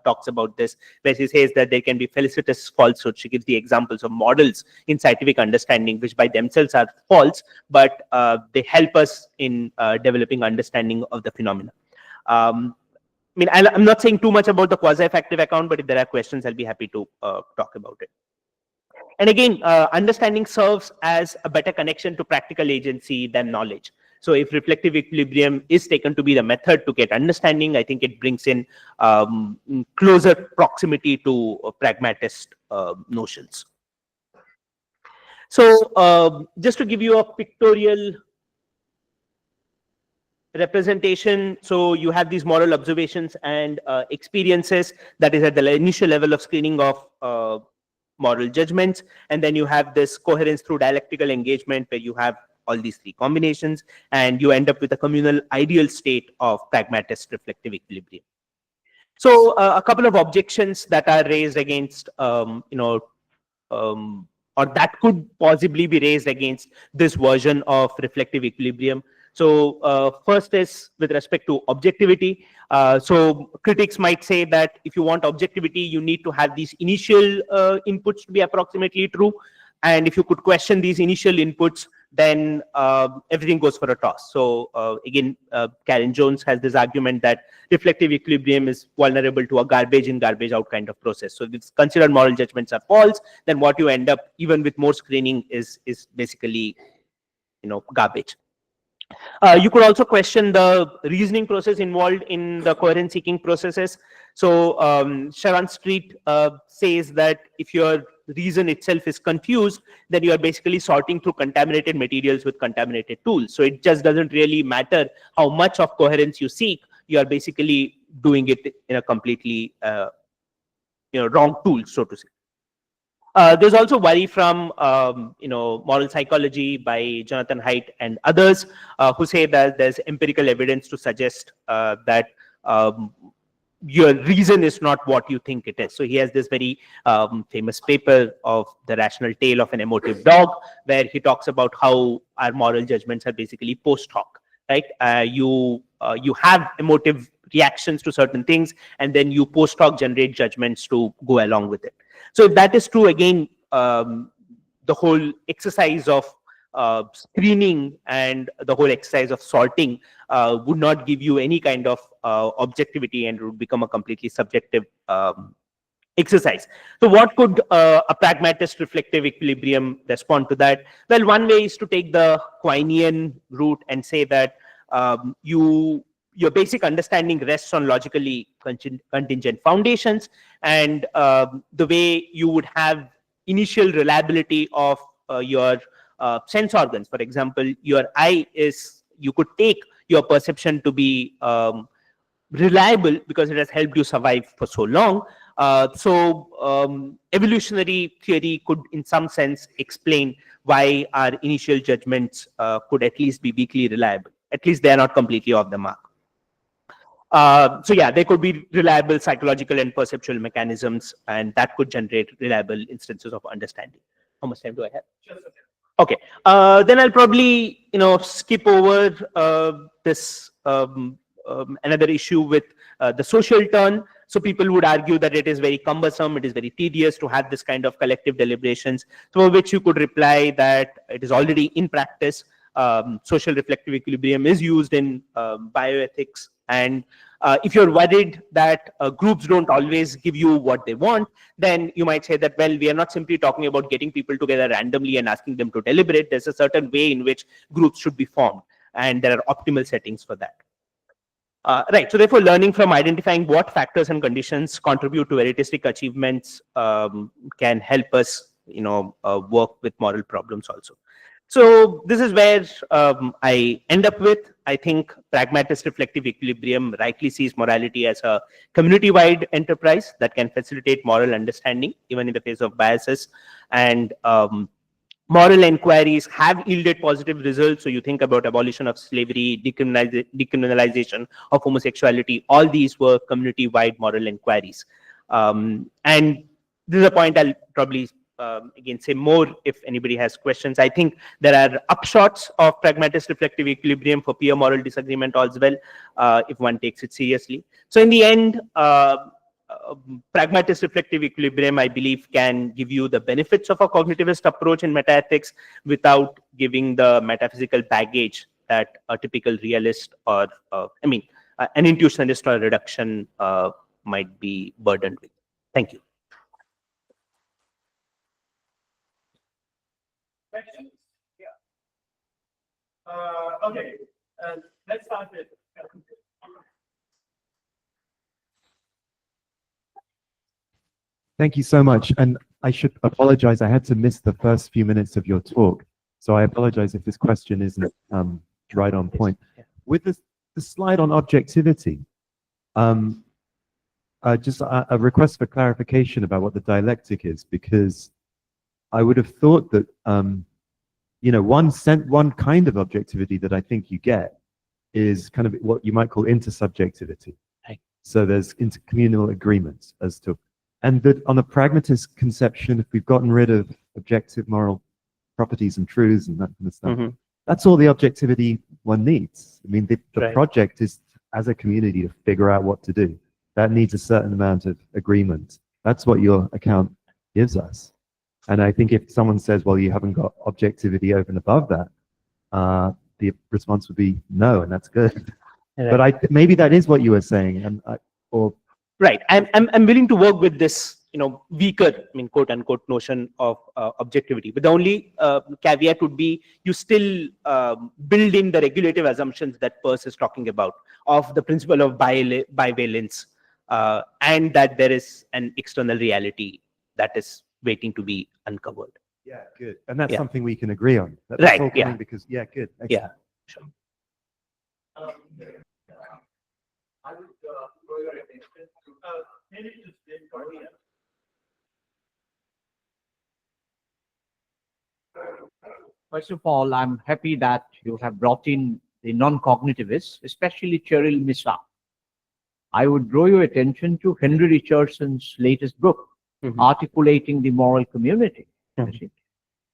talks about this, where she says that there can be felicitous falsehood. She gives the examples of models in scientific understanding, which by themselves are false, but they help us in developing understanding of the phenomena. I'm not saying too much about the quasi-factive account, but if there are questions, I'll be happy to talk about it. And again, understanding serves as a better connection to practical agency than knowledge. So if reflective equilibrium is taken to be the method to get understanding, I think it brings in closer proximity to pragmatist notions. So just to give you a pictorial representation, so you have these moral observations and experiences that is at the initial level of screening of moral judgments, and then you have this coherence through dialectical engagement where you have all these three combinations, and you end up with a communal ideal state of pragmatist reflective equilibrium. So a couple of objections that are raised against or that could possibly be raised against this version of reflective equilibrium. So first is with respect to objectivity. So critics might say that if you want objectivity, you need to have these initial inputs to be approximately true. And if you could question these initial inputs, then everything goes for a toss. So again, Karen Jones has this argument that reflective equilibrium is vulnerable to a garbage in, garbage out kind of process. So if it's considered moral judgments are false, then what you end up, even with more screening, is basically garbage. You could also question the reasoning process involved in the coherence seeking processes. So Sharon Street says that if your reason itself is confused, then you are basically sorting through contaminated materials with contaminated tools. So it just doesn't really matter how much of coherence you seek. You are basically doing it in a completely wrong tool, so to say. There's also worry from moral psychology by Jonathan Haidt and others who say that there's empirical evidence to suggest that your reason is not what you think it is. So he has this very famous paper of The Rational Tale of an Emotive Dog, where he talks about how our moral judgments are basically post hoc, right? You have emotive reactions to certain things, and then you post hoc generate judgments to go along with it. So if that is true, again, the whole exercise of screening and the whole exercise of sorting would not give you any kind of objectivity, and it would become a completely subjective exercise. So what could a pragmatist reflective equilibrium respond to that? Well, one way is to take the Quinean route and say that your basic understanding rests on logically contingent foundations, and the way you would have initial reliability of your sense organs. For example, your eye you could take your perception to be reliable because it has helped you survive for so long. So evolutionary theory could in some sense explain why our initial judgments could at least be weakly reliable. At least they are not completely off the mark. So yeah, there could be reliable psychological and perceptual mechanisms, and that could generate reliable instances of understanding. How much time do I have? Okay. Then I'll probably skip over this another issue with the social turn. So people would argue that it is very cumbersome, it is very tedious to have this kind of collective deliberations, to which you could reply that it is already in practice. Social reflective equilibrium is used in bioethics, and if you're worried that groups don't always give you what they want, then you might say that, well, we are not simply talking about getting people together randomly and asking them to deliberate. There's a certain way in which groups should be formed, and there are optimal settings for that. Right. So therefore, learning from identifying what factors and conditions contribute to elitistic achievements can help us, work with moral problems also. So this is where I end up with. I think pragmatist reflective equilibrium rightly sees morality as a community-wide enterprise that can facilitate moral understanding even in the face of biases, and moral inquiries have yielded positive results. So you think about abolition of slavery, decriminalization of homosexuality, all these were community-wide moral inquiries. And this is a point I'll probably again say more if anybody has questions. I think there are upshots of pragmatist reflective equilibrium for peer moral disagreement as well, if one takes it seriously. So in the end, pragmatist reflective equilibrium, I believe, can give you the benefits of a cognitivist approach in metaethics without giving the metaphysical baggage that a typical realist or, an intuitionist or a reduction might be burdened with. Thank you. Questions? Yeah. Okay. Let's start with. Thank you so much. And I should apologize. I had to miss the first few minutes of your talk. So I apologize if this question isn't right on point. With the slide on objectivity, just a request for clarification about what the dialectic is, because I would have thought that, one kind of objectivity that I think you get is kind of what you might call intersubjectivity. Right. So there's intercommunal agreements as to, and that on a pragmatist conception, if we've gotten rid of objective moral properties and truths and that kind of stuff, that's all the objectivity one needs. I mean, the Right. project is as a community to figure out what to do. That needs a certain amount of agreement. That's what your account gives us. And I think if someone says, well, you haven't got objectivity over and above that, the response would be no, and that's good. Right. But maybe that is what you were saying, and Right. I'm willing to work with this, weaker, quote unquote, notion of objectivity. But the only caveat would be you still build in the regulative assumptions that Peirce is talking about of the principle of bivalence, and that there is an external reality that is waiting to be uncovered. yeah, good. And that's Yeah. something we can agree on. That's Right, all coming yeah. because, yeah, good. Yeah. Excellent. I would draw your attention to maybe just Korea. First of all, I'm happy that you have brought in the non-cognitivists, especially Cheryl Misa. I would draw your attention to Henry Richardson's latest book, Articulating the Moral Community. You see.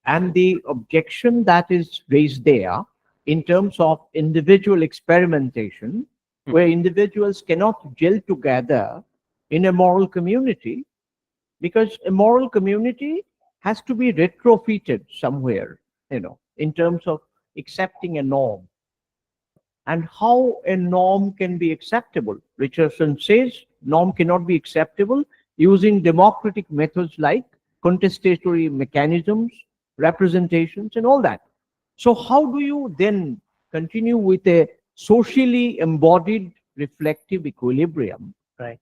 And the objection that is raised there in terms of individual experimentation, where individuals cannot gel together in a moral community, because a moral community has to be retrofitted somewhere, in terms of accepting a norm. And how a norm can be acceptable? Richardson says norm cannot be acceptable using democratic methods like contestatory mechanisms, representations, and all that. So how do you then continue with a socially embodied reflective equilibrium? Right.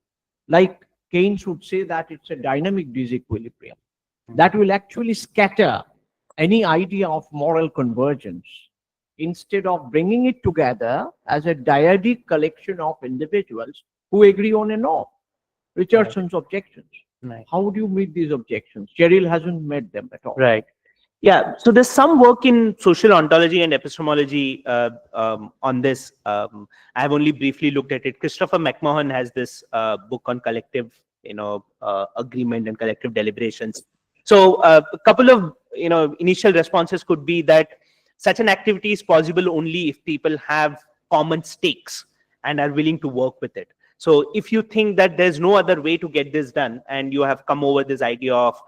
Like Keynes would say that it's a dynamic disequilibrium that will actually scatter any idea of moral convergence instead of bringing it together as a dyadic collection of individuals who agree on a norm. Richardson's objections. Right. How do you meet these objections? Cheryl hasn't met them at all. Right. Yeah. So there's some work in social ontology and epistemology on this. I have only briefly looked at it. Christopher McMahon has this book on collective, agreement and collective deliberations. So a couple of, initial responses could be that such an activity is possible only if people have common stakes and are willing to work with it. So if you think that there's no other way to get this done, and you have come over this idea of,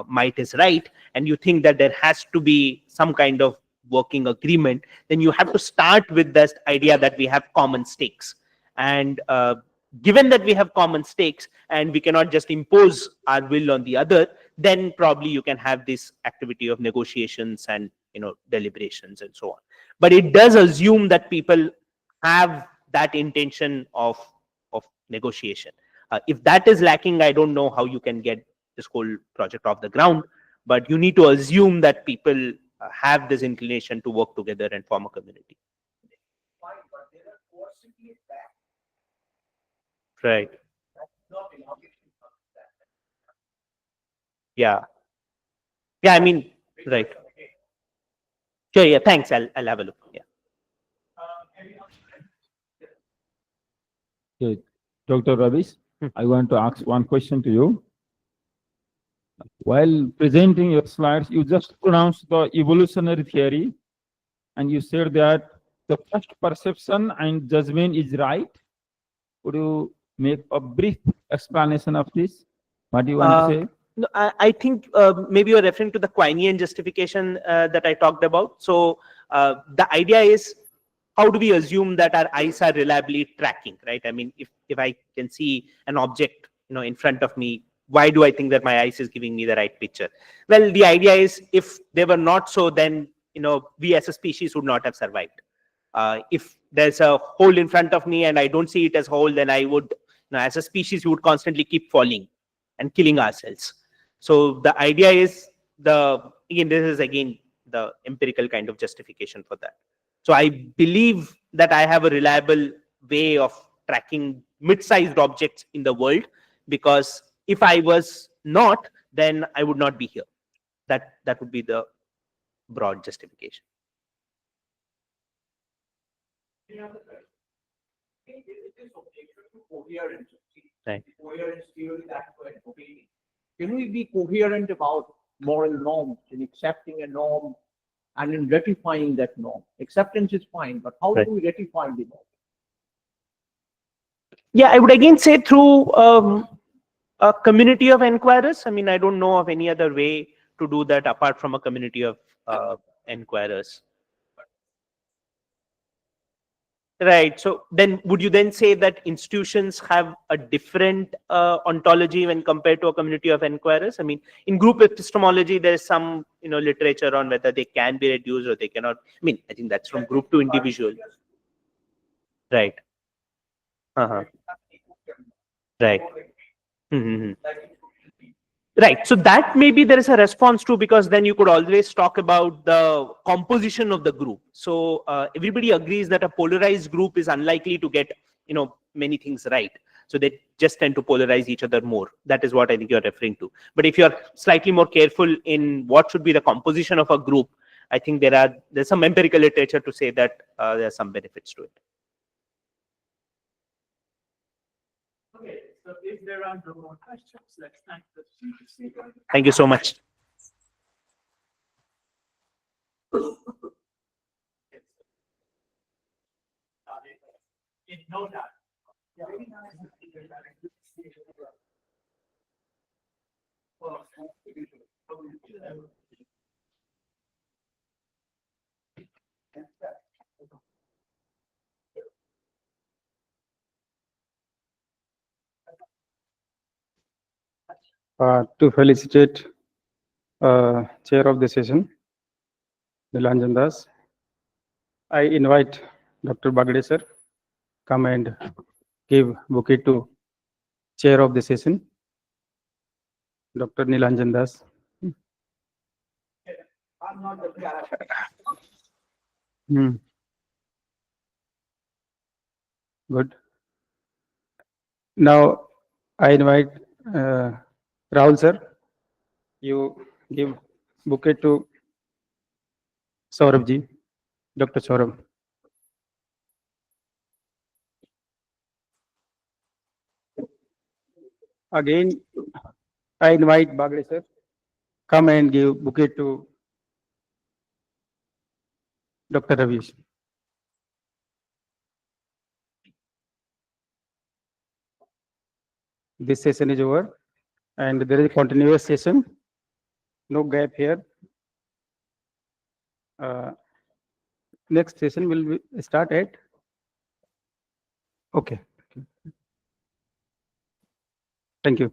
might is right, and you think that there has to be some kind of working agreement, then you have to start with this idea that we have common stakes. And given that we have common stakes and we cannot just impose our will on the other, then probably you can have this activity of negotiations and deliberations and so on. But it does assume that people have that intention of negotiation. If that is lacking, I don't know how you can get this whole project off the ground, but you need to assume that people have this inclination to work together and form a community. Right. Yeah. Yeah, I mean, right. Sure, yeah, thanks. I'll have a look. Yeah. Okay. Dr. Ravis, I want to ask one question to you. While presenting your slides, you just pronounced the evolutionary theory and you said that the first perception and judgment is right. Could you make a brief explanation of this? What do you want to say? No, I think maybe you're referring to the Quinean justification that I talked about. So the idea is, how do we assume that our eyes are reliably tracking, right? I mean, if I can see an object, in front of me, why do I think that my eyes is giving me the right picture? Well, the idea is, if they were not so, then we as a species would not have survived. If there's a hole in front of me and I don't see it as a hole, then I would, as a species, we would constantly keep falling and killing ourselves. So the idea is, this is again the empirical kind of justification for that. So I believe that I have a reliable way of tracking mid-sized objects in the world, because if I was not, then I would not be here. That would be the broad justification. Right. Coherence theory, that's where it will be. Can we be coherent about moral norms in accepting a norm and in ratifying that norm? Acceptance is fine, but how Right. do we ratify the norm? Yeah, I would again say through a community of inquirers. I mean, I don't know of any other way to do that apart from a community of inquirers. Right. So then, would you then say that institutions have a different ontology when compared to a community of inquirers? I mean, in group epistemology, there is some literature on whether they can be reduced or they cannot. I mean, I think that's from group to individual. Right. Uh-huh. Right. Mm-hmm. Right. So that maybe there is a response to, because then you could always talk about the composition of the group. So everybody agrees that a polarized group is unlikely to get many things right. So they just tend to polarize each other more. That is what I think you're referring to. But if you're slightly more careful in what should be the composition of a group, I think there's some empirical literature to say that there are some benefits to it. Okay, so if there are no more questions, let's thank the speaker. Thank you so much. In no time. To felicitate chair of the session, Nilanjan Das, I invite Dr. Bagde sir come and give bouquet to chair of the session, Dr. Nilanjan Das. I'm not the character. Good. Now I invite Rahul sir. You give bouquet to Saurabh ji, Dr. Saurabh. Again, I invite Bagde sir, come and give bouquet to Dr. Ravish. This session is over and there is a continuous session, no gap here. Next session will start at, okay. Thank you.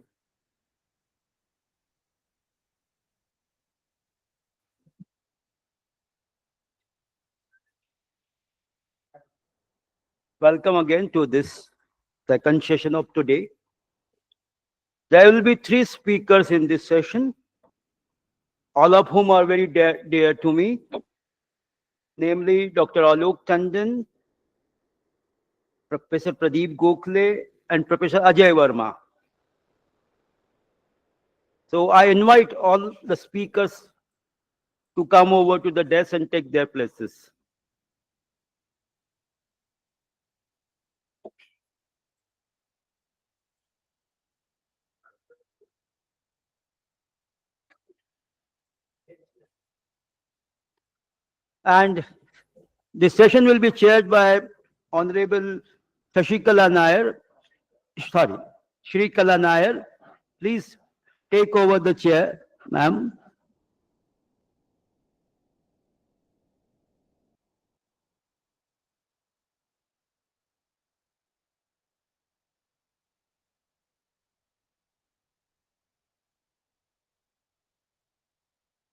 Welcome again to this second session of today. There will be three speakers in this session, all of whom are very dear to me, namely Dr. Alok Tandon, Professor Pradeep Gokhale, and Professor Ajay Verma. So I invite all the speakers to come over to the desk and take their places. And this session will be chaired by Honorable Shashikala Nair. Sorry, Shrikala Nair. Please take over the chair, ma'am.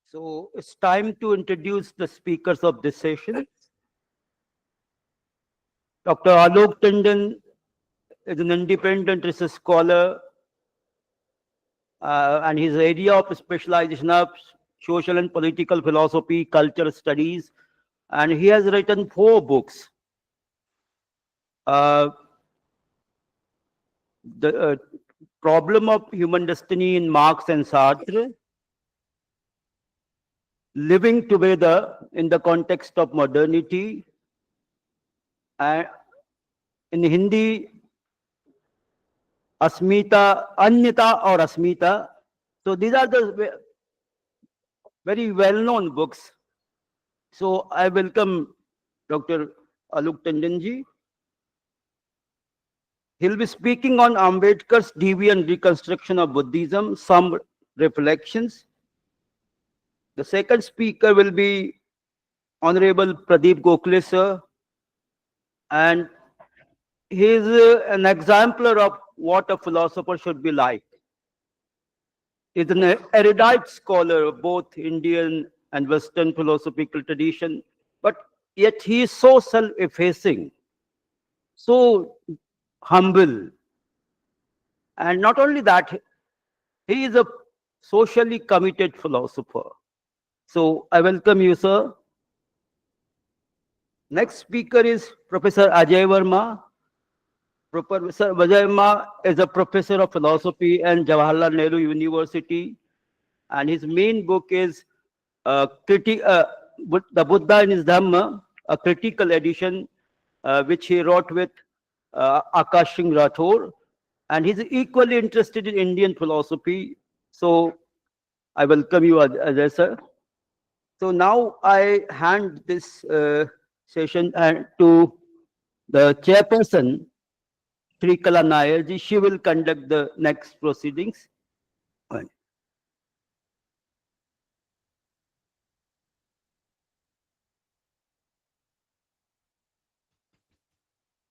So it's time to introduce the speakers of this session. Dr. Alok Tandon is an independent research scholar, and his area of specialization of social and political philosophy, cultural studies, and he has written 4 books. The Problem of Human Destiny in Marx and Sartre, Living Together in the Context of Modernity, and in Hindi, Asmita, Anyata or Asmita. So these are the very well-known books. So I welcome Dr. Alok Tandon. He'll be speaking on Ambedkar's deviant reconstruction of Buddhism, some reflections. The second speaker will be Honorable Pradeep Gokhale, sir, and he is an exemplar of what a philosopher should be like. He is an erudite scholar of both Indian and Western philosophical tradition, but yet he is so self-effacing, so humble. And not only that, he is a socially committed philosopher. So I welcome you, sir. Next speaker is Professor Ajay Verma. Professor Ajay Verma is a professor of philosophy at Jawaharlal Nehru University, and his main book is The Buddha in his Dhamma, a critical edition, which he wrote with Akash Singh Rathore, and he's equally interested in Indian philosophy. So I welcome you, Ajay sir. So now I hand this session to the chairperson, Shrikala Nair ji. She will conduct the next proceedings.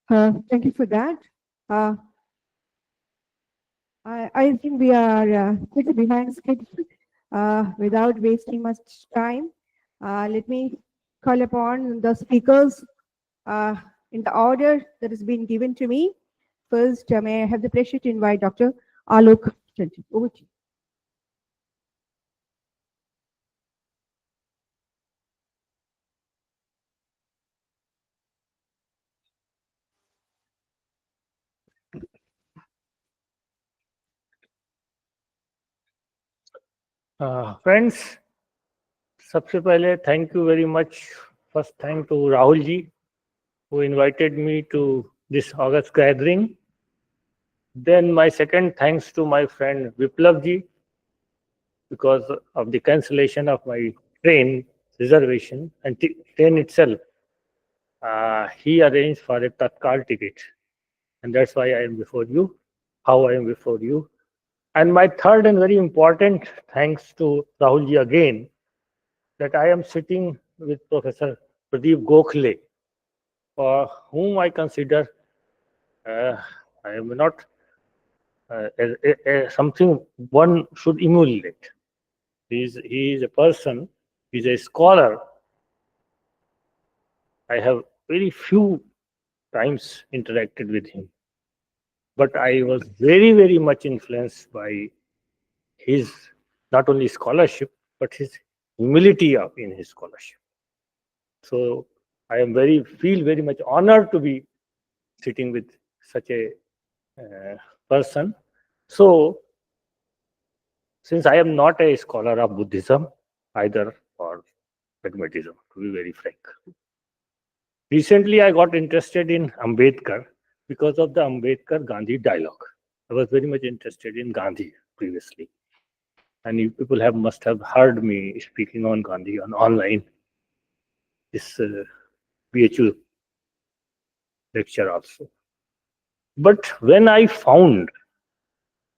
Thank you for that. I think we are pretty behind schedule. Without wasting much time, let me call upon the speakers in the order that has been given to me. First, may I have the pleasure to invite Dr. Alok Tandon. Over to you. Friends, सबसे पहले thank you very much. First, thank to Rahul ji, who invited me to this August gathering. Then my second thanks to my friend Viplav ji, because of the cancellation of my train reservation and train itself. He arranged for a Tatkal ticket, and that's why I am before you, how I am before you. And my third and very important thanks to Rahul ji again, that I am sitting with Professor Pradeep Gokhale, for whom I consider I am not something one should emulate. He is a person, he is a scholar. I have very few times interacted with him, but I was very, very much influenced by his not only scholarship, but his humility in his scholarship. So I am feel very much honored to be sitting with such a person. So since I am not a scholar of Buddhism either, or pragmatism, to be very frank. Recently, I got interested in Ambedkar because of the Ambedkar-Gandhi dialogue. I was very much interested in Gandhi previously. And you people must have heard me speaking on Gandhi on online, this BHU lecture also. But when I found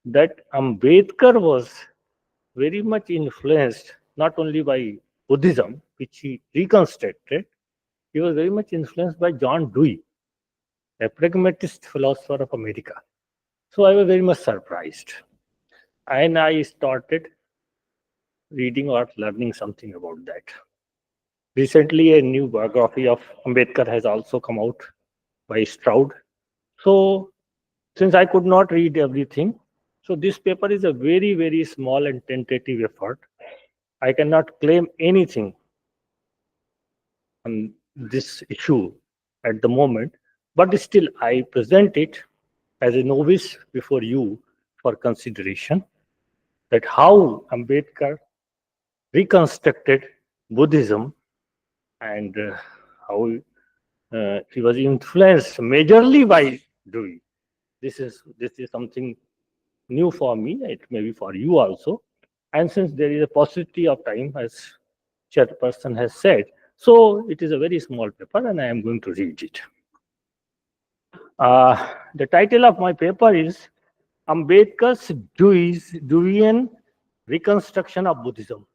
that Ambedkar was very much influenced not only by Buddhism, which he reconstructed, he was very much influenced by John Dewey, a pragmatist philosopher of America. So I was very much surprised. And I started reading or learning something about that. Recently, a new biography of Ambedkar has also come out by Stroud. So since I could not read everything, so this paper is a very, very small and tentative effort. I cannot claim anything on this issue at the moment, but still I present it as a novice before you for consideration, that how Ambedkar reconstructed Buddhism and how he was influenced majorly by Dewey. This is something new for me. It may be for you also. And since there is a paucity of time, as chairperson has said, so it is a very small paper, and I am going to read it. The title of my paper is Ambedkar's Deweyan Reconstruction of Buddhism.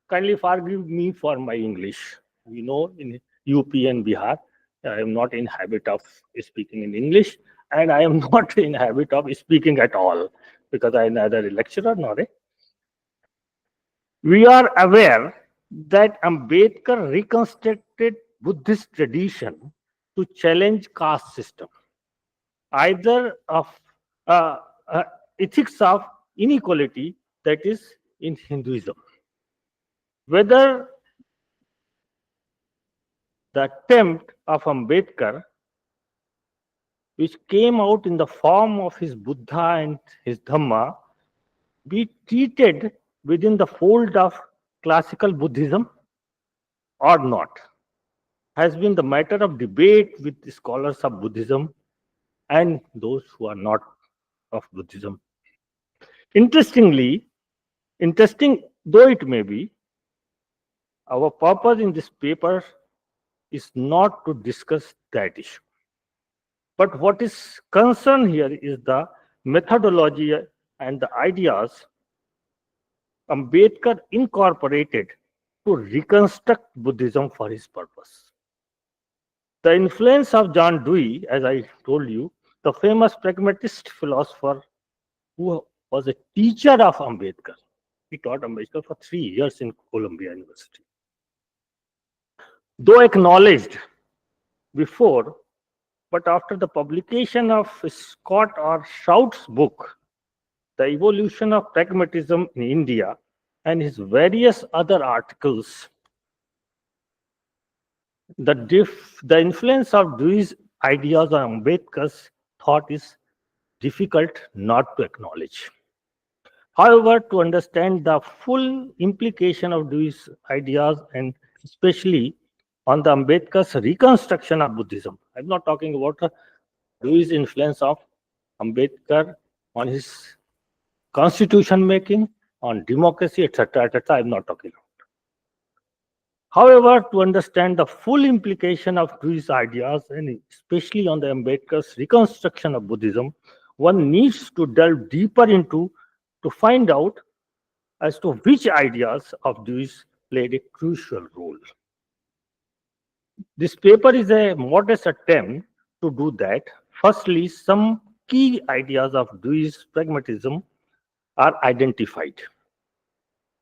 Kindly forgive me for my English. You know, in UP and Bihar, I am not in habit of speaking in English, and I am not in habit of speaking at all, because I am neither a lecturer nor a. We are aware that Ambedkar reconstructed Buddhist tradition to challenge caste system, either of ethics of inequality that is in Hinduism. Whether the attempt of Ambedkar, which came out in the form of his Buddha and his Dhamma, be treated within the fold of classical Buddhism or not, has been the matter of debate with the scholars of Buddhism and those who are not of Buddhism. Interesting though it may be, our purpose in this paper is not to discuss that issue. But what is concerned here is the methodology and the ideas Ambedkar incorporated to reconstruct Buddhism for his purpose. The influence of John Dewey, as I told you, the famous pragmatist philosopher who was a teacher of Ambedkar. He taught Ambedkar for 3 years in Columbia University. Though acknowledged before, but after the publication of Scott or Shout's book, The Evolution of Pragmatism in India, and his various other articles, the influence of Dewey's ideas on Ambedkar's thought is difficult not to acknowledge. However, to understand the full implication of Dewey's ideas, and especially on the Ambedkar's reconstruction of Buddhism, I'm not talking about Dewey's influence of Ambedkar on his constitution making, on democracy, etc., I'm not talking about. However, to understand the full implication of Dewey's ideas, and especially on the Ambedkar's reconstruction of Buddhism, one needs to delve deeper into to find out as to which ideas of Dewey's played a crucial role. This paper is a modest attempt to do that. Firstly, some key ideas of Dewey's pragmatism are identified.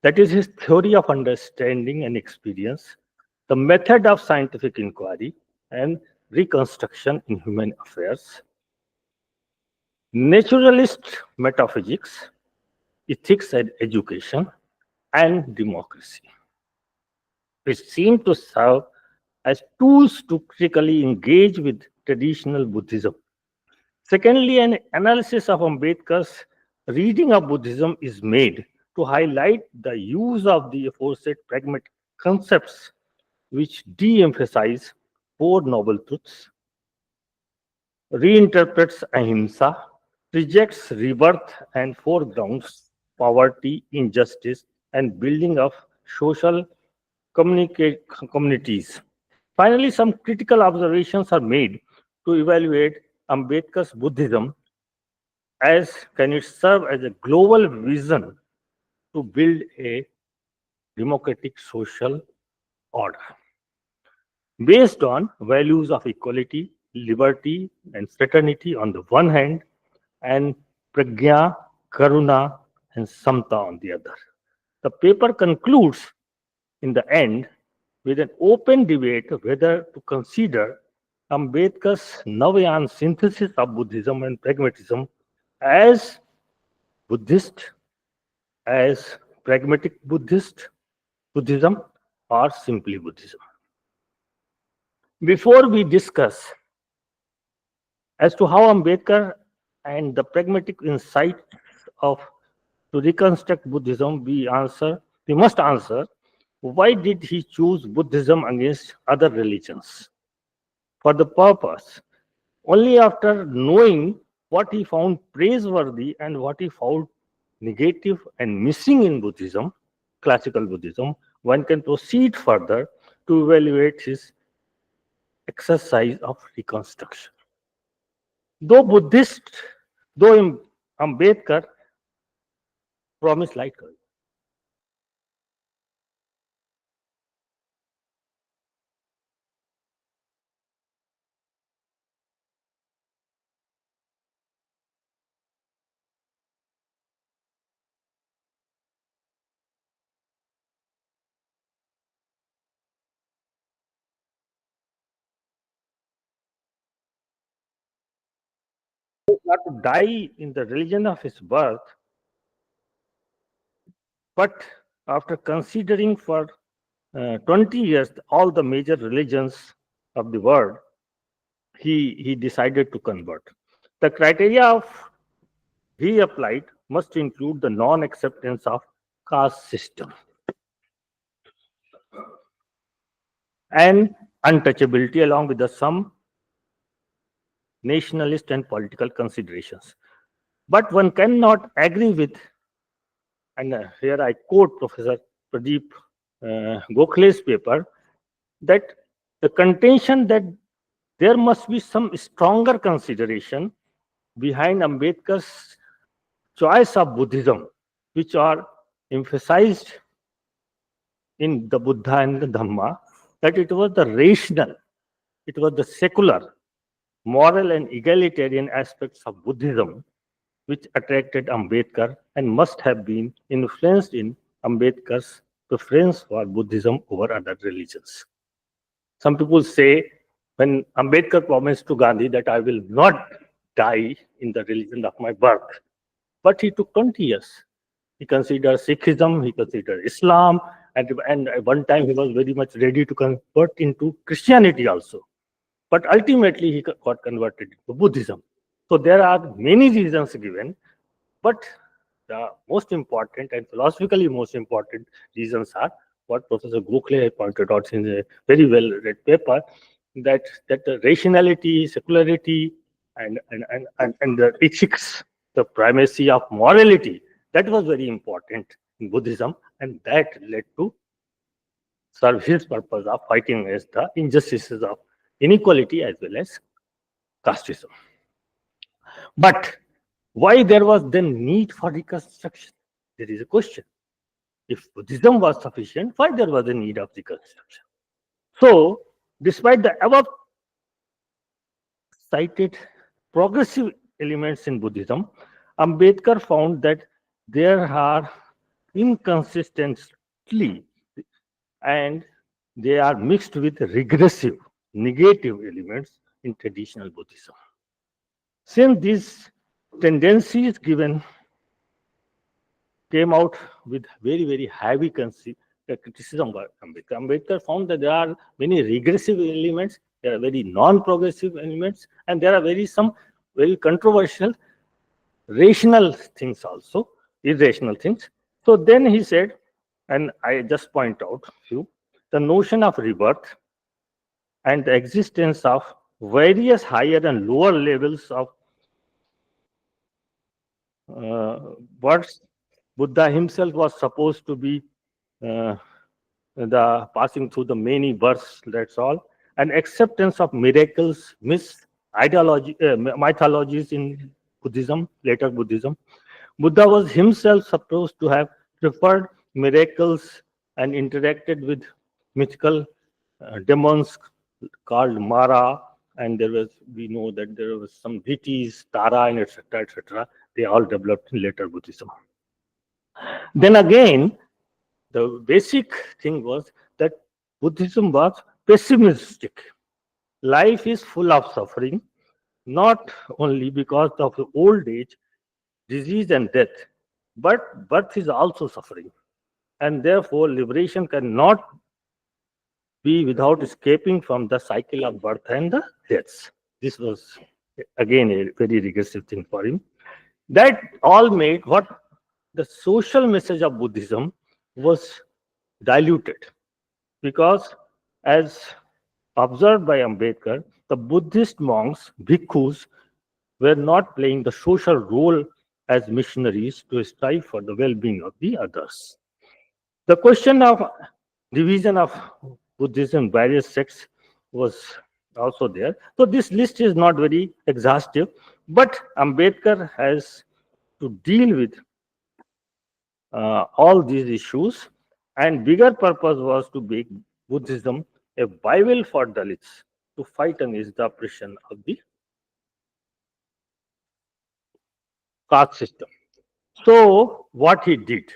That is his theory of understanding and experience, the method of scientific inquiry and reconstruction in human affairs, naturalist metaphysics, ethics and education, and democracy, which seem to serve as tools to critically engage with traditional Buddhism. Secondly, an analysis of Ambedkar's reading of Buddhism is made to highlight the use of the aforesaid concepts which de-emphasize four noble truths, reinterprets ahimsa, rejects rebirth and foregrounds poverty, injustice, and building of social communities. Finally, some critical observations are made to evaluate Ambedkar's Buddhism as can it serve as a global vision to build a democratic social order based on values of equality, liberty, and fraternity on the one hand, and pragya, karuna, and samta on the other. The paper concludes in the end with an open debate whether to consider Ambedkar's Navayan synthesis of Buddhism and pragmatism as Buddhist, as pragmatic Buddhism, or simply Buddhism. Before we discuss as to how Ambedkar and the pragmatic insight of to reconstruct Buddhism, we must answer why did he choose Buddhism against other religions? For the purpose, only after knowing what he found praiseworthy and what he found negative and missing in Buddhism, classical Buddhism, one can proceed further to evaluate his exercise of reconstruction. Though Buddhist, though Ambedkar promised light. Not to die in the religion of his birth, but after considering for 20 years all the major religions of the world, he decided to convert. The criteria of he applied must include the non-acceptance of caste system and untouchability along with some nationalist and political considerations. But one cannot agree with, and here I quote Professor Pradeep Gokhale's paper, that the contention that there must be some stronger consideration behind Ambedkar's choice of Buddhism, which are emphasized in the Buddha and the Dhamma, that it was the rational, it was the secular, moral and egalitarian aspects of Buddhism which attracted Ambedkar and must have been influenced in Ambedkar's preference for Buddhism over other religions. Some people say when Ambedkar promised to Gandhi that I will not die in the religion of my birth, but he took 20 years. He considered Sikhism, he considered Islam, and at one time he was very much ready to convert into Christianity also. But ultimately he got converted to Buddhism. So there are many reasons given, but the most important and philosophically most important reasons are what Professor Gokhale pointed out in a very well-read paper, that the rationality, secularity, and the ethics, the primacy of morality, that was very important in Buddhism, and that led to serve his purpose of fighting against the injustices of inequality as well as casteism. But why there was then need for reconstruction? There is a question. If Buddhism was sufficient, why there was a need of reconstruction? So, despite the above cited progressive elements in Buddhism, Ambedkar found that there are inconsistency and they are mixed with regressive, negative elements in traditional Buddhism. Since these tendencies came out with very, very heavy criticism by Ambedkar. Ambedkar found that there are many regressive elements, there are very non-progressive elements, and there are some very controversial rational things also, irrational things. So then he said, and I just point out a few, the notion of rebirth, and the existence of various higher and lower levels of births. Buddha himself was supposed to be uh, the passing through the many births, that's all, and acceptance of miracles, mythologies in Buddhism, later Buddhism. Buddha was himself supposed to have preferred miracles and interacted with mythical demons called Mara, and we know that there was some deities, Tara, and etc., etc. They all developed in later Buddhism. Then again, the basic thing was that Buddhism was pessimistic. Life is full of suffering, not only because of old age, disease, and death, but birth is also suffering. And therefore, liberation cannot be without escaping from the cycle of birth and the deaths. This was, again, a very regressive thing for him. That all made what the social message of Buddhism was diluted, because as observed by Ambedkar, the Buddhist monks, bhikkhus, were not playing the social role as missionaries to strive for the well-being of the others. The question of division of Buddhism, various sects, was also there. So this list is not very exhaustive, but Ambedkar has to deal with all these issues, and bigger purpose was to make Buddhism a Bible for Dalits to fight against the oppression of the caste system. So what he did,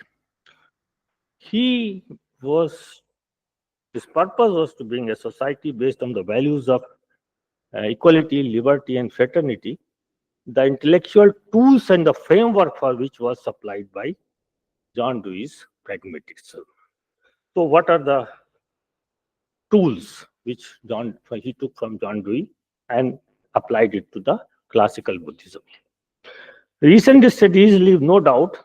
he was his purpose was to bring a society based on the values of equality, liberty, and fraternity, the intellectual tools and the framework for which was supplied by John Dewey's pragmatism. So what are the tools which he took from John Dewey and applied it to the classical Buddhism? Recent studies leave no doubt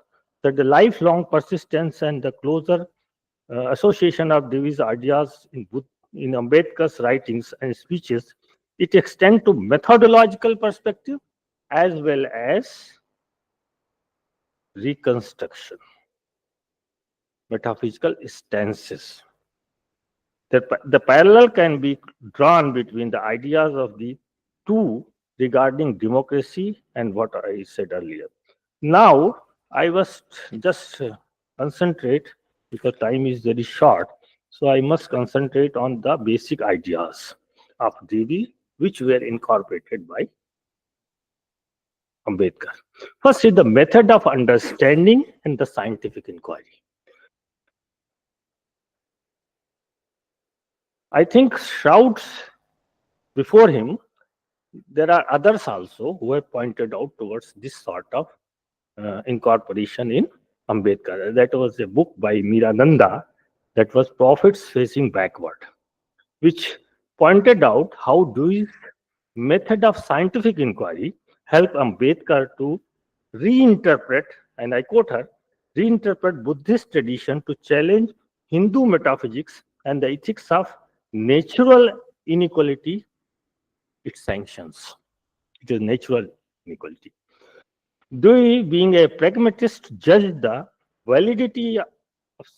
that the lifelong persistence and the closer association of Dewey's ideas in Ambedkar's writings and speeches, it extends to methodological perspective as well as reconstruction, metaphysical stances. The parallel can be drawn between the ideas of the two regarding democracy and what I said earlier. Now, I must just concentrate, because time is very short, so I must concentrate on the basic ideas of Devi, which were incorporated by Ambedkar. First is the method of understanding and the scientific inquiry. I think shouts before him, there are others also who have pointed out towards this sort of incorporation in Ambedkar. That was a book by Mirananda, that was Prophets Facing Backward, which pointed out how Dewey's method of scientific inquiry helped Ambedkar to reinterpret, and I quote her, reinterpret Buddhist tradition to challenge Hindu metaphysics and the ethics of natural inequality it sanctions. It is natural inequality. Dewey, being a pragmatist, judged the validity of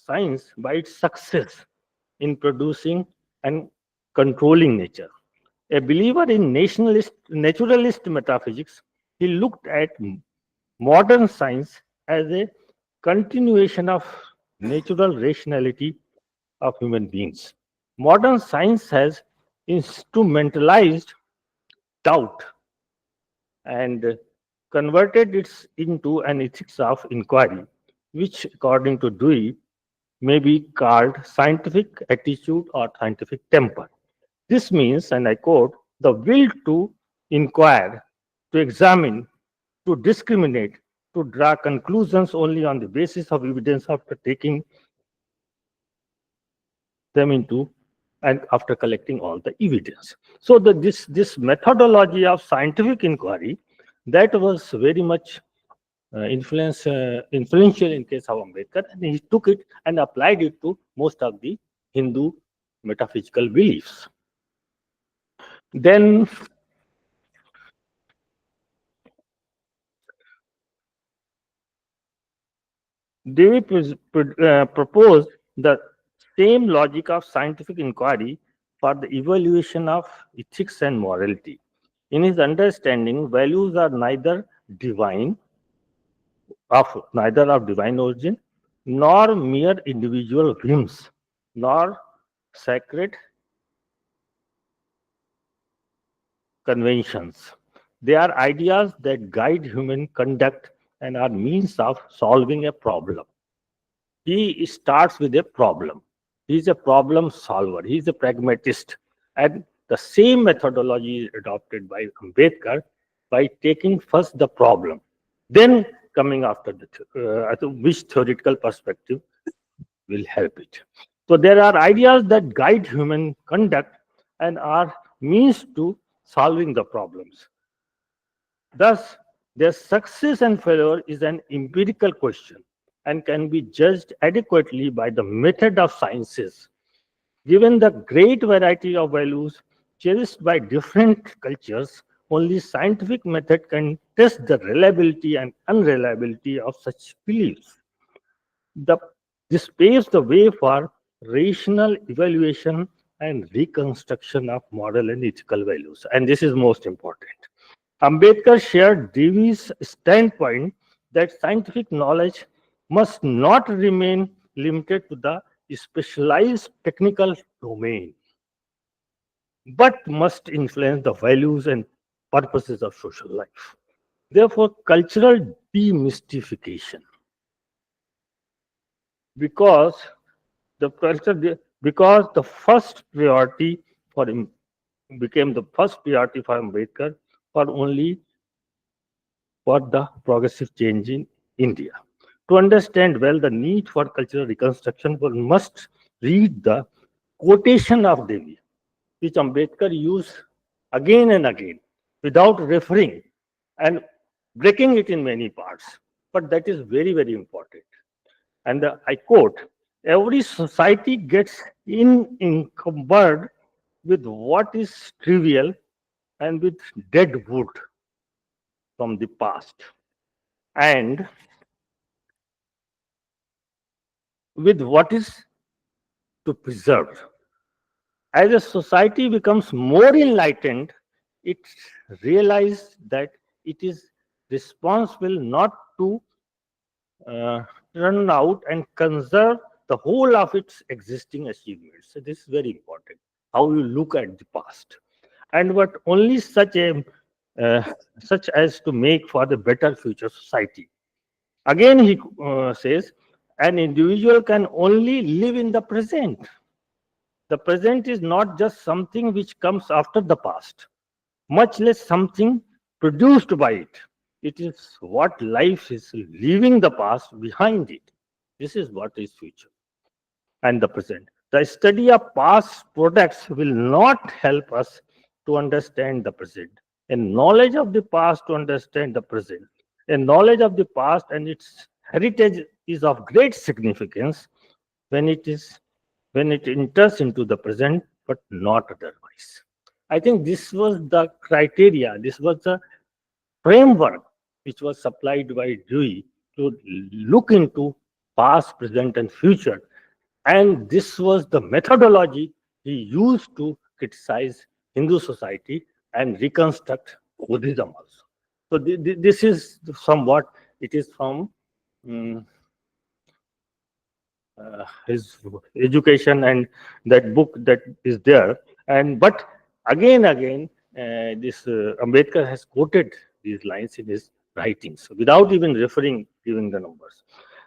science by its success in producing and controlling nature. A believer in naturalist metaphysics, he looked at modern science as a continuation of natural rationality of human beings. Modern science has instrumentalized doubt and converted it into an ethics of inquiry, which, according to Dewey, may be called scientific attitude or scientific temper. This means, and I quote, the will to inquire, to examine, to discriminate, to draw conclusions only on the basis of evidence after taking them into and after collecting all the evidence. So this methodology of scientific inquiry, that was very much influential in case of Ambedkar, and he took it and applied it to most of the Hindu metaphysical beliefs. Then Devi proposed the same logic of scientific inquiry for the evaluation of ethics and morality. In his understanding, values are neither of divine origin, nor mere individual whims, nor sacred conventions. They are ideas that guide human conduct and are means of solving a problem. He starts with a problem. He is a problem solver. He is a pragmatist. And the same methodology is adopted by Ambedkar by taking first the problem, then coming after which theoretical perspective will help it. So there are ideas that guide human conduct and are means to solving the problems. Thus, their success and failure is an empirical question and can be judged adequately by the method of sciences. Given the great variety of values cherished by different cultures, only scientific method can test the reliability and unreliability of such beliefs. The, this paves the way for rational evaluation and reconstruction of moral and ethical values. And this is most important. Ambedkar shared Devi's standpoint that scientific knowledge must not remain limited to the specialized technical domain, but must influence the values and purposes of social life. Therefore, cultural demystification, because because the first priority for him became the first priority for Ambedkar for only for the progressive change in India. To understand well the need for cultural reconstruction, one must read the quotation of Devi, which Ambedkar used again and again without referring and breaking it in many parts. But that is very, very important. And I quote, every society gets encumbered with what is trivial and with dead wood from the past, and with what is to preserve. As a society becomes more enlightened, it realizes that it is responsible not to run out and conserve the whole of its existing achievements. So this is very important, how you look at the past. And what only such as to make for the better future society. Again, he says, an individual can only live in the present. The present is not just something which comes after the past, much less something produced by it. It is what life is leaving the past behind it. This is what is future and the present. The study of past products will not help us to understand the present. And knowledge of the past to understand the present. And knowledge of the past and its heritage is of great significance when it enters into the present, but not otherwise. I think this was the criteria, this was the framework which was supplied by Dewey to look into past, present, and future. And this was the methodology he used to criticize Hindu society and reconstruct Buddhism also. So this is somewhat, it is from his education and that book that is there. And but again, this Ambedkar has quoted these lines in his writings without even giving the numbers.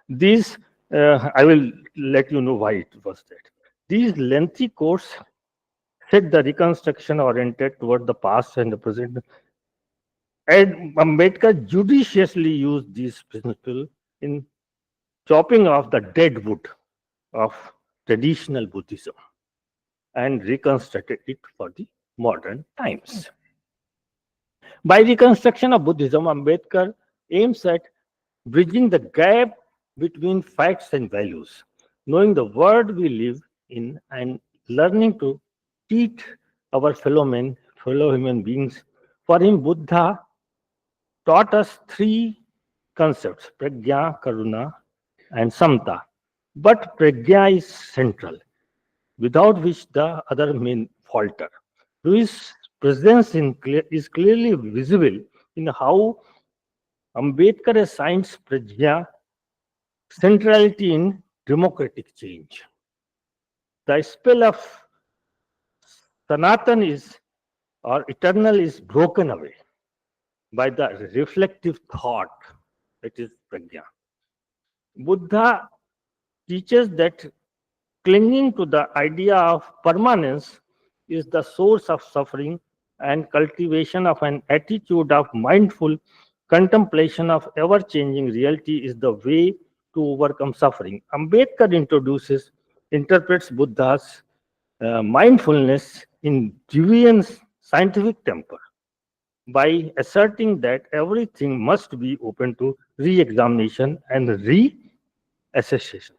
These I will let you know why it was that. These lengthy quotes set the reconstruction oriented toward the past and the present. And Ambedkar judiciously used these principles in chopping off the dead wood of traditional Buddhism and reconstructed it for the modern times. By reconstruction of Buddhism, Ambedkar aims at bridging the gap between facts and values, knowing the world we live in and learning to treat our fellow human beings. For him, Buddha taught us three concepts, prajna, karuna, and samta. But prajna is central, without which the other may falter. His presence is clearly visible in how Ambedkar assigns prajna centrality in democratic change. The spell of Sanatan is or eternal is broken away by the reflective thought, that is prajna. Buddha teaches that clinging to the idea of permanence is the source of suffering, and cultivation of an attitude of mindful contemplation of ever changing reality is the way to overcome suffering. Ambedkar interprets Buddha's mindfulness in Devian's scientific temper by asserting that everything must be open to re-examination and re-assessation.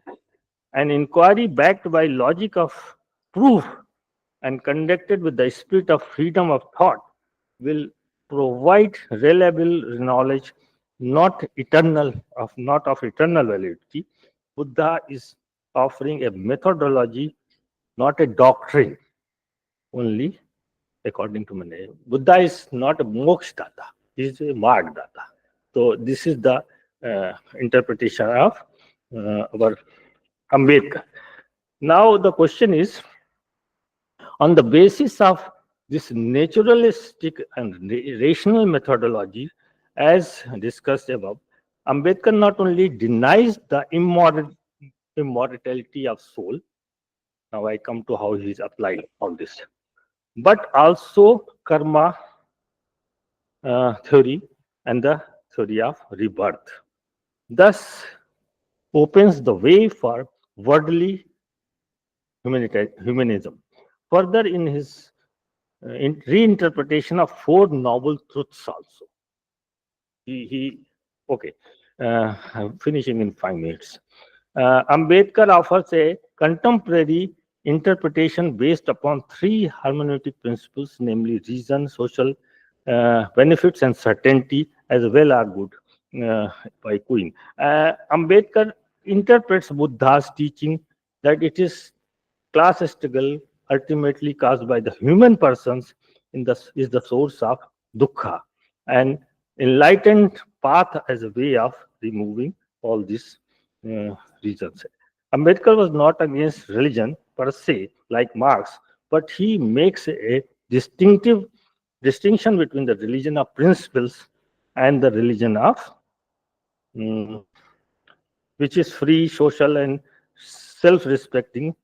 An inquiry backed by logic of proof and conducted with the spirit of freedom of thought will provide reliable knowledge, not of eternal validity. Buddha is offering a methodology, not a doctrine. Only according to Mane. Buddha is not a moksha data; he is a marg data. So this is the interpretation of our Ambedkar. Now the question is, on the basis of this naturalistic and rational methodology, as discussed above, Ambedkar not only denies the immortality of soul, now I come to how he is applied all this, but also karma theory and the theory of rebirth. Thus opens the way for worldly humanism. Further, in his reinterpretation of Four Noble Truths also, okay, I'm finishing in 5 minutes. Ambedkar offers a contemporary interpretation based upon three hermeneutic principles, namely reason, social benefits, and certainty, as well are good by Queen. Ambedkar interprets Buddha's teaching that it is class struggle ultimately caused by the human persons is the source of dukkha, and enlightened path as a way of removing all these reasons. Ambedkar was not against religion per se, like Marx, but he makes a distinctive distinction between the religion of principles and the religion of which is free, social, and self-respecting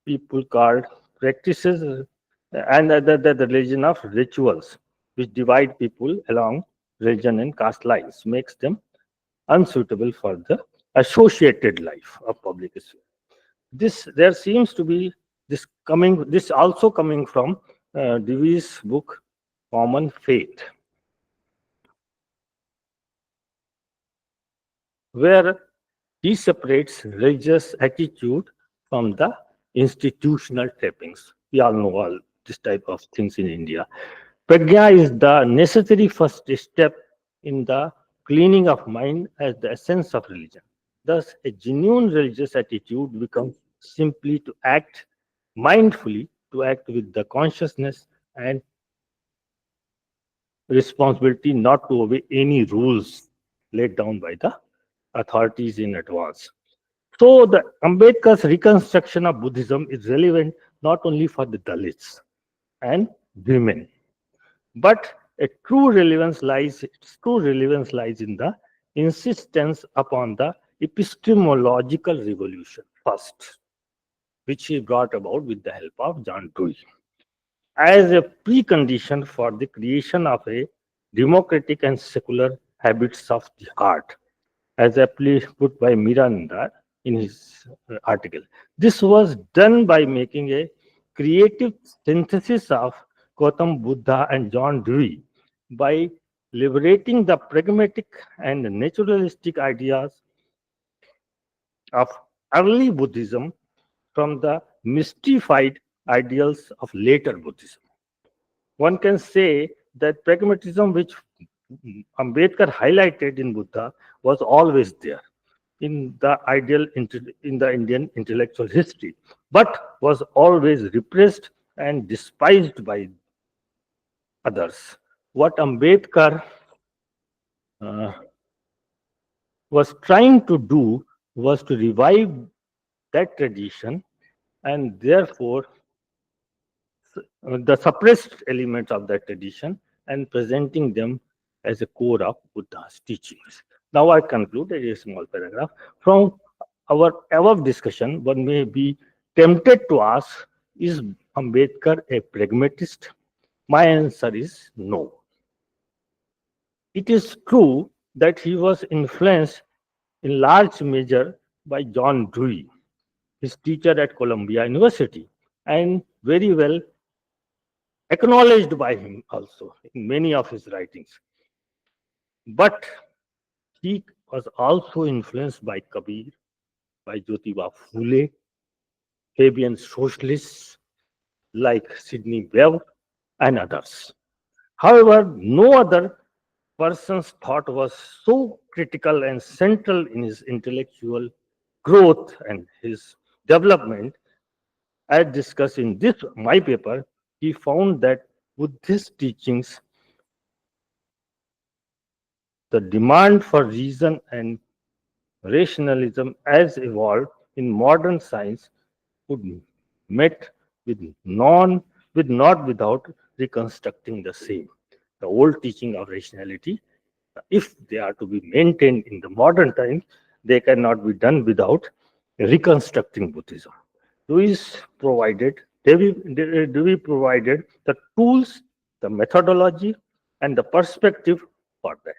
people called practices, and the religion of rituals, which divide people along religion and caste lines, makes them unsuitable for the associated life of public sphere. There seems to be this also coming from Dewey's book Common Faith, where he separates religious attitude from the institutional trappings. We all know all this type of things in India. Prajna is the necessary first step in the cleaning of mind as the essence of religion. Thus, a genuine religious attitude becomes simply to act mindfully, to act with the consciousness and responsibility not to obey any rules laid down by the authorities in advance. So the Ambedkar's reconstruction of Buddhism is relevant not only for the Dalits and women, but its true relevance lies in the insistence upon the epistemological revolution first, which he brought about with the help of John Dewey, as a precondition for the creation of a democratic and secular habits of the heart, as aptly put by Miranda in his article. This was done by making a creative synthesis of Gautam Buddha and John Dewey, by liberating the pragmatic and naturalistic ideas of early Buddhism from the mystified ideals of later Buddhism. One can say that pragmatism, which Ambedkar highlighted in Buddha, was always there in the in the Indian intellectual history, but was always repressed and despised by others. What Ambedkar uh, was trying to do was to revive that tradition and therefore the suppressed elements of that tradition and presenting them as a core of Buddha's teachings. Now I conclude a small paragraph. From our above discussion, one may be tempted to ask, is Ambedkar a pragmatist? My answer is no. It is true that he was influenced in large measure by John Dewey, his teacher at Columbia University, and very well acknowledged by him also in many of his writings. But he was also influenced by Kabir, by Jyotiba Phule, Fabian socialists like Sidney Webb, and others. However, no other person's thought was so critical and central in his intellectual growth and his development. As discussed in this my paper, he found that Buddhist teachings, the demand for reason and rationalism as evolved in modern science would met with not without reconstructing the same. The old teaching of rationality, if they are to be maintained in the modern times, they cannot be done without reconstructing Buddhism. Dewey provided, Dewey provided the tools, the methodology, and the perspective for that.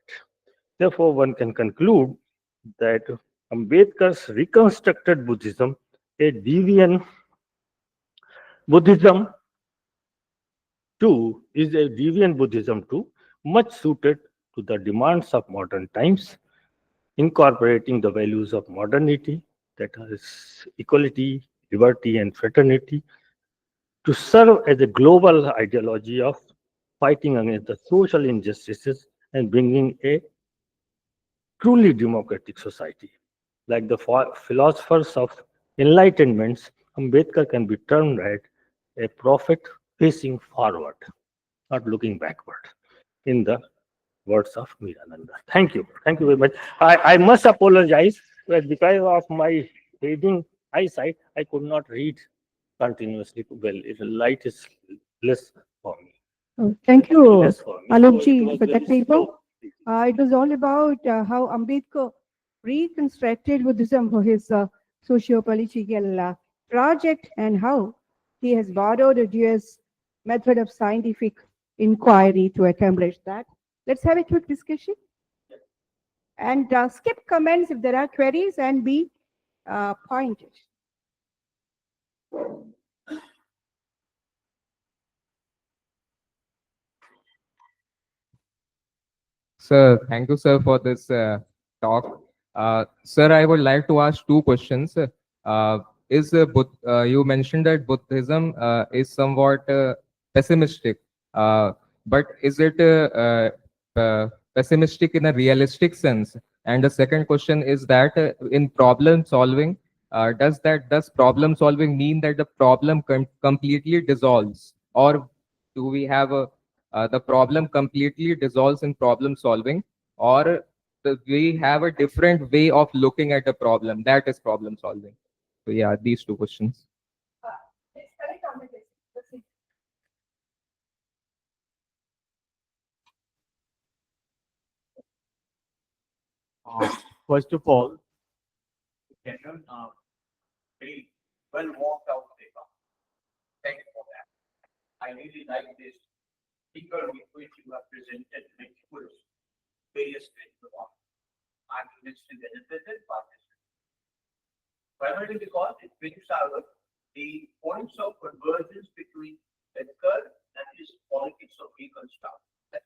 Therefore, one can conclude that Ambedkar's reconstructed Buddhism, a deviant Buddhism too, is a deviant Buddhism too, much suited to the demands of modern times, incorporating the values of modernity, that is equality, liberty, and fraternity, to serve as a global ideology of fighting against the social injustices and bringing a truly democratic society. Like the philosophers of enlightenment, Ambedkar can be termed as a prophet facing forward, not looking backward, in the words of Mirananda. Thank you. Thank you very much. I must apologize that because of my fading eyesight, I could not read continuously well. The light is less for me. Oh, thank you, Less for me. So it Alokji, was for very that paper. slow. It was all about how Ambedkar reconstructed Buddhism for his socio-political project and how he has borrowed a US method of scientific inquiry to accomplish that. Let's have a quick discussion and skip comments if there are queries and be pointed. Sir, thank you, sir, for this talk. Sir, I would like to ask two questions. You mentioned that Buddhism is somewhat pessimistic, but is it pessimistic in a realistic sense? And the second question is that in problem solving, does problem solving mean that the problem completely dissolves, or do we have a the problem completely dissolves in problem solving, or we have a different way of looking at a problem that is problem solving? So yeah, these two questions. First of all, Kenyon, very well walked out paper. Thank you for that. I really like this figure with which you have presented multiple various kinds of arguments to benefited by this. Primarily because it brings out the points of convergence between Edgar and his politics of reconstruction.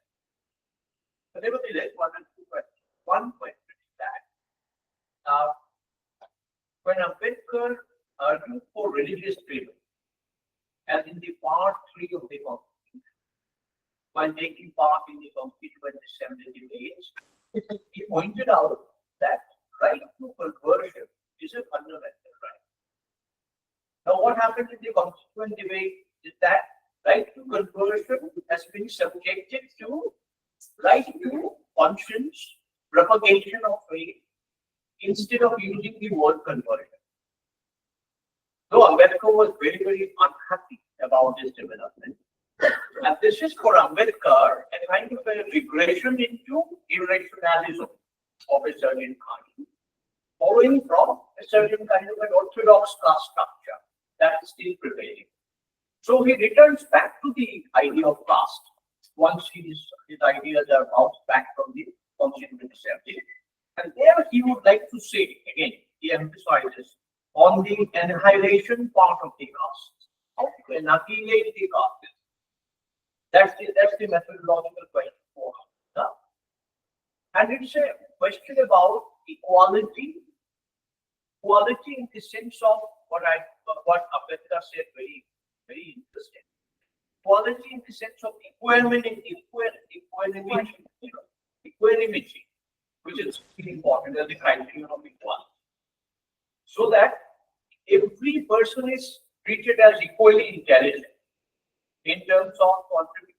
But nevertheless, one or two questions. One question is that when Ambedkar argued for religious freedom as in the part 3 of the Constitution, while taking part in the Constituent Assembly debates, he pointed out that right to conversion is a fundamental right. Now, what happened in the Constituent debate is that right to conversion has been subjected to right to conscience, propagation of faith, instead of using the word conversion. So Ambedkar was very, very unhappy about this development. And this is for Ambedkar a kind of a regression into irrationalism of a certain kind, following from a certain kind of an orthodox caste structure that is still prevailing. So he returns back to the idea of caste once his ideas are bounced back from the Constituent Assembly. And there he would like to say, again, he emphasizes on the annihilation part of the caste, how to annihilate the caste. That's the methodological question for us. And it's a question about equality in the sense of what Ambedkar said, very, very interesting. Equality in the sense of equanimity, which is important as the criterion of equality. So that every person is treated as equally intelligent in terms of contributing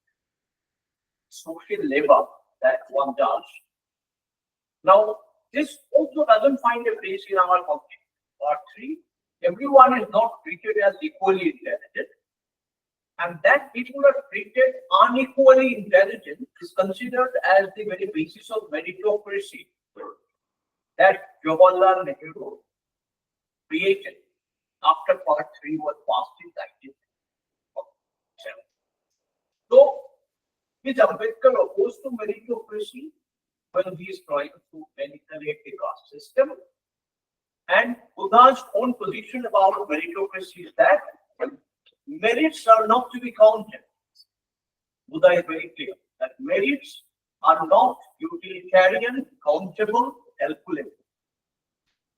social labor that one does. Now, this also doesn't find a place in our context. Part 3, everyone is not treated as equally intelligent, and that people are treated unequally intelligent is considered as the very basis of meritocracy that Jawaharlal Nehru created after Part 3 was passed in 1947. So, is Ambedkar opposed to meritocracy when he is trying to manipulate the caste system? And Buddha's own position about meritocracy is that merits are not to be counted. Buddha is very clear that merits are not utilitarian, countable, helpful.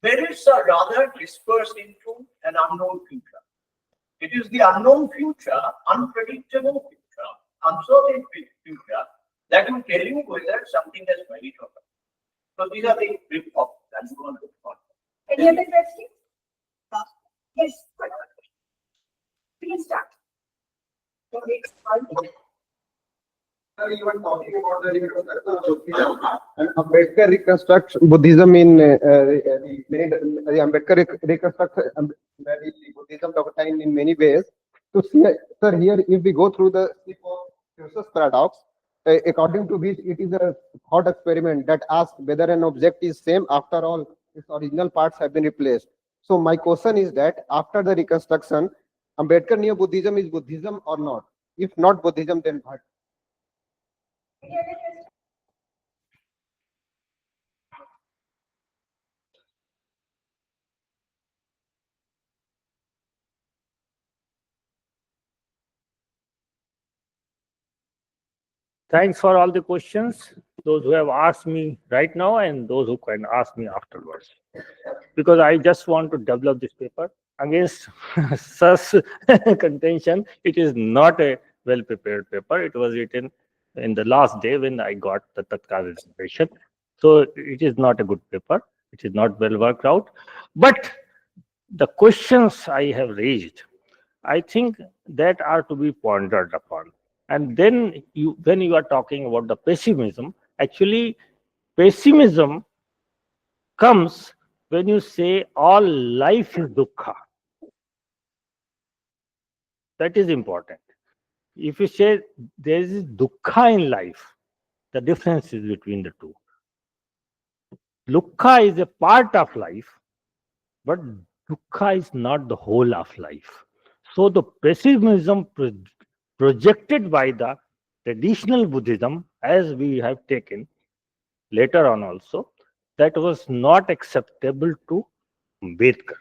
Merits are rather dispersed into an unknown future. It is the unknown future, unpredictable future, uncertain future that will tell you whether something has merit or not. So these are the brief topics that we want to talk about. Any other questions? Yes. Please start. You were talking about the reconstruction of Buddhism, and Ambedkar reconstructs Buddhism in the Ambedkar reconstructs Buddhism doctrine in many ways. So, sir, here if we go through the Cephus paradox, according to which it is a thought experiment that asks whether an object is same after all its original parts have been replaced. So my question is that after the reconstruction, Ambedkar Neo Buddhism is Buddhism or not? If not Buddhism, then what? Thanks for all the questions, those who have asked me right now and those who can ask me afterwards. Because I just want to develop this paper against such contention. It is not a well-prepared paper. It was written in the last day when I got the Tatkal reservation. So it is not a good paper. It is not well worked out. But the questions I have raised, I think that are to be pondered upon. And then when you are talking about the pessimism, actually pessimism comes when you say all life is dukkha. That is important. If you say there is dukkha in life, the difference is between the two. Dukkha is a part of life, but dukkha is not the whole of life. So the pessimism projected by the traditional Buddhism, as we have taken later on also, that was not acceptable to Ambedkar.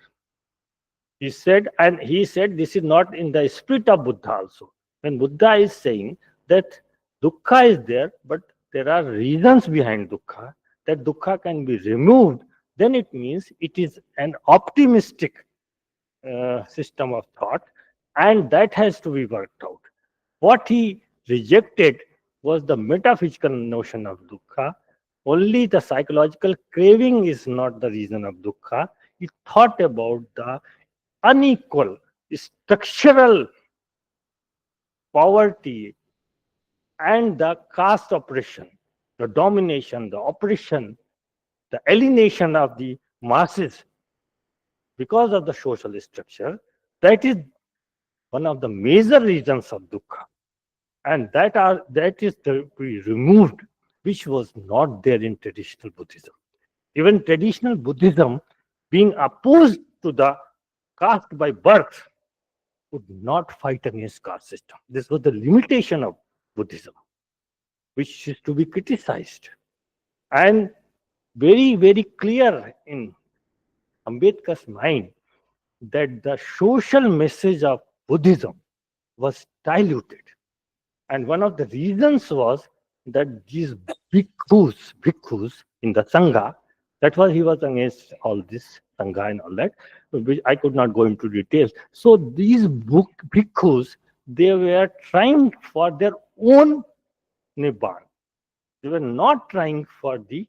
He said this is not in the spirit of Buddha also. When Buddha is saying that dukkha is there, but there are reasons behind dukkha, that dukkha can be removed, then it means it is an optimistic system of thought And that has to be worked out. What he rejected was the metaphysical notion of dukkha. Only the psychological craving is not the reason of dukkha. He thought about the unequal structural poverty and the caste oppression, the domination, the oppression, the alienation of the masses because of the social structure. That is one of the major reasons of dukkha. And that is to be removed, which was not there in traditional Buddhism. Even traditional Buddhism, being opposed to the caste by birth, would not fight against caste system. This was the limitation of Buddhism, which is to be criticized. And very, very clear in Ambedkar's mind that the social message of Buddhism was diluted. And one of the reasons was that these bhikkhus in the Sangha, that was he was against all this Sangha and all that, which I could not go into details. So these bhikkhus, they were trying for their own Nibbana. They were not trying for the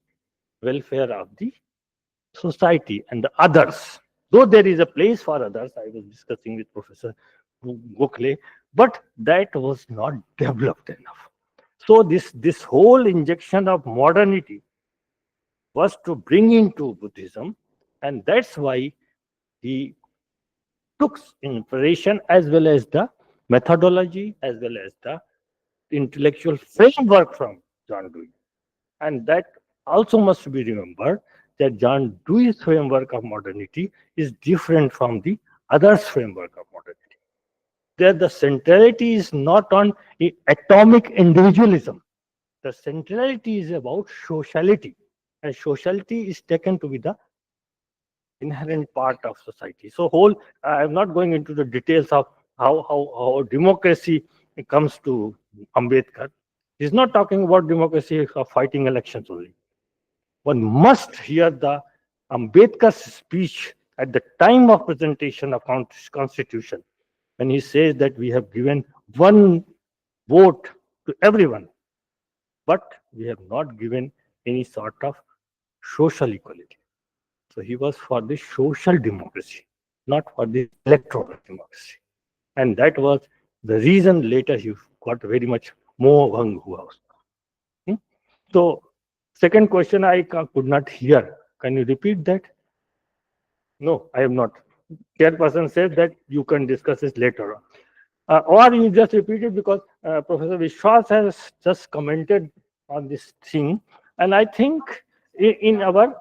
welfare of the society and the others. Though there is a place for others, I was discussing with Professor Gokhale, but that was not developed enough. So this whole injection of modernity was to bring into Buddhism, and that's why he took inspiration as well as the methodology as well as the intellectual framework from John Dewey. And that also must be remembered that John Dewey's framework of modernity is different from the others' framework of modernity. There, the centrality is not on atomic individualism. The centrality is about sociality, and sociality is taken to be the inherent part of society. So, I'm not going into the details of how democracy comes to Ambedkar. He's not talking about democracy of fighting elections only. One must hear the Ambedkar's speech at the time of presentation of Constitution, when he says that we have given one vote to everyone, but we have not given any sort of social equality. So he was for the social democracy, not for the electoral democracy. And that was the reason later he got very much more hung house. So, second question I could not hear. Can you repeat that? No, I am not. Chairperson says that you can discuss this later on. Or you just repeat it because Professor Vishwas has just commented on this thing. And I think in our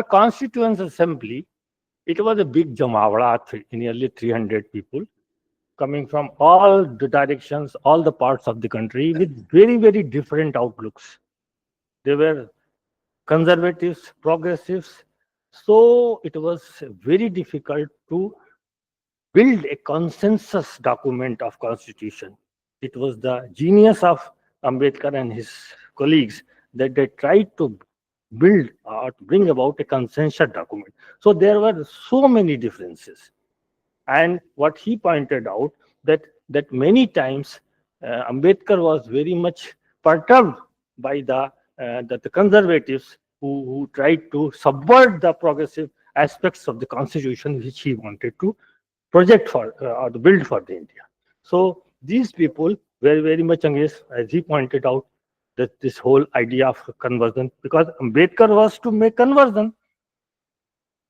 Constituent Assembly, it was a big jamawala, nearly 300 people coming from all the directions, all the parts of the country with very, very different outlooks. They were conservatives, progressives. So it was very difficult to build a consensus document of constitution. It was the genius of Ambedkar and his colleagues that they tried to build or bring about a consensus document. So there were so many differences. And what he pointed out that many times Ambedkar was very much perturbed by the conservatives who tried to subvert the progressive aspects of the constitution which he wanted to project for or to build for the India. So these people were very much against, as he pointed out, that this whole idea of conversion, because Ambedkar was to make conversion.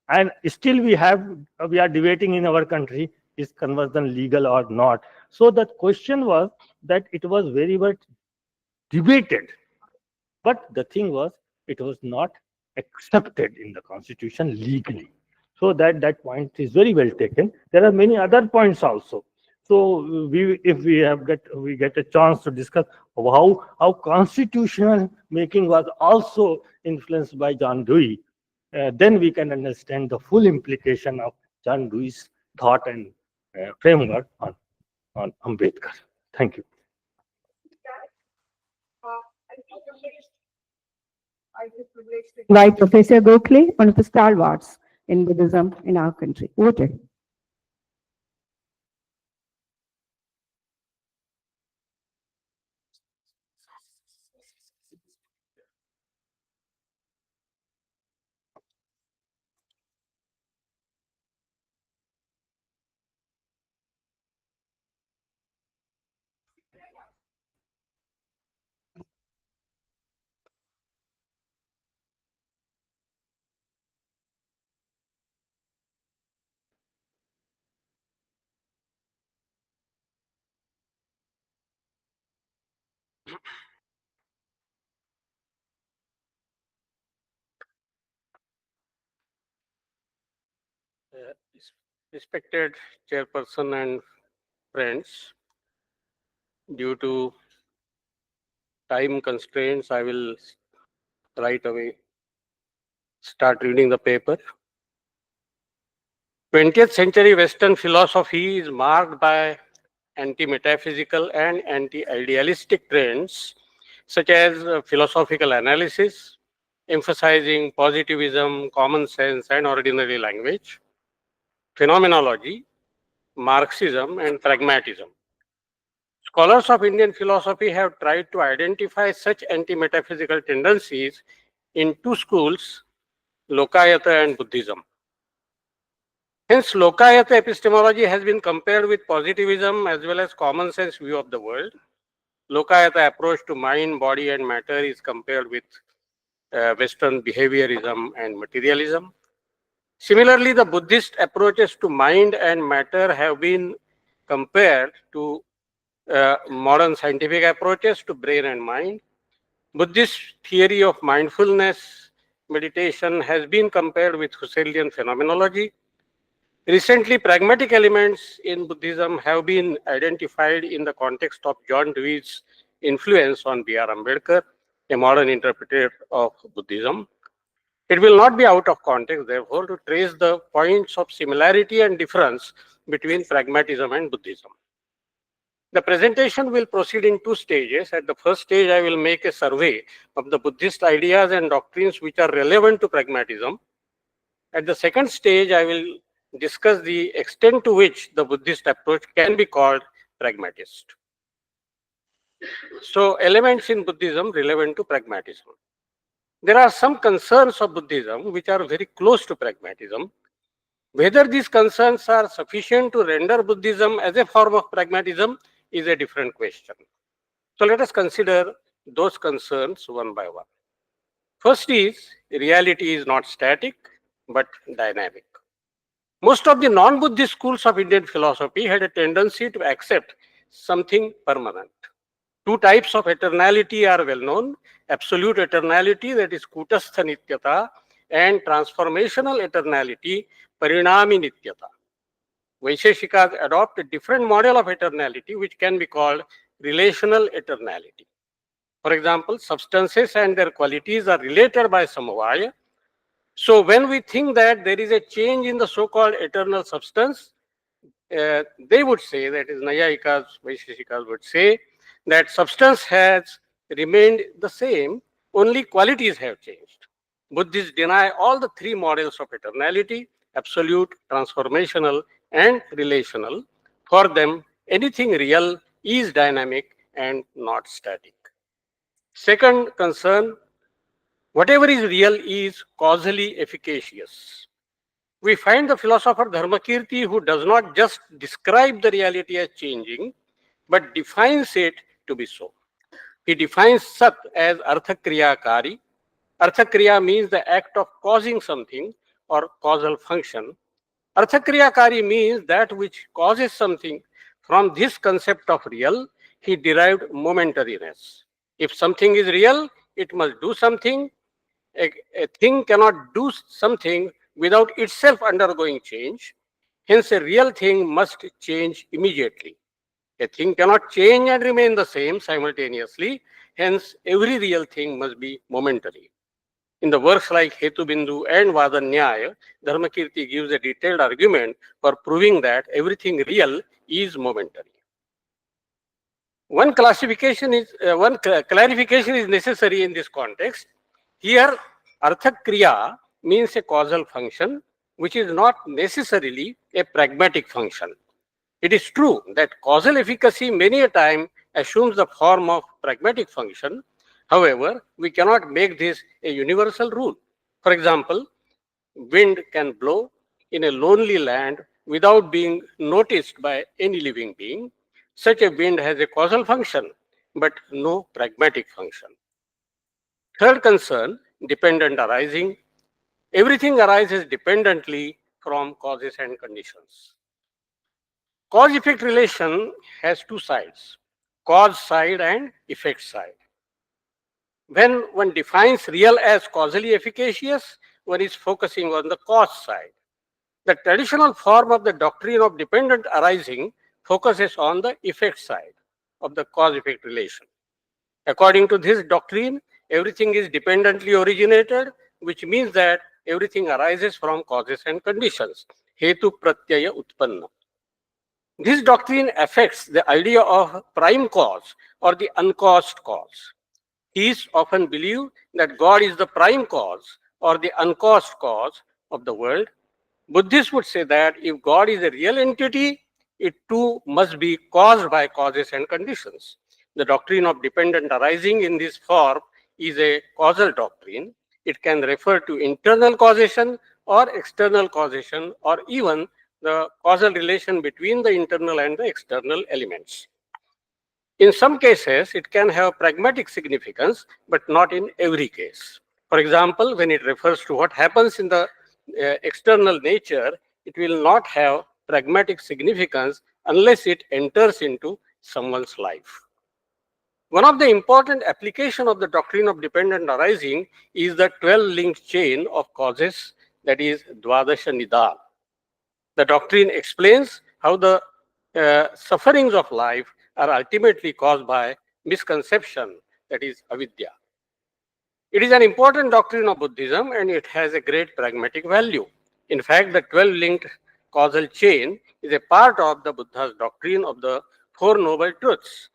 And still we are debating in our country, is conversion legal or not? So the question was that it was very much debated. But the thing was, it was not accepted in the constitution legally. So that point is very well taken. There are many other points also. So if we get a chance to discuss how constitutional making was also influenced by John Dewey, then we can understand the full implication of John Dewey's thought and framework on Ambedkar. Thank you. I was privileged to invite Professor Gokhale, one of the stalwarts in Buddhism in our country. Over to you. Respected chairperson and friends, due to time constraints, I will right away start reading the paper. 20th century Western philosophy is marked by anti-metaphysical and anti-idealistic trends such as philosophical analysis, emphasizing positivism, common sense, and ordinary language, phenomenology, Marxism, and pragmatism. Scholars of Indian philosophy have tried to identify such anti-metaphysical tendencies in two schools, Lokayata and Buddhism. Hence, Lokayata epistemology has been compared with positivism as well as common sense view of the world. Lokayata approach to mind, body, and matter is compared with Western behaviorism and materialism. Similarly, the Buddhist approaches to mind and matter have been compared to modern scientific approaches to brain and mind. Buddhist theory of mindfulness meditation has been compared with Husserlian phenomenology. Recently, pragmatic elements in Buddhism have been identified in the context of John Dewey's influence on B.R. Ambedkar, a modern interpreter of Buddhism. It will not be out of context, therefore, to trace the points of similarity and difference between pragmatism and Buddhism. The presentation will proceed in two stages. At the first stage, I will make a survey of the Buddhist ideas and doctrines which are relevant to pragmatism. At the second stage, I will discuss the extent to which the Buddhist approach can be called pragmatist. So, elements in Buddhism relevant to pragmatism. There are some concerns of Buddhism which are very close to pragmatism. Whether these concerns are sufficient to render Buddhism as a form of pragmatism is a different question. So let us consider those concerns one by one. First is, reality is not static, but dynamic. Most of the non-Buddhist schools of Indian philosophy had a tendency to accept something permanent. Two types of eternality are well known: absolute eternality, that is kutastha nityata, and transformational eternality, parinami nityata. Vaisheshikas adopt a different model of eternality which can be called relational eternality. For example, substances and their qualities are related by samavaya. So when we think that there is a change in the so-called eternal substance, they would say, that is Nayayikas, Vaisheshikas would say, that substance has remained the same, only qualities have changed. Buddhists deny all the three models of eternality: absolute, transformational, and relational. For them, anything real is dynamic and not static. Second concern, whatever is real is causally efficacious. We find the philosopher Dharmakirti, who does not just describe the reality as changing, but defines it to be so. He defines Sat as Arthakriyakari. Arthakriya means the act of causing something or causal function. Arthakriyakari means that which causes something. From this concept of real, he derived momentariness. If something is real, it must do something. A thing cannot do something without itself undergoing change. Hence, a real thing must change immediately. A thing cannot change and remain the same simultaneously. Hence, every real thing must be momentary. In the works like Hetu Bindu and Vadanyaya, Dharmakirti gives a detailed argument for proving that everything real is momentary. One clarification is necessary in this context. Here, Arthakriya means a causal function, which is not necessarily a pragmatic function. It is true that causal efficacy many a time assumes the form of pragmatic function. However, we cannot make this a universal rule. For example, wind can blow in a lonely land without being noticed by any living being. Such a wind has a causal function, but no pragmatic function. Third concern, dependent arising. Everything arises dependently from causes and conditions. Cause-effect relation has two sides, cause side and effect side. When one defines real as causally efficacious, one is focusing on the cause side. The traditional form of the doctrine of dependent arising focuses on the effect side of the cause-effect relation. According to this doctrine, everything is dependently originated, which means that everything arises from causes and conditions. Hetu pratyaya utpanna. This doctrine affects the idea of prime cause or the uncaused cause. Theists often believe that God is the prime cause or the uncaused cause of the world. Buddhists would say that if God is a real entity, it too must be caused by causes and conditions. The doctrine of dependent arising in this form is a causal doctrine. It can refer to internal causation or external causation or even the causal relation between the internal and the external elements. In some cases, it can have pragmatic significance, but not in every case. For example, when it refers to what happens in the external nature, it will not have pragmatic significance unless it enters into someone's life. One of the important applications of the doctrine of dependent arising is the 12-linked chain of causes, that is Dvadasha Nidan. The doctrine explains how the sufferings of life are ultimately caused by misconception, that is avidya. It is an important doctrine of Buddhism and it has a great pragmatic value. In fact, the 12-linked causal chain is a part of the Buddha's doctrine of the Four Noble Truths,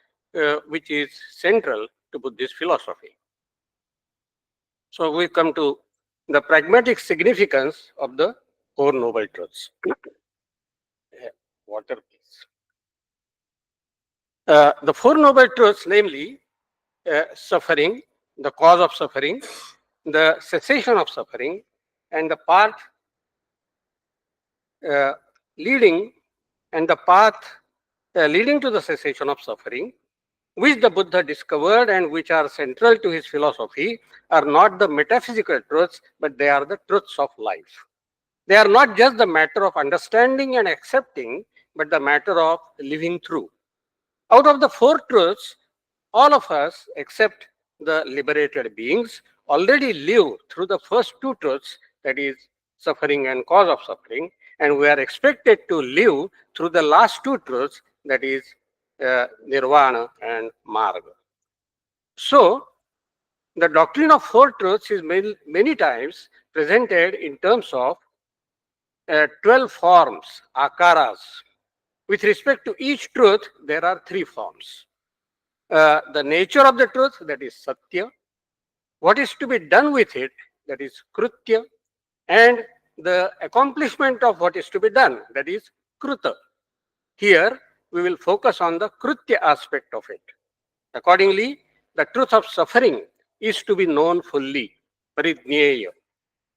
which is central to Buddhist philosophy. So we come to the pragmatic significance of the Four Noble Truths. Water, please. The Four Noble Truths, namely suffering, the cause of suffering, the cessation of suffering, and the path leading leading to the cessation of suffering, which the Buddha discovered and which are central to his philosophy, are not the metaphysical truths, but they are the truths of life. They are not just the matter of understanding and accepting, but the matter of living through. Out of the four truths, all of us, except the liberated beings, already live through the first two truths, that is, suffering and cause of suffering, and we are expected to live through the last two truths, that is, nirvana and marga. So, the doctrine of four truths is many times presented in terms of 12 forms, akaras. With respect to each truth, there are three forms. The nature of the truth, that is satya, what is to be done with it, that is krutya, and the accomplishment of what is to be done, that is kruta. Here, we will focus on the krutya aspect of it. Accordingly, the truth of suffering is to be known fully, parijñeya.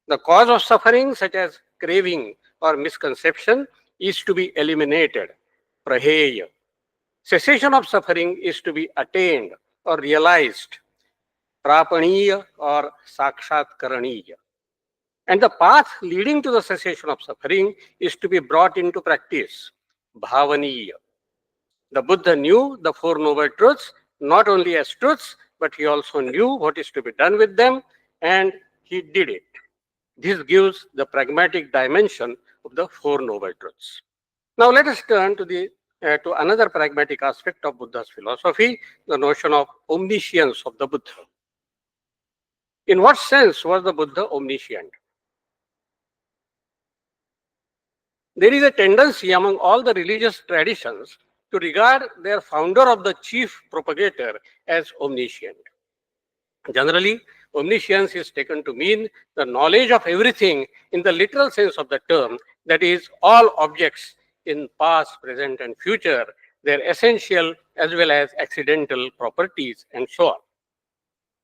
The cause of suffering, such as craving or misconception, is to be eliminated, praheya. Cessation of suffering is to be attained or realized, prapaniya or sakshatkaraniya. And the path leading to the cessation of suffering is to be brought into practice, bhavaniya. The Buddha knew the Four Noble Truths not only as truths, but he also knew what is to be done with them, and he did it. This gives the pragmatic dimension of the Four Noble Truths. Now let us turn to another pragmatic aspect of Buddha's philosophy, the notion of omniscience of the Buddha. In what sense was the Buddha omniscient? There is a tendency among all the religious traditions to regard their founder of the chief propagator as omniscient. Generally, omniscience is taken to mean the knowledge of everything in the literal sense of the term, that is, all objects in past, present, and future, their essential as well as accidental properties, and so on.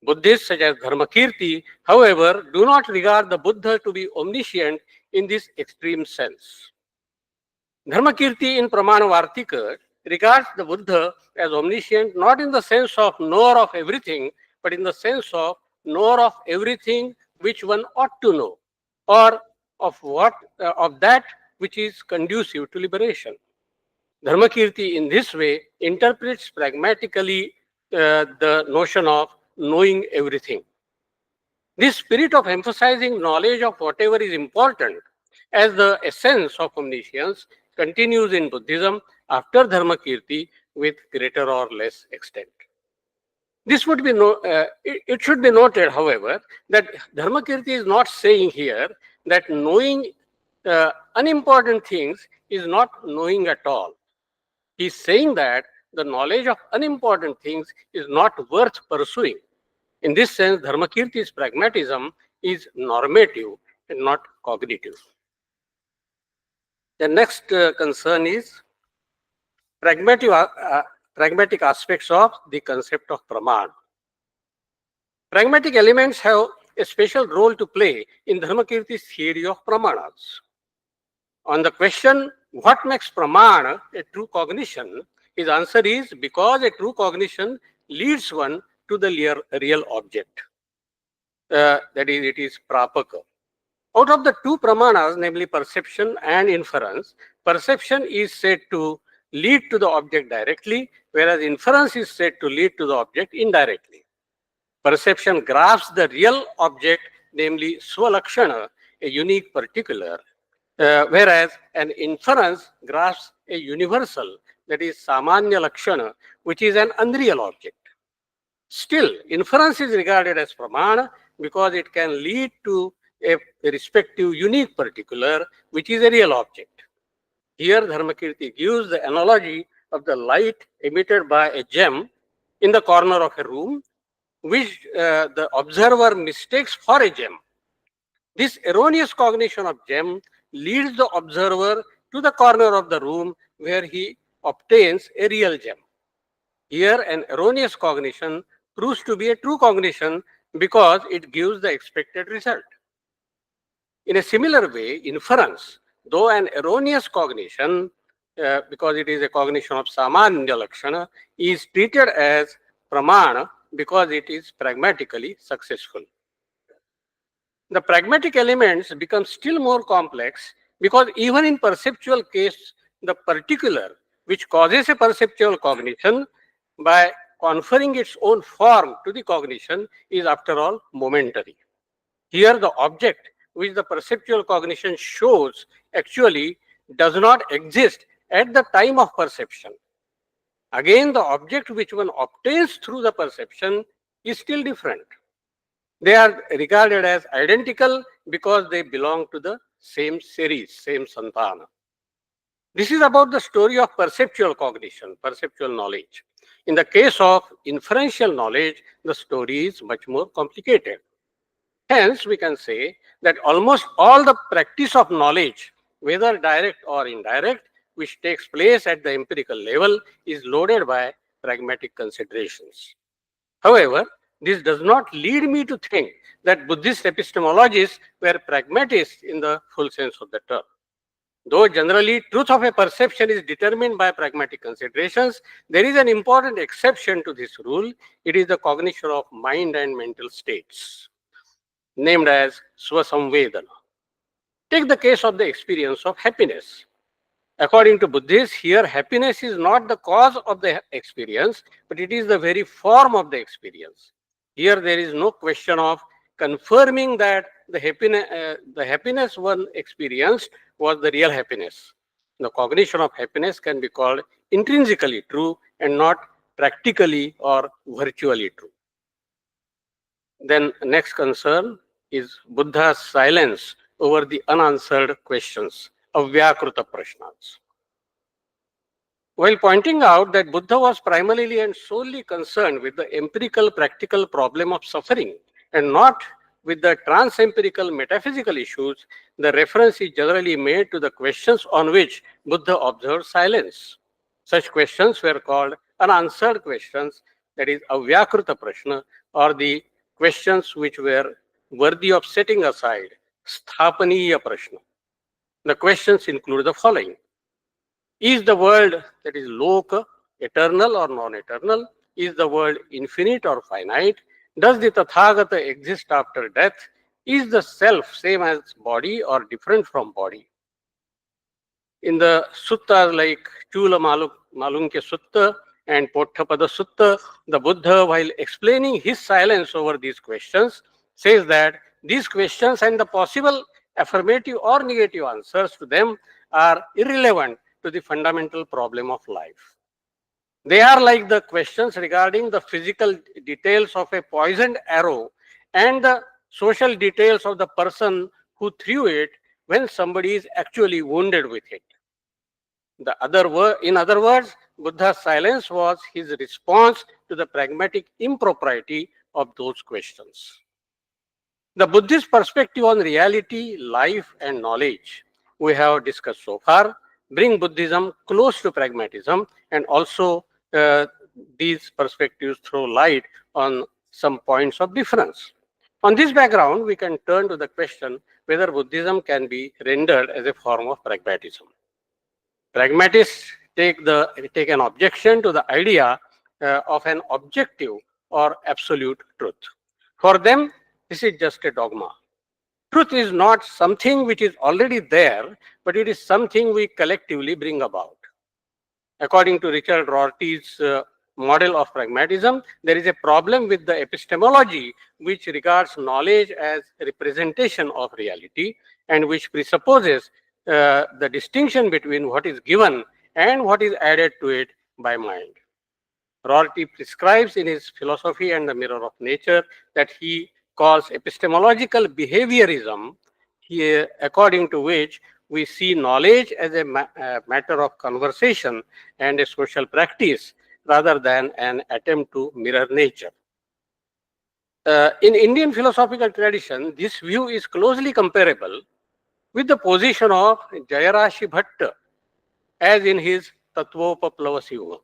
Buddhists such as Dharmakirti, however, do not regard the Buddha to be omniscient in this extreme sense. Dharmakirti in Pramanavartika regards the Buddha as omniscient not in the sense of knower of everything, but in the sense of knower of everything which one ought to know, or of that which is conducive to liberation. Dharmakirti in this way interprets pragmatically the notion of knowing everything. This spirit of emphasizing knowledge of whatever is important as the essence of omniscience continues in Buddhism after Dharmakirti with greater or less extent. This would be it should be noted, however, that Dharmakirti is not saying here that knowing unimportant things is not knowing at all. He is saying that the knowledge of unimportant things is not worth pursuing. In this sense, Dharmakirti's pragmatism is normative and not cognitive. The next concern is pragmatic aspects of the concept of praman. Pragmatic elements have a special role to play in Dharmakirti's theory of pramanas. On the question, what makes pramana a true cognition, his answer is because a true cognition leads one to the real object. That is, it is prapaka. Out of the two pramanas, namely perception and inference, perception is said to lead to the object directly, whereas inference is said to lead to the object indirectly. Perception grasps the real object, namely swalakshana, a unique particular, whereas an inference grasps a universal, that is samanya lakshana, which is an unreal object. Still, inference is regarded as pramana because it can lead to a respective unique particular, which is a real object. Here, Dharmakirti gives the analogy of the light emitted by a gem in the corner of a room, which the observer mistakes for a gem. This erroneous cognition of gem leads the observer to the corner of the room where he obtains a real gem. Here, an erroneous cognition proves to be a true cognition because it gives the expected result. In a similar way, inference, though an erroneous cognition, because it is a cognition of samanya lakshana, is treated as pramana because it is pragmatically successful. The pragmatic elements become still more complex because even in perceptual case, the particular which causes a perceptual cognition by conferring its own form to the cognition is after all momentary. Here the object which the perceptual cognition shows actually does not exist at the time of perception. Again, the object which one obtains through the perception is still different. They are regarded as identical because they belong to the same series, same santana. This is about the story of perceptual cognition, perceptual knowledge. In the case of inferential knowledge, the story is much more complicated. Hence, we can say that almost all the practice of knowledge, whether direct or indirect, which takes place at the empirical level, is loaded by pragmatic considerations. However, this does not lead me to think that Buddhist epistemologists were pragmatists in the full sense of the term. Though generally truth of a perception is determined by pragmatic considerations, there is an important exception to this rule. It is the cognition of mind and mental states, named as swasamvedana. Take the case of the experience of happiness. According to Buddhists, here happiness is not the cause of the experience, but it is the very form of the experience. Here there is no question of confirming that the happiness one experienced was the real happiness. The cognition of happiness can be called intrinsically true and not practically or virtually true. Then next concern is Buddha's silence over the unanswered questions, avyakruta prashnas. While pointing out that Buddha was primarily and solely concerned with the empirical practical problem of suffering and not with the trans-empirical metaphysical issues, the reference is generally made to the questions on which Buddha observed silence. Such questions were called unanswered questions, that is, avyakruta prashna, or the questions which were worthy of setting aside, sthapaniya prashna. The questions include the following. Is the world, that is loka, eternal or non-eternal? Is the world infinite or finite? Does the Tathagata exist after death? Is the self same as body or different from body? In the suttas like Chula Malunkya Sutta and Potthapada Sutta, the Buddha, while explaining his silence over these questions, says that these questions and the possible affirmative or negative answers to them are irrelevant to the fundamental problem of life. They are like the questions regarding the physical details of a poisoned arrow and the social details of the person who threw it when somebody is actually wounded with it. In other words, Buddha's silence was his response to the pragmatic impropriety of those questions. The Buddhist perspective on reality, life, and knowledge we have discussed so far bring Buddhism close to pragmatism, and also these perspectives throw light on some points of difference. On this background, we can turn to the question whether Buddhism can be rendered as a form of pragmatism. Pragmatists take an objection to the idea of an objective or absolute truth. For them, this is just a dogma. Truth is not something which is already there, but it is something we collectively bring about. According to Richard Rorty's model of pragmatism, there is a problem with the epistemology which regards knowledge as a representation of reality and which presupposes the distinction between what is given and what is added to it by mind. Rorty prescribes in his Philosophy and the Mirror of Nature that he calls epistemological behaviorism, according to which we see knowledge as a matter of conversation and a social practice rather than an attempt to mirror nature. In Indian philosophical tradition, this view is closely comparable with the position of Jayarashi Bhatta, as in his Tattvopaplavasiyuga.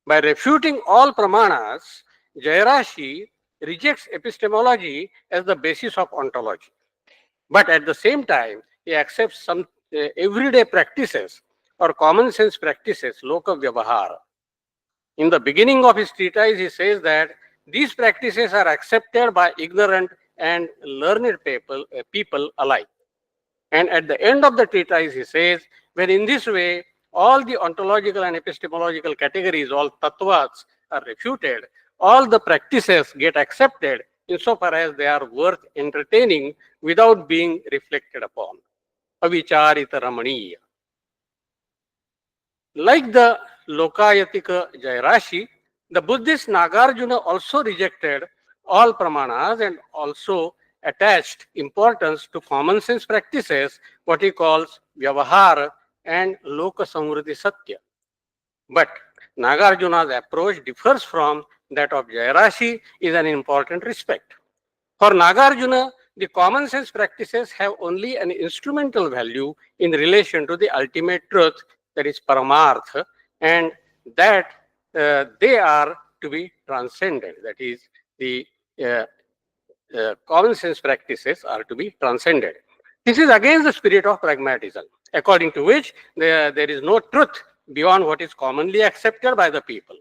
By refuting all pramanas, Jayarashi rejects epistemology as the basis of ontology. But at the same time, he accepts some everyday practices or common sense practices, loka vyavahara. In the beginning of his treatise, he says that these practices are accepted by ignorant and learned people alike. And at the end of the treatise, he says, when in this way, all the ontological and epistemological categories, all tattvas are refuted, all the practices get accepted insofar as they are worth entertaining without being reflected upon. Avicharita Ramaniya. Like the Lokayatika Jayarashi, the Buddhist Nagarjuna also rejected all pramanas and also attached importance to common sense practices, what he calls Vyavahara and Loka Samvriti Satya. But Nagarjuna's approach differs from that of Jayarashi in an important respect. For Nagarjuna, the common sense practices have only an instrumental value in relation to the ultimate truth, that is Paramartha, and that they are to be transcended. That is, the common sense practices are to be transcended. This is against the spirit of pragmatism, according to which there is no truth beyond what is commonly accepted by the people.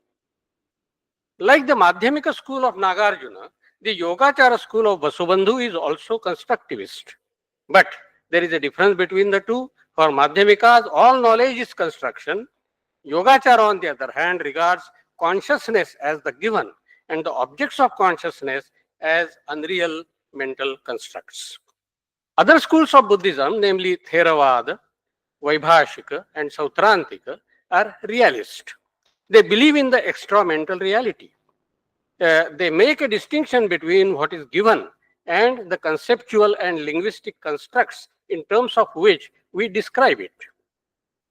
Like the Madhyamika school of Nagarjuna, the Yogacara school of Vasubandhu is also constructivist. But there is a difference between the two. For Madhyamikas, all knowledge is construction. Yogacara, on the other hand, regards consciousness as the given and the objects of consciousness as unreal mental constructs. Other schools of Buddhism, namely Theravada, Vaibhashika, and Sautrantika, are realist. They believe in the extra mental reality. They make a distinction between what is given and the conceptual and linguistic constructs in terms of which we describe it.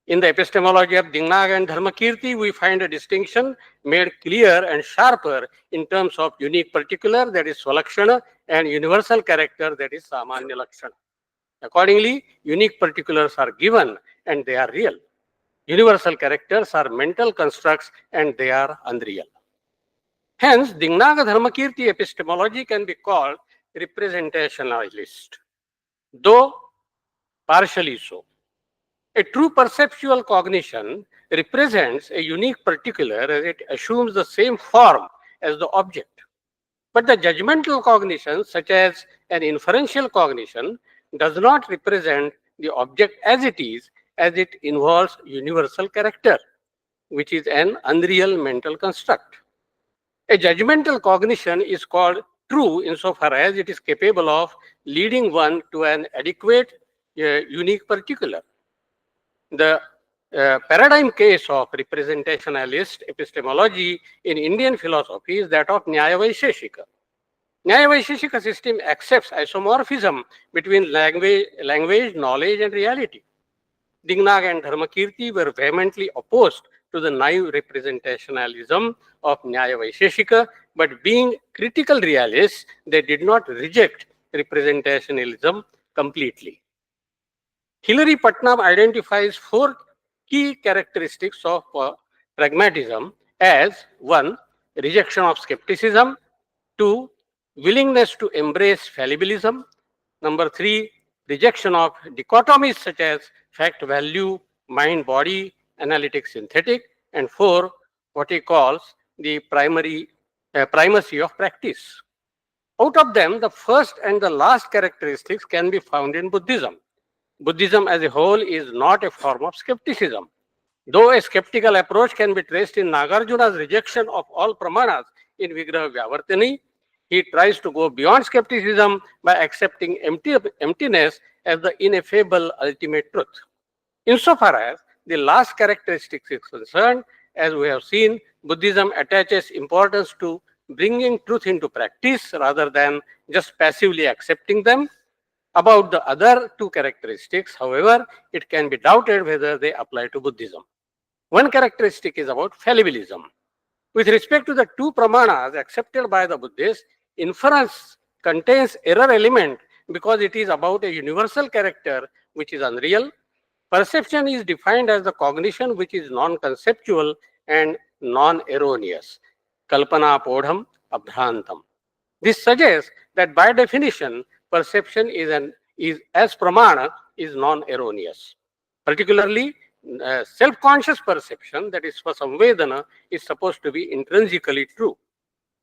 In the epistemology of Dingnag and Dharmakirti, we find a distinction made clear and sharper in terms of unique particular, that is Swalakshana, and universal character, that is Samanya Lakshana. Accordingly, unique particulars are given and they are real. Universal characters are mental constructs and they are unreal. Hence, Dingnaga Dharmakirti epistemology can be called representationalist, though partially so. A true perceptual cognition represents a unique particular as it assumes the same form as the object. But the judgmental cognition, such as an inferential cognition, does not represent the object as it is, as it involves universal character, which is an unreal mental construct. A judgmental cognition is called true insofar as it is capable of leading one to an adequate, unique particular. The paradigm case of representationalist epistemology in Indian philosophy is that of Nyaya Vaisheshika. Nyaya Vaisheshika system accepts isomorphism between language, knowledge, and reality. Dingnag and Dharmakirti were vehemently opposed to the naive representationalism of Nyaya Vaisheshika, but being critical realists, they did not reject representationalism completely. Hilary Putnam identifies four key characteristics of pragmatism as: 1, rejection of skepticism; 2, willingness to embrace fallibilism; number 3, rejection of dichotomies such as fact value, mind body, analytic synthetic; and 4, what he calls the primacy of practice. Out of them, the first and the last characteristics can be found in Buddhism. Buddhism as a whole is not a form of skepticism. Though a skeptical approach can be traced in Nagarjuna's rejection of all pramanas in Vigraha Vyavartani, he tries to go beyond skepticism by accepting emptiness as the ineffable ultimate truth. Insofar as the last characteristic is concerned, as we have seen, Buddhism attaches importance to bringing truth into practice rather than just passively accepting them. About the other two characteristics, however, it can be doubted whether they apply to Buddhism. One characteristic is about fallibilism. With respect to the two pramanas accepted by the Buddhists, inference contains error element because it is about a universal character which is unreal. Perception is defined as the cognition which is non-conceptual and non-erroneous. Kalpana podham abhrantam. This suggests that by definition, perception is as pramana is non-erroneous. Particularly, self-conscious perception, that is svasamvedana, is supposed to be intrinsically true.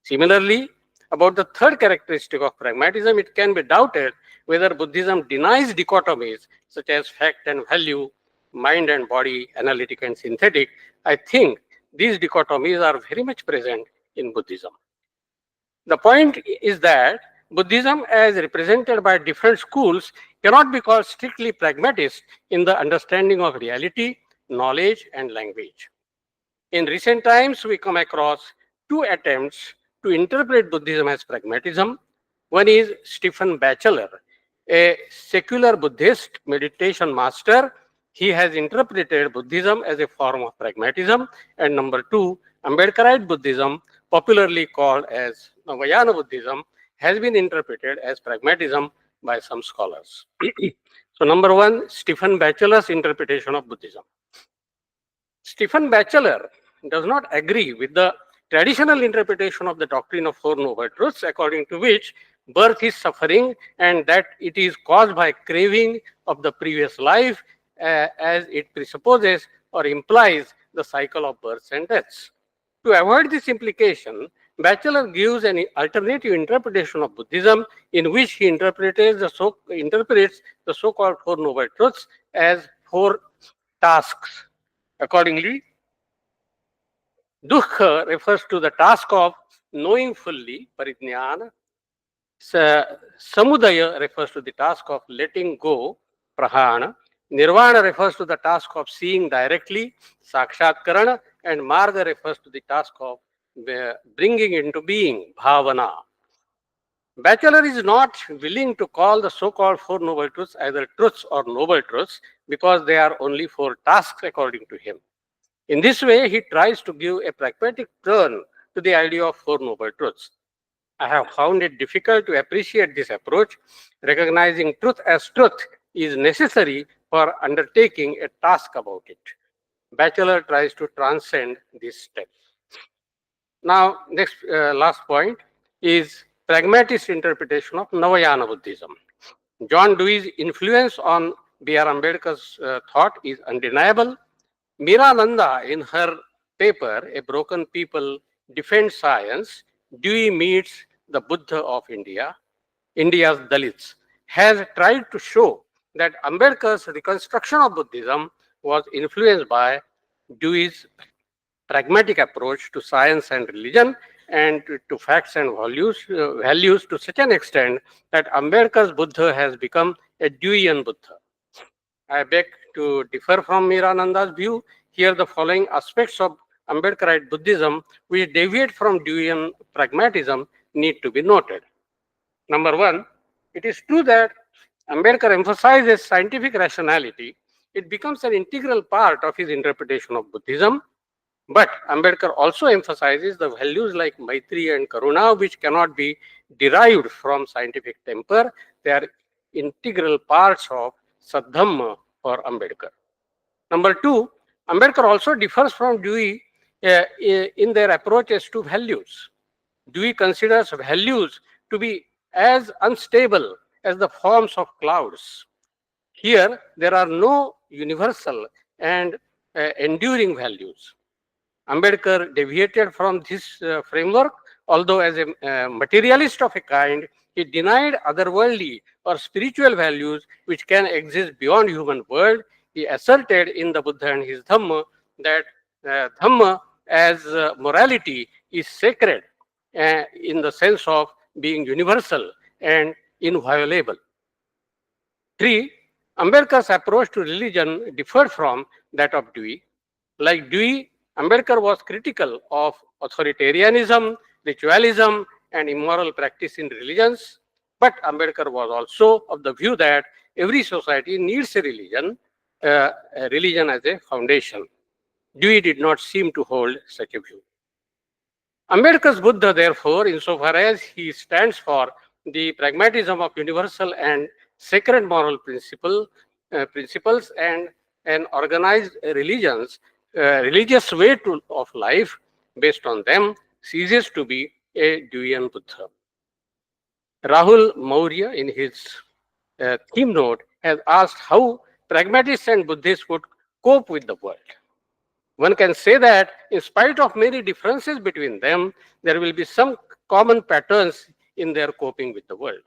Similarly, about the third characteristic of pragmatism, it can be doubted whether Buddhism denies dichotomies such as fact and value, mind and body, analytic and synthetic. I think these dichotomies are very much present in Buddhism. The point is that Buddhism, as represented by different schools, cannot be called strictly pragmatist in the understanding of reality, knowledge, and language. In recent times, we come across two attempts to interpret Buddhism as pragmatism. One is Stephen Batchelor, a secular Buddhist meditation master. He has interpreted Buddhism as a form of pragmatism. And number 2, Ambedkarite Buddhism, popularly called as Navayana Buddhism, has been interpreted as pragmatism by some scholars. So number 1, Stephen Batchelor's interpretation of Buddhism. Stephen Batchelor does not agree with the traditional interpretation of the doctrine of Four Noble Truths, according to which birth is suffering and that it is caused by craving of the previous life, as it presupposes or implies the cycle of births and deaths. To avoid this implication, Batchelor gives an alternative interpretation of Buddhism in which he interprets the so-called Four Noble Truths as 4 tasks. Accordingly, Dukkha refers to the task of knowing fully, parijnana. Samudaya refers to the task of letting go, prahana. Nirvana refers to the task of seeing directly, sakshatkarana. And marga refers to the task of bringing into being, bhavana. Bachelor is not willing to call the so-called Four Noble Truths either truths or noble truths because they are only four tasks according to him. In this way, he tries to give a pragmatic turn to the idea of Four Noble Truths. I have found it difficult to appreciate this approach. Recognizing truth as truth is necessary for undertaking a task about it. Bachelor tries to transcend this step. Now, last point is pragmatist interpretation of Navayana Buddhism. John Dewey's influence on B.R. Ambedkar's thought is undeniable. Mirananda, in her paper, A Broken People Defend Science, Dewey meets the Buddha of India, India's Dalits, has tried to show that Ambedkar's reconstruction of Buddhism was influenced by Dewey's pragmatic approach to science and religion and to facts and values to such an extent that Ambedkar's Buddha has become a Deweyan Buddha. I beg to differ from Mirananda's view. Here the following aspects of Ambedkarite Buddhism which deviate from Deweyan pragmatism need to be noted. Number one, it is true that Ambedkar emphasizes scientific rationality. It becomes an integral part of his interpretation of Buddhism. But Ambedkar also emphasizes the values like Maitri and Karuna, which cannot be derived from scientific temper. They are integral parts of Sadhamma for Ambedkar. Number two, Ambedkar also differs from Dewey in their approaches to values. Dewey considers values to be as unstable as the forms of clouds. Here, there are no universal and enduring values. Ambedkar deviated from this framework, although as a materialist of a kind, he denied otherworldly or spiritual values which can exist beyond human world. He asserted in the Buddha and his Dhamma that Dhamma as morality is sacred in the sense of being universal and inviolable. Three, Ambedkar's approach to religion differed from that of Dewey. Like Dewey, Ambedkar was critical of authoritarianism, ritualism, and immoral practice in religions. But Ambedkar was also of the view that every society needs a religion as a foundation. Dewey did not seem to hold such a view. Ambedkar's Buddha, therefore, insofar as he stands for the pragmatism of universal and sacred moral principles and an organized religious way of life based on them, ceases to be a Deweyan Buddha. Rahul Maurya, in his theme note, has asked how pragmatists and Buddhists would cope with the world. One can say that in spite of many differences between them, there will be some common patterns in their coping with the world.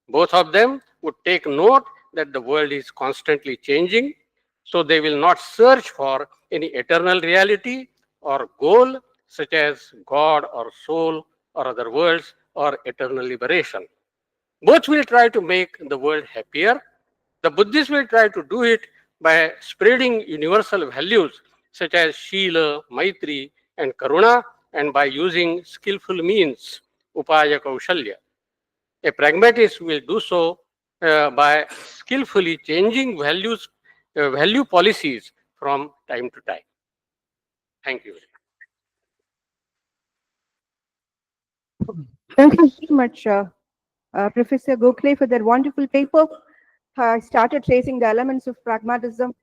Both of them would take note that the world is constantly changing, so they will not search for any eternal reality or goal such as God or soul or other worlds or eternal liberation. Both will try to make the world happier. The Buddhists will try to do it by spreading universal values such as Shila, Maitri, and Karuna, and by using skillful means, Upaya Kaushalya. A pragmatist will do so by skillfully changing value policies from time to time. Thank you. Thank you very much, Professor Gokhale, for that wonderful paper. I started tracing the elements of pragmatism,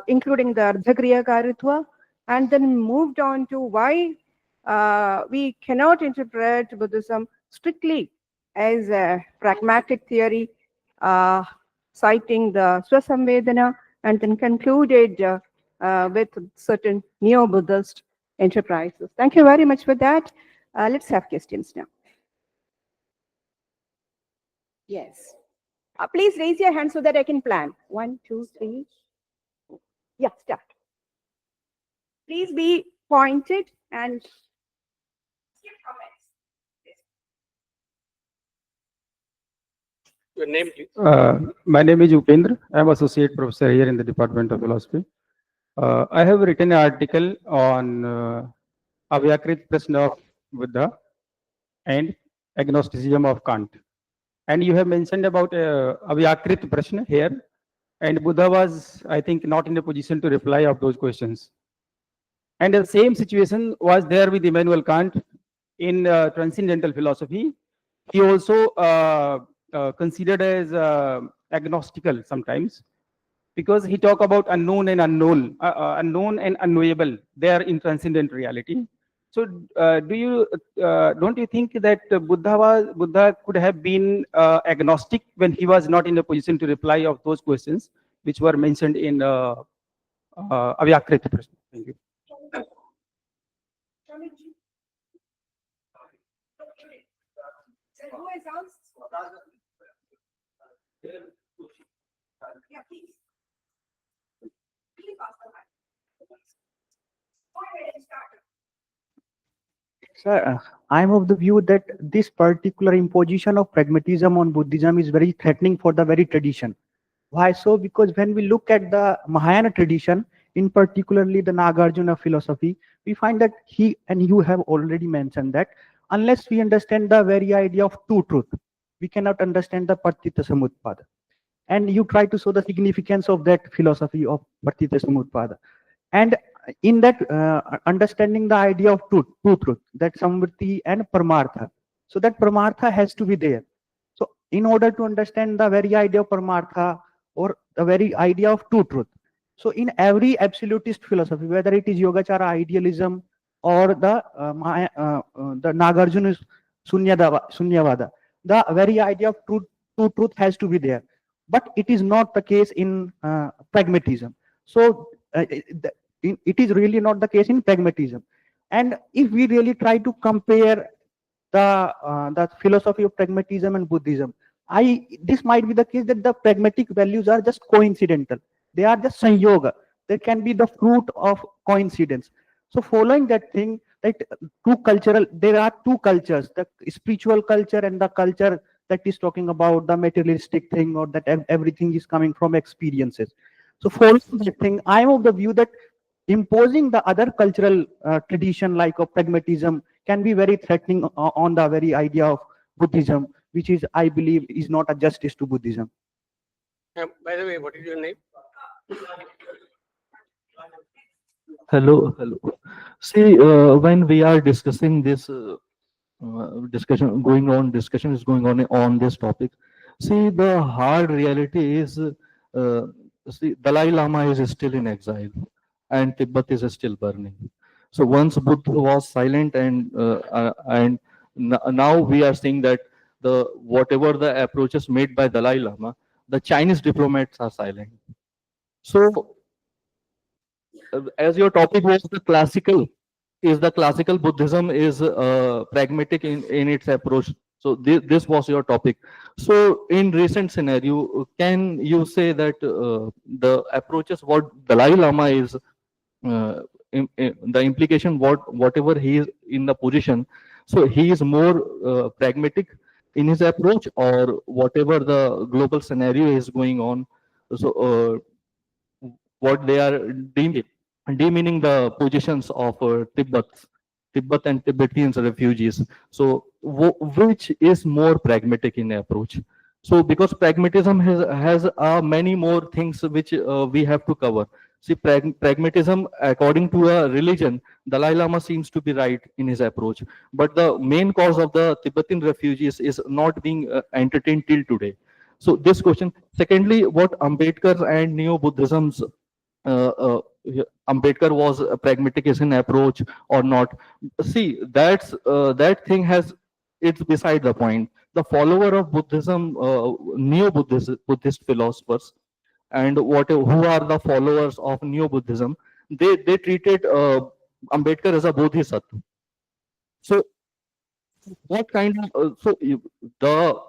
including the Ardhakriya Karitva, and then moved on to why we cannot interpret Buddhism strictly as a pragmatic theory, citing the Swasamvedana, and then concluded with certain neo-Buddhist enterprises. Thank you very much for that. Let's have questions now. Yes. Please raise your hand so that I can plan. 1, 2, 3. Yeah, start. Please be pointed and give comments. Your name, please. My name is Upendra. I am associate professor here in the Department of Philosophy. I have written an article on Avyakrit Prashna of Buddha, and agnosticism of Kant. And you have mentioned about avyakrit prashna here, and Buddha was, I think, not in a position to reply of those questions. And the same situation was there with Immanuel Kant in transcendental philosophy. He also considered as agnostical sometimes, because he talk about unknown and unknown, unknown and unknowable. They are in transcendent reality. So, don't you think that Buddha could have been agnostic when he was not in a position to reply of those questions which were mentioned in Avyakrita Prashna? Thank you. Who has asked? Yeah, please. Please ask the mic. Go ahead and start. Sir, I'm of the view that this particular imposition of pragmatism on Buddhism is very threatening for the very tradition. Why so? Because when we look at the Mahayana tradition, in particularly the Nagarjuna philosophy, we find that he and you have already mentioned that unless we understand the very idea of two truth, we cannot understand the Partita Samutpada. And you try to show the significance of that philosophy of Partita Samutpada. And in that understanding the idea of two truth, that samvriti and paramartha. So that paramartha has to be there. So in order to understand the very idea of paramartha or the very idea of two truth, so in every absolutist philosophy, whether it is Yogacara idealism or the Nagarjuna Sunyavada, the very idea of two truth has to be there. But it is not the case in pragmatism. So it is really not the case in pragmatism. And if we really try to compare the philosophy of pragmatism and Buddhism, this might be the case that the pragmatic values are just coincidental. They are just sanyoga. They can be the fruit of coincidence. So following that thing, that there are two cultures, the spiritual culture and the culture that is talking about the materialistic thing, or that everything is coming from experiences. So following that thing, I am of the view that imposing the other cultural tradition like of pragmatism can be very threatening on the very idea of Buddhism, which is, I believe, is not a justice to Buddhism. By the way, what is your name? Hello, hello. See, when we are discussing this discussion is going on this topic. See, the hard reality is, see, Dalai Lama is still in exile, and Tibet is still burning. So once Buddha was silent, and now we are seeing that the whatever the approaches made by Dalai Lama, the Chinese diplomats are silent. So as your topic was the classical Buddhism is pragmatic in its approach. So this was your topic. So in recent scenario, can you say that the approaches what Dalai Lama is, the implication whatever he is in the position, so he is more pragmatic in his approach, or whatever the global scenario is going on, so what they are demeaning the positions of Tibet and Tibetans refugees. So which is more pragmatic in approach? So because pragmatism has many more things which we have to cover. See, pragmatism, according to a religion, Dalai Lama seems to be right in his approach. But the main cause of the Tibetan refugees is not being entertained till today. So this question. Secondly, what Ambedkar and Neo-Buddhism's Ambedkar was a pragmatic as an approach or not? See, that thing has, it's beside the point. The follower of Buddhism, Buddhist philosophers, and who are the followers of Neo-Buddhism, they treated Ambedkar as a bodhisattva. So what kind of the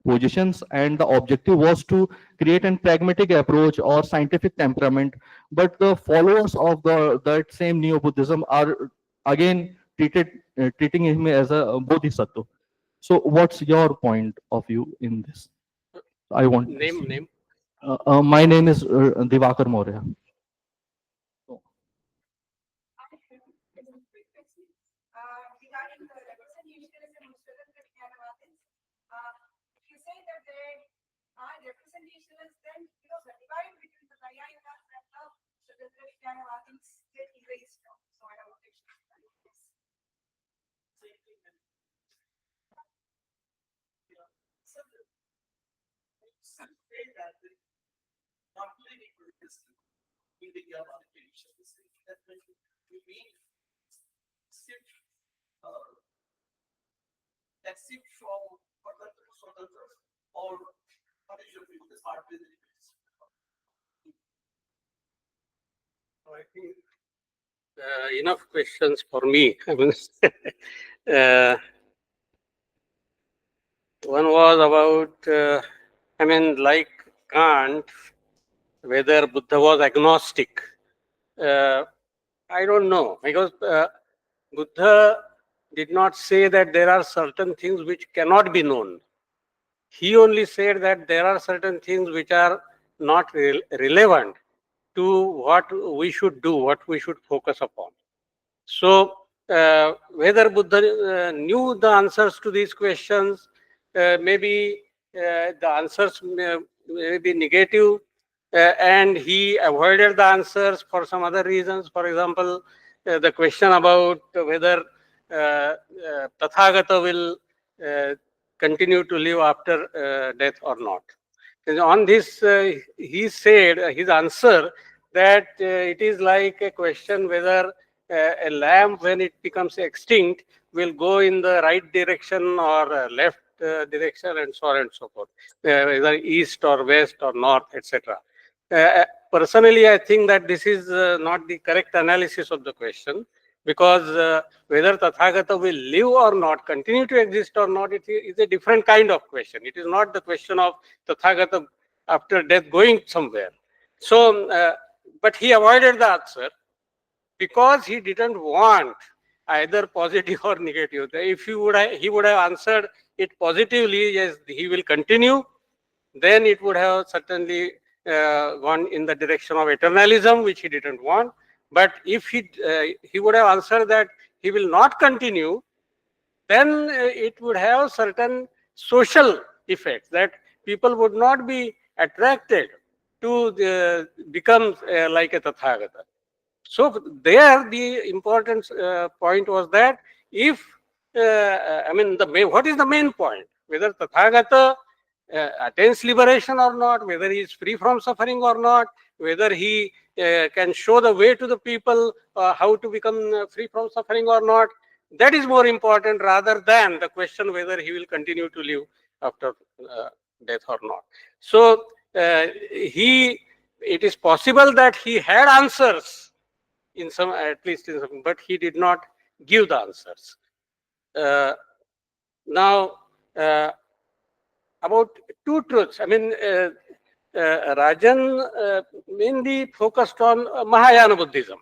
positions and the objective was to create a pragmatic approach or scientific temperament, but the followers of that same Neo-Buddhism are again treating him as a bodhisattva. So what's your point of view in this? I want Name. My name is Divakar Maurya. Regarding the representation representation is then, the divide between the Nayayikas and the Vijnanavadis get erased now. So I have objection to that. Yes. So, say that the not many Buddhists in the traditions that we mean shift that shift from Partantra to Swatantra, or what is your view? This part with I think enough questions for me. I mean, one was about, I mean, like Kant, whether Buddha was agnostic. I don't know, because Buddha did not say that there are certain things which cannot be known. He only said that there are certain things which are not relevant to what we should do, what we should focus upon. So, whether Buddha knew the answers to these questions, maybe the answers may be negative, and he avoided the answers for some other reasons. For example, the question about whether Tathagata will continue to live after death or not. And on this, he said his answer that it is like a question whether a lamp, when it becomes extinct, will go in the right direction or left direction, and so on and so forth, whether east or west or north, etc. Personally, I think that this is not the correct analysis of the question, because whether Tathagata will live or not, continue to exist or not, it is a different kind of question. It is not the question of Tathagata after death going somewhere. So, but he avoided the answer because he didn't want either positive or negative. If he would have answered it positively, yes, he will continue, then it would have certainly gone in the direction of eternalism, which he didn't want. But if he would have answered that he will not continue, then it would have certain social effects, that people would not be attracted to become like a Tathagata. So there the important point was that if, I mean, what is the main point? Whether Tathagata attains liberation or not, whether he is free from suffering or not, whether he can show the way to the people how to become free from suffering or not, that is more important rather than the question whether he will continue to live after death or not. So it is possible that he had answers in some, at least in some, but he did not give the answers. Now, about two truths. I mean, Rajan mainly focused on Mahayana Buddhism.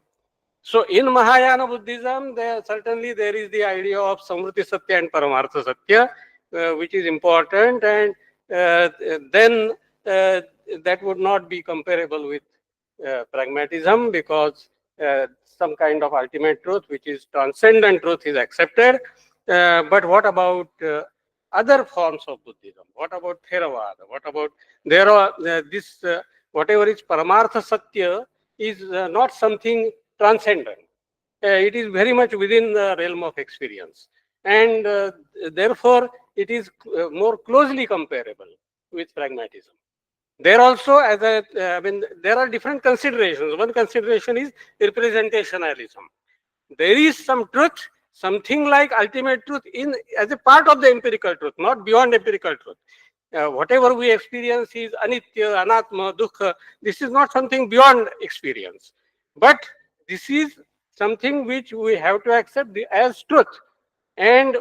So in Mahayana Buddhism, certainly there is the idea of Samvriti Satya and Paramartha Satya, which is important, and then that would not be comparable with pragmatism, because some kind of ultimate truth, which is transcendent truth, is accepted. But what about other forms of Buddhism? What about Theravada? What about whatever is Paramartha Satya is not something transcendent. It is very much within the realm of experience, and therefore it is more closely comparable with pragmatism. There also, I mean, there are different considerations. One consideration is representationalism. There is some truth, something like ultimate truth as a part of the empirical truth, not beyond empirical truth. Whatever we experience is anitya, anatma, dukkha. This is not something beyond experience, but this is something which we have to accept as truth, and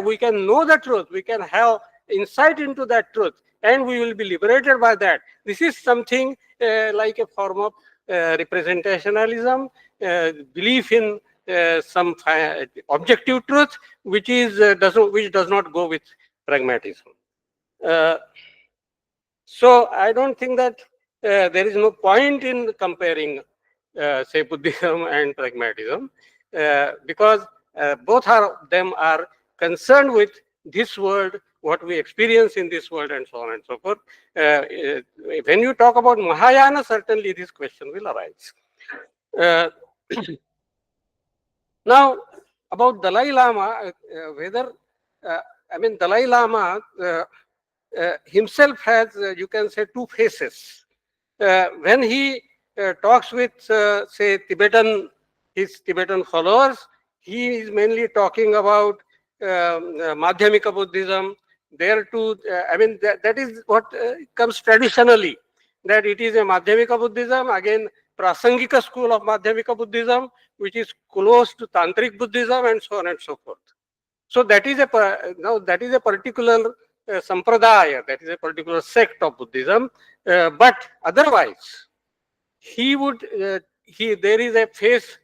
we can know the truth. We can have insight into that truth, and we will be liberated by that. This is something like a form of representationalism, belief in some objective truth, which does not go with pragmatism. So I don't think that there is no point in comparing, say, Buddhism and pragmatism, because both of them are concerned with this world, what we experience in this world, and so on and so forth. When you talk about Mahayana, certainly this question will arise. Now, about Dalai Lama, whether, Dalai Lama himself has, you can say, two faces. When he talks with, say, his Tibetan followers, he is mainly talking about Madhyamika Buddhism. There too, that is what comes traditionally, that it is a Madhyamika Buddhism, again, Prasangika school of Madhyamika Buddhism, which is close to Tantric Buddhism, and so on and so forth. So that is a particular sampradaya, that is a particular sect of Buddhism. But otherwise, there is a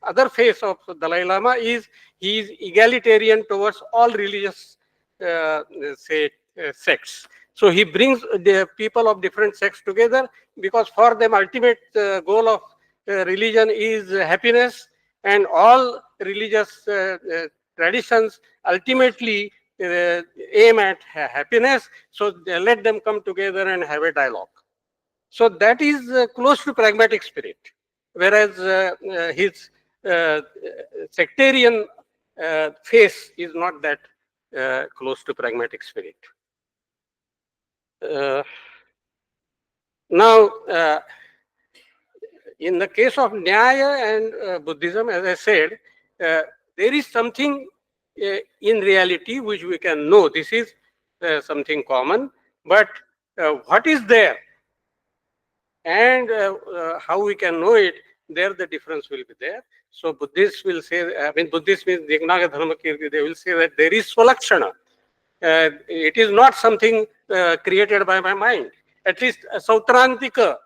other face of Dalai Lama is he is egalitarian towards all religious sects. So he brings the people of different sects together, because for them ultimate goal of religion is happiness, and all religious traditions ultimately aim at happiness. So let them come together and have a dialogue. So that is close to pragmatic spirit, whereas his sectarian face is not that close to pragmatic spirit. Now, in the case of Nyaya and Buddhism, as I said, there is something in reality which we can know. This is something common, but what is there and how we can know it, there the difference will be there. So Buddhists will say, Buddhists means Dignaga Dharmakirti, they will say that there is Swalakshana. It is not something created by my mind. At least Sautrantika,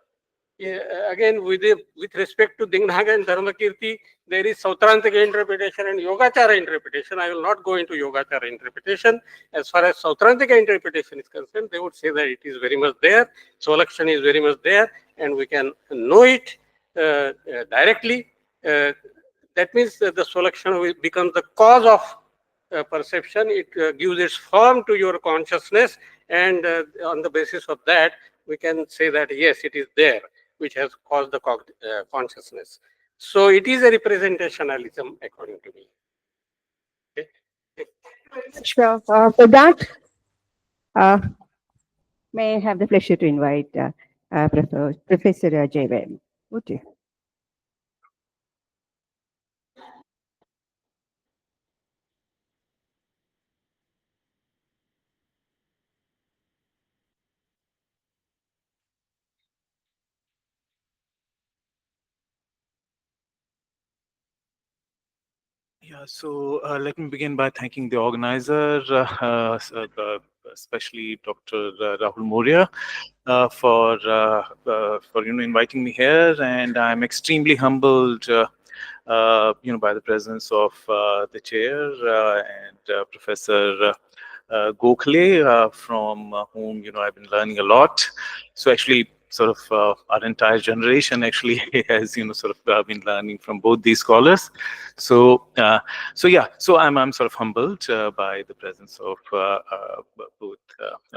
again, with respect to Dignaga and Dharmakirti, there is Sautrantika interpretation and Yogacara interpretation. I will not go into Yogacara interpretation. As far as Sautrantika interpretation is concerned, they would say that it is very much there. Swalakshana is very much there, and we can know it directly. That means that the Swalakshana will become the cause of perception. It gives its form to your consciousness, and on the basis of that, we can say that yes, it is there, which has caused the consciousness. So it is a representationalism, according to me. Okay. Sure. For that, may I have the pleasure to invite Professor Jayvel. Would you? Yeah, so let me begin by thanking the organizer, especially Dr. Rahul Moria, for inviting me here, and I'm extremely humbled, by the presence of the chair and Professor Gokhale, from whom I've been learning a lot. So actually, sort of our entire generation actually has been learning from both these scholars. So so I'm sort of humbled by the presence of both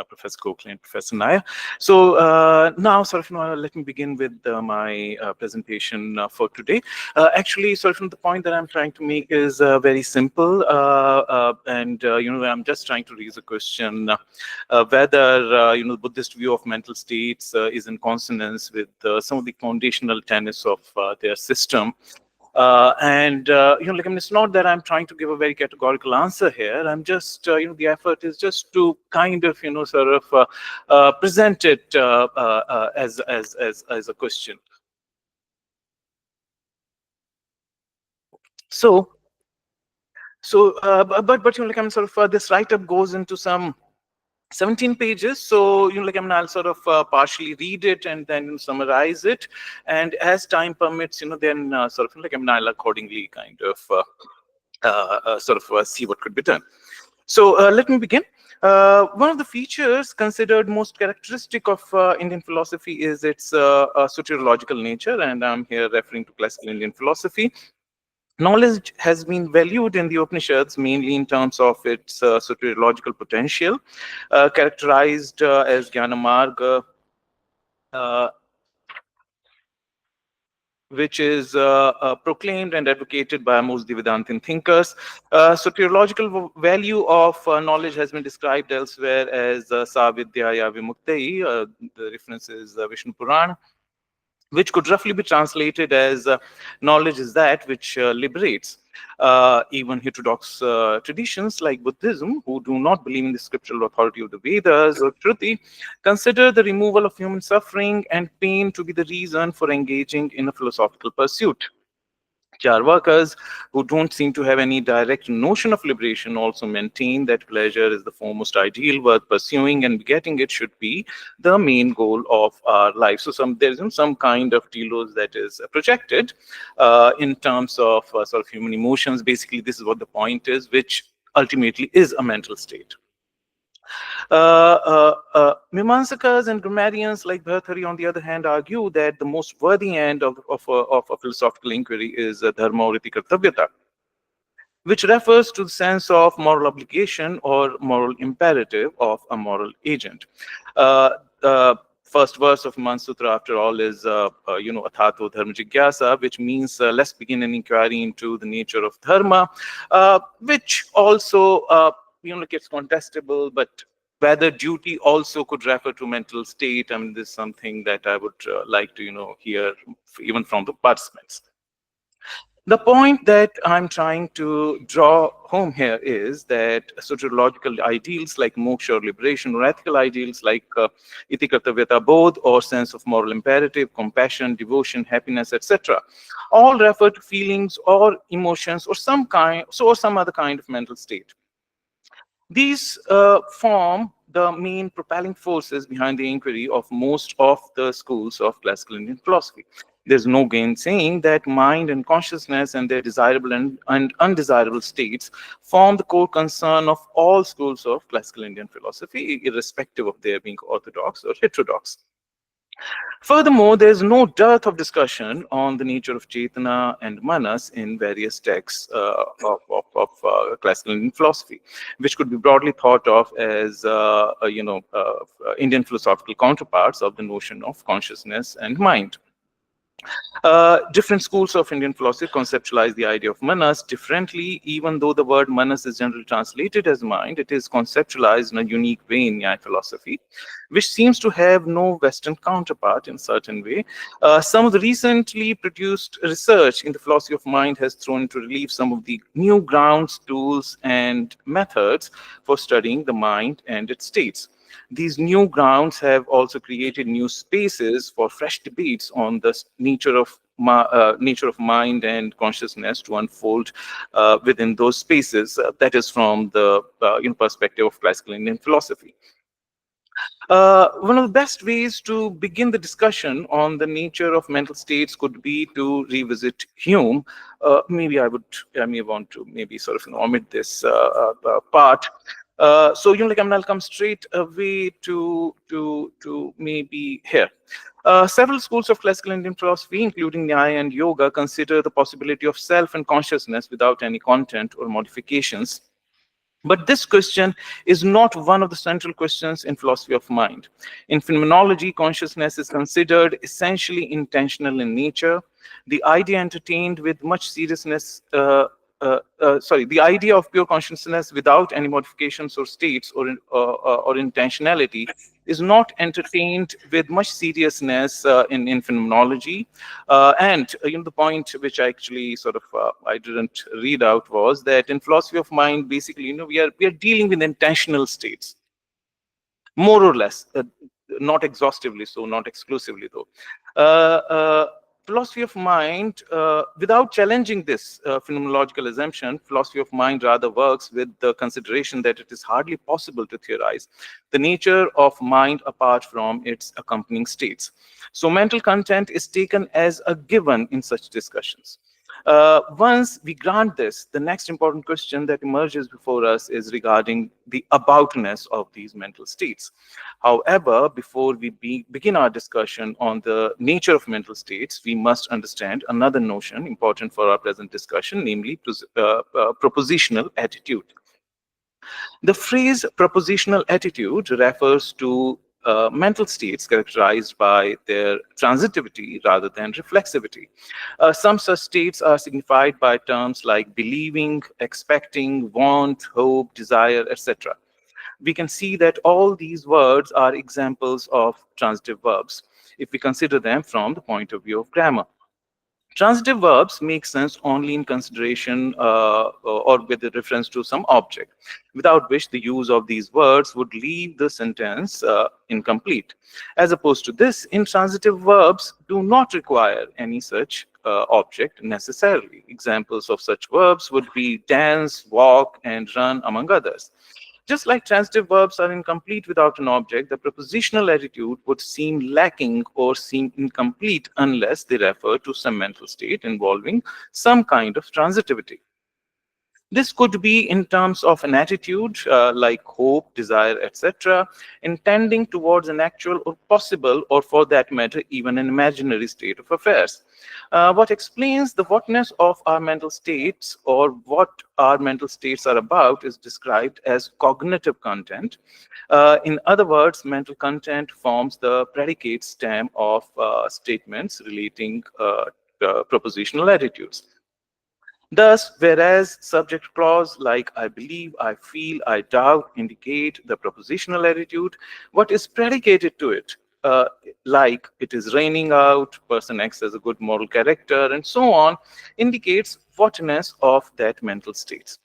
Professor Gokhale and Professor Nair. So now let me begin with my presentation for today. Actually, the point that I'm trying to make is very simple, and I'm just trying to raise a question whether the Buddhist view of mental states is in consonance with some of the foundational tenets of their system. It's not that I'm trying to give a very categorical answer here. I'm just, the effort is just to kind of, present it as a question. But this write-up goes into some 17 pages. So, I'll sort of partially read it and then summarize it. And as time permits, then I'll accordingly kind of see what could be done. So let me begin. One of the features considered most characteristic of Indian philosophy is its soteriological nature, and I'm here referring to classical Indian philosophy. Knowledge has been valued in the Upanishads mainly in terms of its soteriological potential, characterized as Jnanamarga, which is proclaimed and advocated by most the Vedantin thinkers. Soteriological value of knowledge has been described elsewhere as Savidyaya Vimuktai. The reference is Vishnu Purana, which could roughly be translated as knowledge is that which liberates. Even heterodox traditions like Buddhism, who do not believe in the scriptural authority of the Vedas or Shruti, consider the removal of human suffering and pain to be the reason for engaging in a philosophical pursuit. Charvakas, who don't seem to have any direct notion of liberation, also maintain that pleasure is the foremost ideal worth pursuing, and getting it should be the main goal of our life. So there's some kind of telos that is projected in terms of sort of human emotions. Basically, this is what the point is, which ultimately is a mental state. Mimamsakas and grammarians like Bhartari, on the other hand, argue that the most worthy end of a philosophical inquiry is dharma or iti kartavyata, which refers to the sense of moral obligation or moral imperative of a moral agent. The first verse of Mansutra, after all, is athato dharma jigyasa, which means let's begin an inquiry into the nature of dharma, which also gets contestable, but whether duty also could refer to mental state. I mean, this is something that I would like to hear even from the participants. The point that I'm trying to draw home here is that soteriological ideals like moksha or liberation, or ethical ideals like iti kartavyata bodh or sense of moral imperative, compassion, devotion, happiness, etc., all refer to feelings or emotions or some other kind of mental state. These form the main propelling forces behind the inquiry of most of the schools of classical Indian philosophy. There's no gainsaying that mind and consciousness and their desirable and undesirable states form the core concern of all schools of classical Indian philosophy, irrespective of their being orthodox or heterodox. Furthermore, there is no dearth of discussion on the nature of Chetana and Manas in various texts of classical Indian philosophy, which could be broadly thought of as Indian philosophical counterparts of the notion of consciousness and mind. Different schools of Indian philosophy conceptualize the idea of manas differently. Even though the word manas is generally translated as mind, it is conceptualized in a unique way in Nyaya philosophy, which seems to have no Western counterpart in a certain way. Some of the recently produced research in the philosophy of mind has thrown into relief some of the new grounds, tools, and methods for studying the mind and its states. These new grounds have also created new spaces for fresh debates on the nature of mind and consciousness to unfold within those spaces. That is from the perspective of classical Indian philosophy. One of the best ways to begin the discussion on the nature of mental states could be to revisit Hume. Maybe I may want to maybe sort of omit this part. So I'll come straight away to maybe here. Several schools of classical Indian philosophy, including Nyaya and Yoga, consider the possibility of self and consciousness without any content or modifications. But this question is not one of the central questions in philosophy of mind. In phenomenology, consciousness is considered essentially intentional in nature. The idea entertained with much seriousness, the idea of pure consciousness without any modifications or states or intentionality is not entertained with much seriousness in phenomenology. And the point which I actually I didn't read out was that in philosophy of mind, basically, we are dealing with intentional states, more or less, not exhaustively so, not exclusively though. Philosophy of mind, without challenging this phenomenological assumption, philosophy of mind rather works with the consideration that it is hardly possible to theorize the nature of mind apart from its accompanying states. So mental content is taken as a given in such discussions. Once we grant this, the next important question that emerges before us is regarding the aboutness of these mental states. However, before we begin our discussion on the nature of mental states, we must understand another notion important for our present discussion, namely propositional attitude. The phrase propositional attitude refers to mental states characterized by their transitivity rather than reflexivity. Some such states are signified by terms like believing, expecting, want, hope, desire, etc. We can see that all these words are examples of transitive verbs if we consider them from the point of view of grammar. Transitive verbs make sense only in consideration or with a reference to some object, without which the use of these words would leave the sentence incomplete. As opposed to this, intransitive verbs do not require any such object necessarily. Examples of such verbs would be dance, walk, and run, among others. Just like transitive verbs are incomplete without an object, the propositional attitude would seem lacking or seem incomplete unless they refer to some mental state involving some kind of transitivity. This could be in terms of an attitude like hope, desire, etc., intending towards an actual or possible, or for that matter, even an imaginary state of affairs. What explains the whatness of our mental states or what our mental states are about is described as cognitive content. In other words, mental content forms the predicate stem of statements relating propositional attitudes. Thus, whereas subject clause like I believe, I feel, I doubt indicate the propositional attitude, what is predicated to it, like it is raining out, person X has a good moral character, and so on, indicates whatness of that mental state.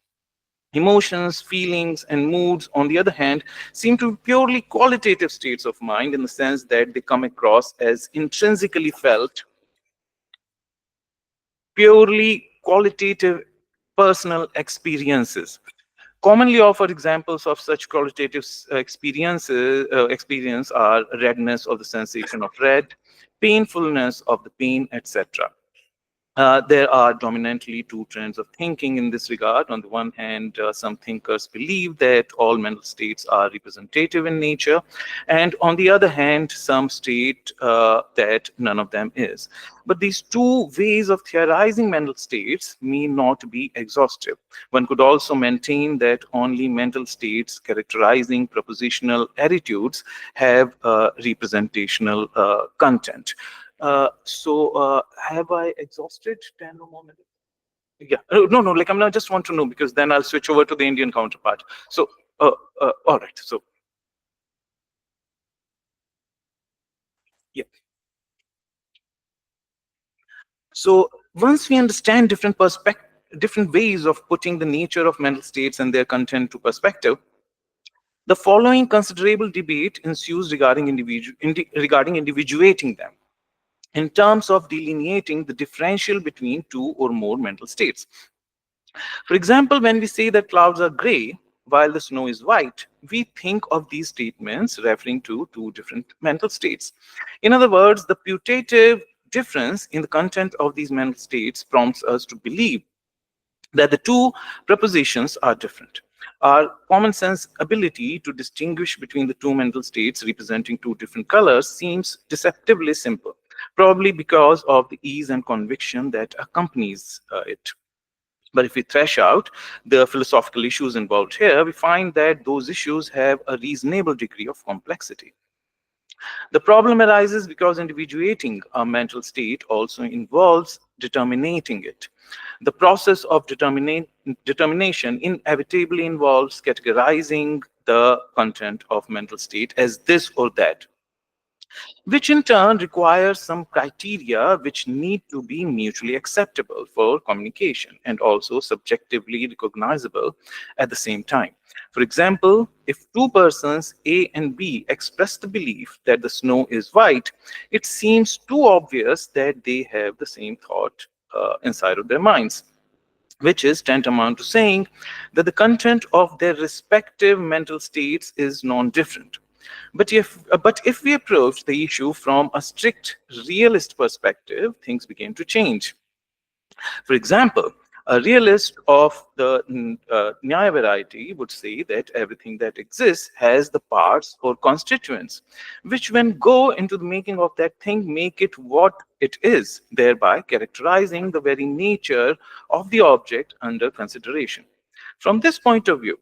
Emotions, feelings, and moods, on the other hand, seem to be purely qualitative states of mind in the sense that they come across as intrinsically felt, purely qualitative personal experiences. Commonly offered examples of such qualitative experience are redness of the sensation of red, painfulness of the pain, etc. There are dominantly two trends of thinking in this regard. On the one hand, some thinkers believe that all mental states are representative in nature, and on the other hand, some state that none of them is. But these two ways of theorizing mental states may not be exhaustive. One could also maintain that only mental states characterizing propositional attitudes have representational content. Have I exhausted 10 or more minutes? Yeah, no, like I'm not just want to know because then I'll switch over to the Indian counterpart. So, all right, so. Yeah. So once we understand different ways of putting the nature of mental states and their content to perspective, the following considerable debate ensues regarding individuating them in terms of delineating the differential between two or more mental states. For example, when we say that clouds are gray while the snow is white, we think of these statements referring to two different mental states. In other words, the putative difference in the content of these mental states prompts us to believe that the two propositions are different. Our common sense ability to distinguish between the two mental states representing two different colors seems deceptively simple, probably because of the ease and conviction that accompanies it. But if we thresh out the philosophical issues involved here, we find that those issues have a reasonable degree of complexity. The problem arises because individuating a mental state also involves determining it. The process of determination inevitably involves categorizing the content of mental state as this or that, which in turn requires some criteria which need to be mutually acceptable for communication and also subjectively recognizable at the same time. For example, if two persons, A and B, express the belief that the snow is white, it seems too obvious that they have the same thought inside of their minds, which is tantamount to saying that the content of their respective mental states is non-different. But if we approach the issue from a strict realist perspective, things begin to change. For example, a realist of the Nyaya variety would say that everything that exists has the parts or constituents, which when go into the making of that thing, make it what it is, thereby characterizing the very nature of the object under consideration. From this point of view,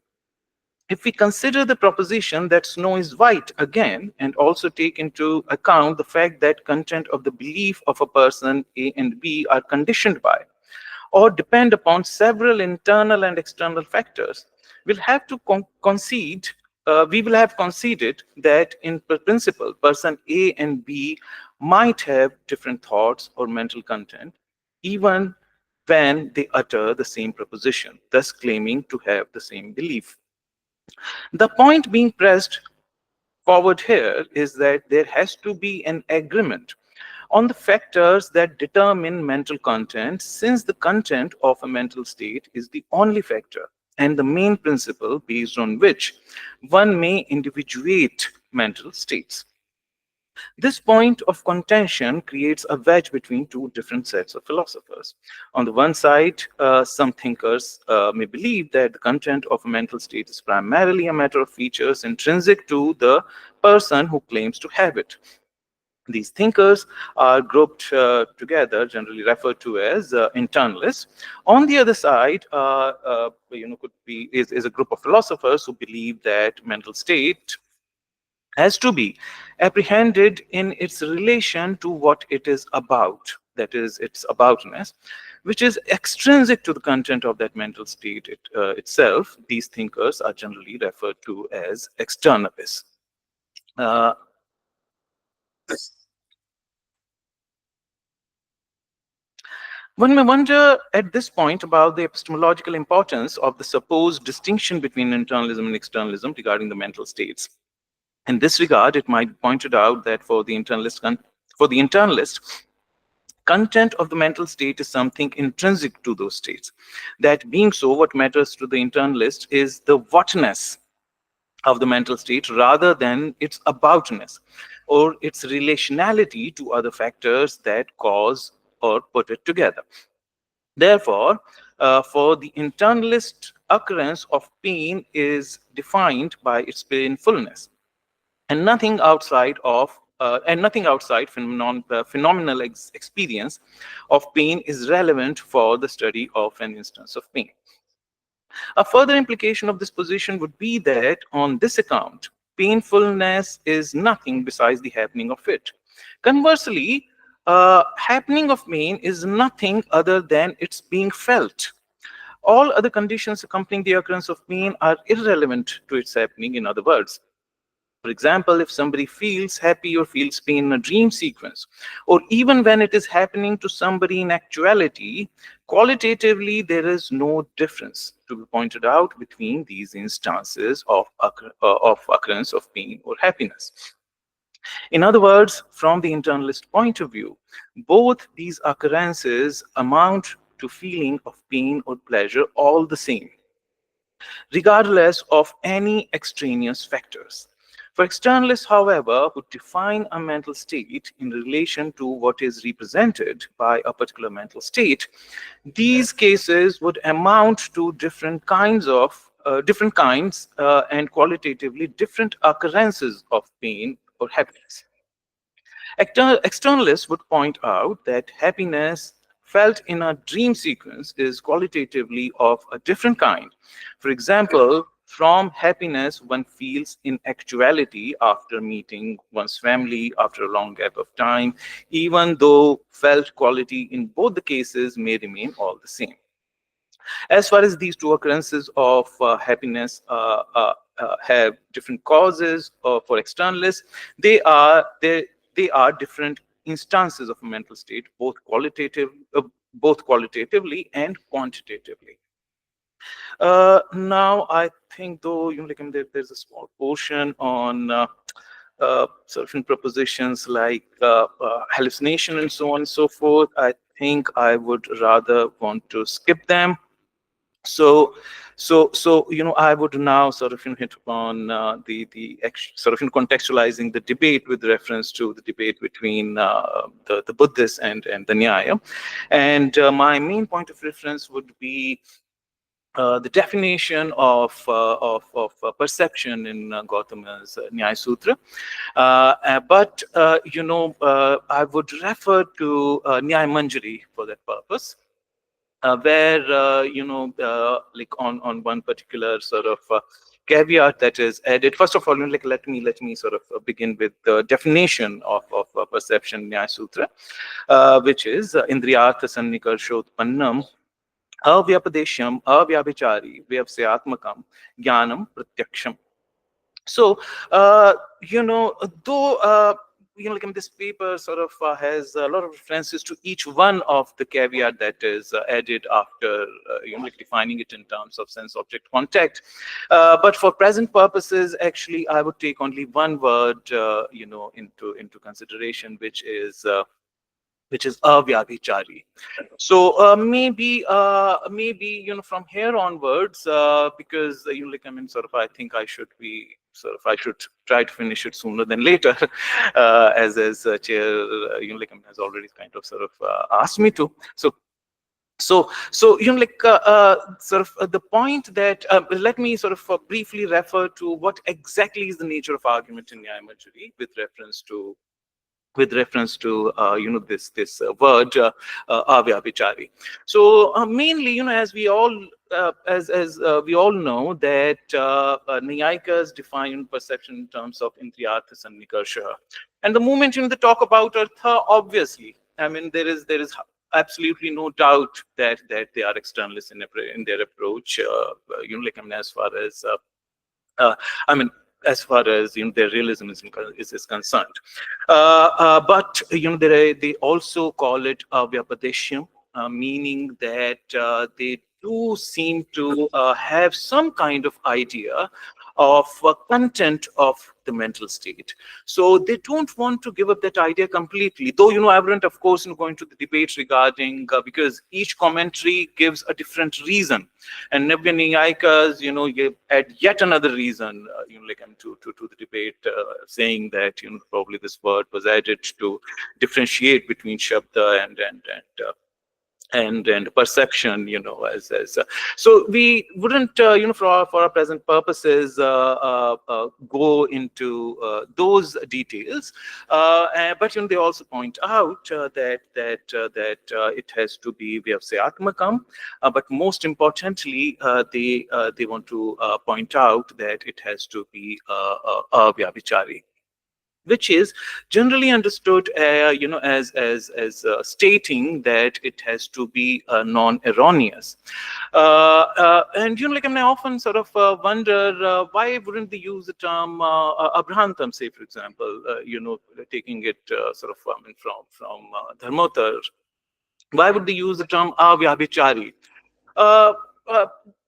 if we consider the proposition that snow is white again, and also take into account the fact that content of the belief of a person A and B are conditioned by or depend upon several internal and external factors, we'll have to concede, we will have conceded that in principle, person A and B might have different thoughts or mental content, even when they utter the same proposition, thus claiming to have the same belief. The point being pressed forward here is that there has to be an agreement on the factors that determine mental content, since the content of a mental state is the only factor and the main principle based on which one may individuate mental states. This point of contention creates a wedge between two different sets of philosophers. On the one side, some thinkers may believe that the content of a mental state is primarily a matter of features intrinsic to the person who claims to have it. These thinkers are grouped together, generally referred to as internalists. On the other side, could be is a group of philosophers who believe that mental state has to be apprehended in its relation to what it is about, that is, its aboutness, which is extrinsic to the content of that mental state itself. These thinkers are generally referred to as externalists. One may wonder at this point about the epistemological importance of the supposed distinction between internalism and externalism regarding the mental states. In this regard, it might be pointed out that for the internalist, content of the mental state is something intrinsic to those states. That being so, what matters to the internalist is the whatness of the mental state rather than its aboutness or its relationality to other factors that cause or put it together. Therefore, for the internalist, occurrence of pain is defined by its painfulness, and nothing outside phenomenal experience of pain is relevant for the study of an instance of pain. A further implication of this position would be that on this account, painfulness is nothing besides the happening of it. Conversely, happening of pain is nothing other than its being felt. All other conditions accompanying the occurrence of pain are irrelevant to its happening, in other words. For example, if somebody feels happy or feels pain in a dream sequence, or even when it is happening to somebody in actuality, qualitatively there is no difference to be pointed out between these instances of occurrence of pain or happiness. In other words, from the internalist point of view, both these occurrences amount to feeling of pain or pleasure all the same, regardless of any extraneous factors. For externalists, however, who define a mental state in relation to what is represented by a particular mental state, these cases would amount to different kinds and qualitatively different occurrences of pain or happiness. Externalists would point out that happiness felt in a dream sequence is qualitatively of a different kind. For example, from happiness one feels in actuality after meeting one's family after a long gap of time, even though felt quality in both the cases may remain all the same. As far as these two occurrences of happiness have different causes for externalists, they are different instances of a mental state, both qualitatively and quantitatively. Now, I think though there's a small portion on certain propositions like hallucination and so on and so forth. I think I would rather want to skip them. So, I would now sort of hit upon sort of contextualizing the debate with reference to the debate between the Buddhists and the Nyaya, and my main point of reference would be the definition of perception in Gautama's Nyaya Sutra. But I would refer to Nyaya Manjari for that purpose. Where like on one particular sort of caveat that is added. First of all, like let me sort of begin with the definition of perception Nyaya Sutra, which is Indriyartha Sannikarshodpannam Avyapadeshyam Avyabhichari Vyavsayatmakam Jnanam Pratyaksham. So, though like this paper sort of has a lot of references to each one of the caveat that is added after like defining it in terms of sense-object contact. But for present purposes, actually, I would take only one word, into consideration, which is avyabhichari. So maybe from here onwards, because like sort of I think I should try to finish it sooner than later, as chair like has already kind of sort of asked me to. So sort of the point that let me sort of briefly refer to what exactly is the nature of argument in Nyaya Manjari with reference to this word avyabhichari. So mainly, as we all we all know that Nyayikas define perception in terms of indriyarthas and nikarsha. And the moment they talk about artha, obviously, there is absolutely no doubt that they are externalists in their approach. Like as far as I mean, as far as their realism is concerned. But they also call it avyapadeshyam, meaning that they do seem to have some kind of idea of content of the mental state. So they don't want to give up that idea completely. Though, I wouldn't, of course, go into the debate regarding, because each commentary gives a different reason. And Navya Niyayikas, give add yet another reason, like to the debate, saying that, probably this word was added to differentiate between Shabda and perception, as so we wouldn't, for our present purposes, go into those details. But they also point out that it has to be vyavsayatmakam, but most importantly, they want to point out that it has to be avyabhichari, which is generally understood, as stating that it has to be non-erroneous. And like I often sort of wonder, why wouldn't they use the term abhrantam, say, for example, taking it sort of from Dharmotar. Why would they use the term avyabhichari? Uh, uh,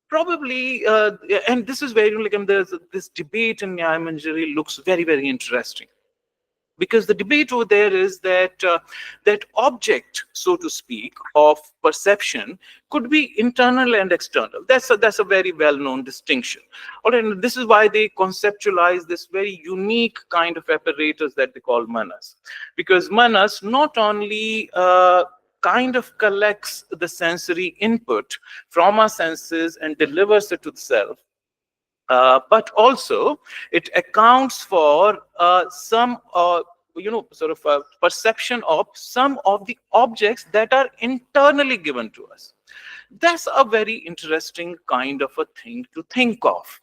Probably, and this is where like there's this debate in Nyaya Manjari looks very, very interesting. Because the debate over there is that that object, so to speak, of perception could be internal and external. That's a very well-known distinction. All right, and this is why they conceptualize this very unique kind of apparatus that they call manas. Because manas not only kind of collects the sensory input from our senses and delivers it to the self, but also it accounts for some sort of perception of some of the objects that are internally given to us. That's a very interesting kind of a thing to think of,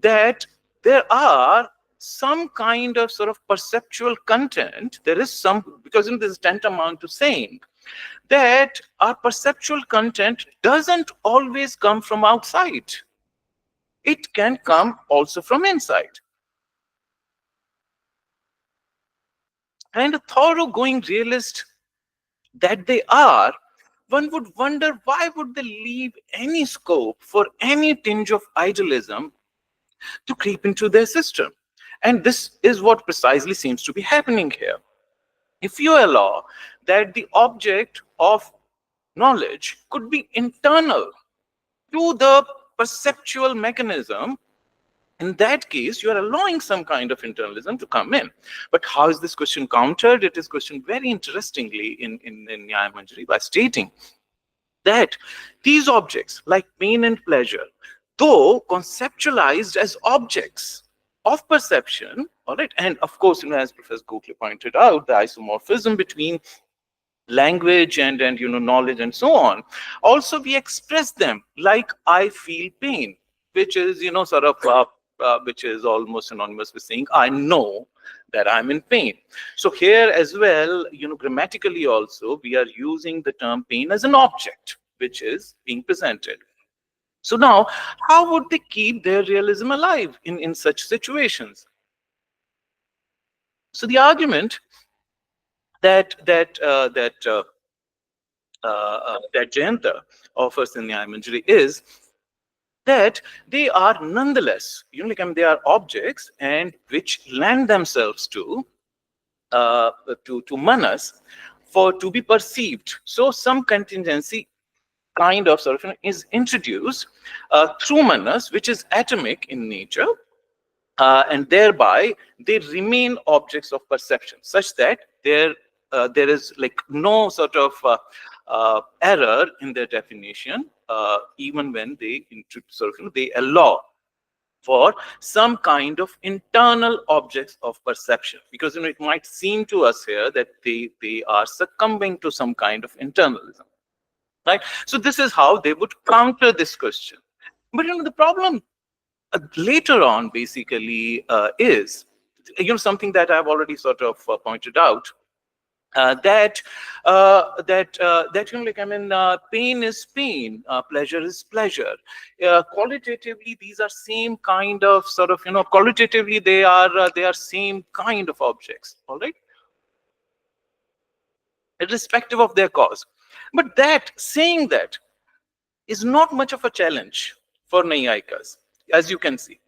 that there are some kind of sort of perceptual content. There is some, because there's tantamount to saying that our perceptual content doesn't always come from outside. It can come also from inside. And a thoroughgoing realist that they are, one would wonder, why would they leave any scope for any tinge of idealism to creep into their system? And this is what precisely seems to be happening here. If you allow that the object of knowledge could be internal, to the perceptual mechanism, in that case, you are allowing some kind of internalism to come in. But how is this question countered? It is questioned very interestingly in Nyaya Manjari by stating that these objects, like pain and pleasure, though conceptualized as objects of perception, all right, and of course, as Professor Gokhale pointed out, the isomorphism between language and knowledge and so on, also we express them like I feel pain, which is sort of which is almost synonymous with saying I know that I'm in pain. So here as well, grammatically also we are using the term pain as an object which is being presented. So now, how would they keep their realism alive in such situations? So the argument that Jayanta offers in Nyaya Manjari is that they are nonetheless, they are objects and which lend themselves to manas for to be perceived. So some contingency kind of sort of is introduced through manas, which is atomic in nature, and thereby they remain objects of perception, such that there is like no sort of error in their definition, even when they they allow for some kind of internal objects of perception, because it might seem to us here that they are succumbing to some kind of internalism, right? So this is how they would counter this question. But the problem later on basically is something that I've already sort of pointed out, that pain is pain, pleasure is pleasure. Qualitatively, these are same kind of sort of qualitatively they are same kind of objects, all right, irrespective of their cause. But that saying that is not much of a challenge for Naiyayikas, as you can see.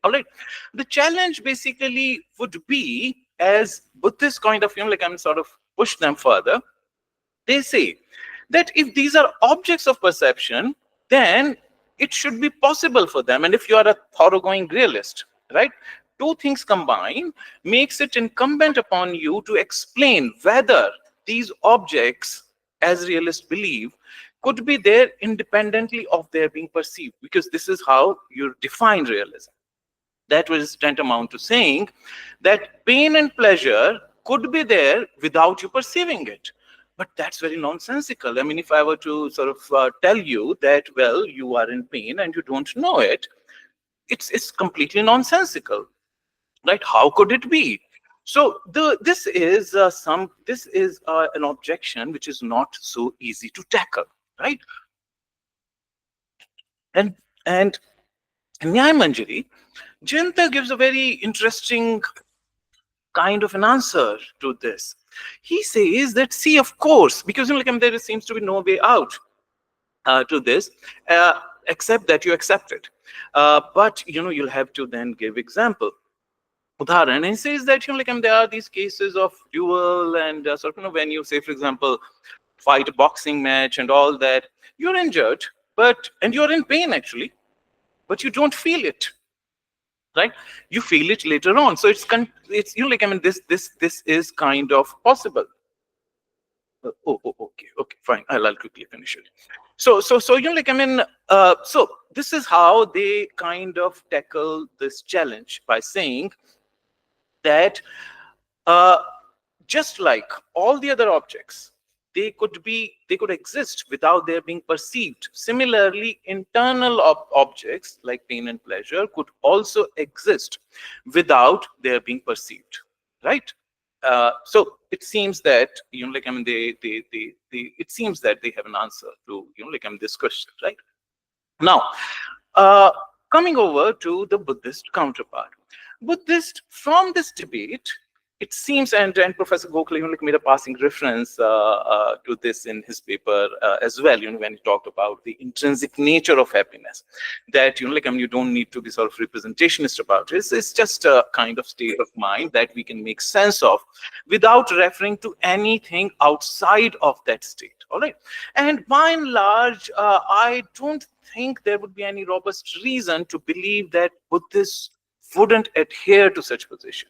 All right. The challenge basically would be, as Buddhists kind of, sort of push them further, they say that if these are objects of perception, then it should be possible for them. And if you are a thoroughgoing realist, right, two things combined makes it incumbent upon you to explain whether these objects, as realists believe, could be there independently of their being perceived, because this is how you define realism. That was tantamount to saying that pain and pleasure could be there without you perceiving it. But that's very nonsensical. I mean, if I were to sort of tell you that, well, you are in pain and you don't know it, it's completely nonsensical, right? How could it be? So this is an objection which is not so easy to tackle, right? And in Nyaya Manjari, Jayanta gives a very interesting kind of an answer to this. He says that, see, of course, because there seems to be no way out to this, except that you accept it. But you'll have to then give example. Udharan, and he says that there are these cases of duel and sort of when you say, for example, fight a boxing match and all that, you're injured, and you're in pain actually, but you don't feel it. Right, you feel it later on. So it's this is kind of possible. Okay, fine. I'll quickly finish it. So so this is how they kind of tackle this challenge by saying that just like all the other objects, they could exist without their being perceived. Similarly, internal objects like pain and pleasure could also exist without their being perceived, right? So it seems that it seems that they have an answer to this question, right? Now, coming over to the Buddhist counterpart. Buddhist, from this debate, it seems, and Professor Gokhale made a passing reference to this in his paper as well, when he talked about the intrinsic nature of happiness, that, you don't need to be sort of representationist about it. It's just a kind of state of mind that we can make sense of without referring to anything outside of that state, all right? And by and large, I don't think there would be any robust reason to believe that Buddhists wouldn't adhere to such position.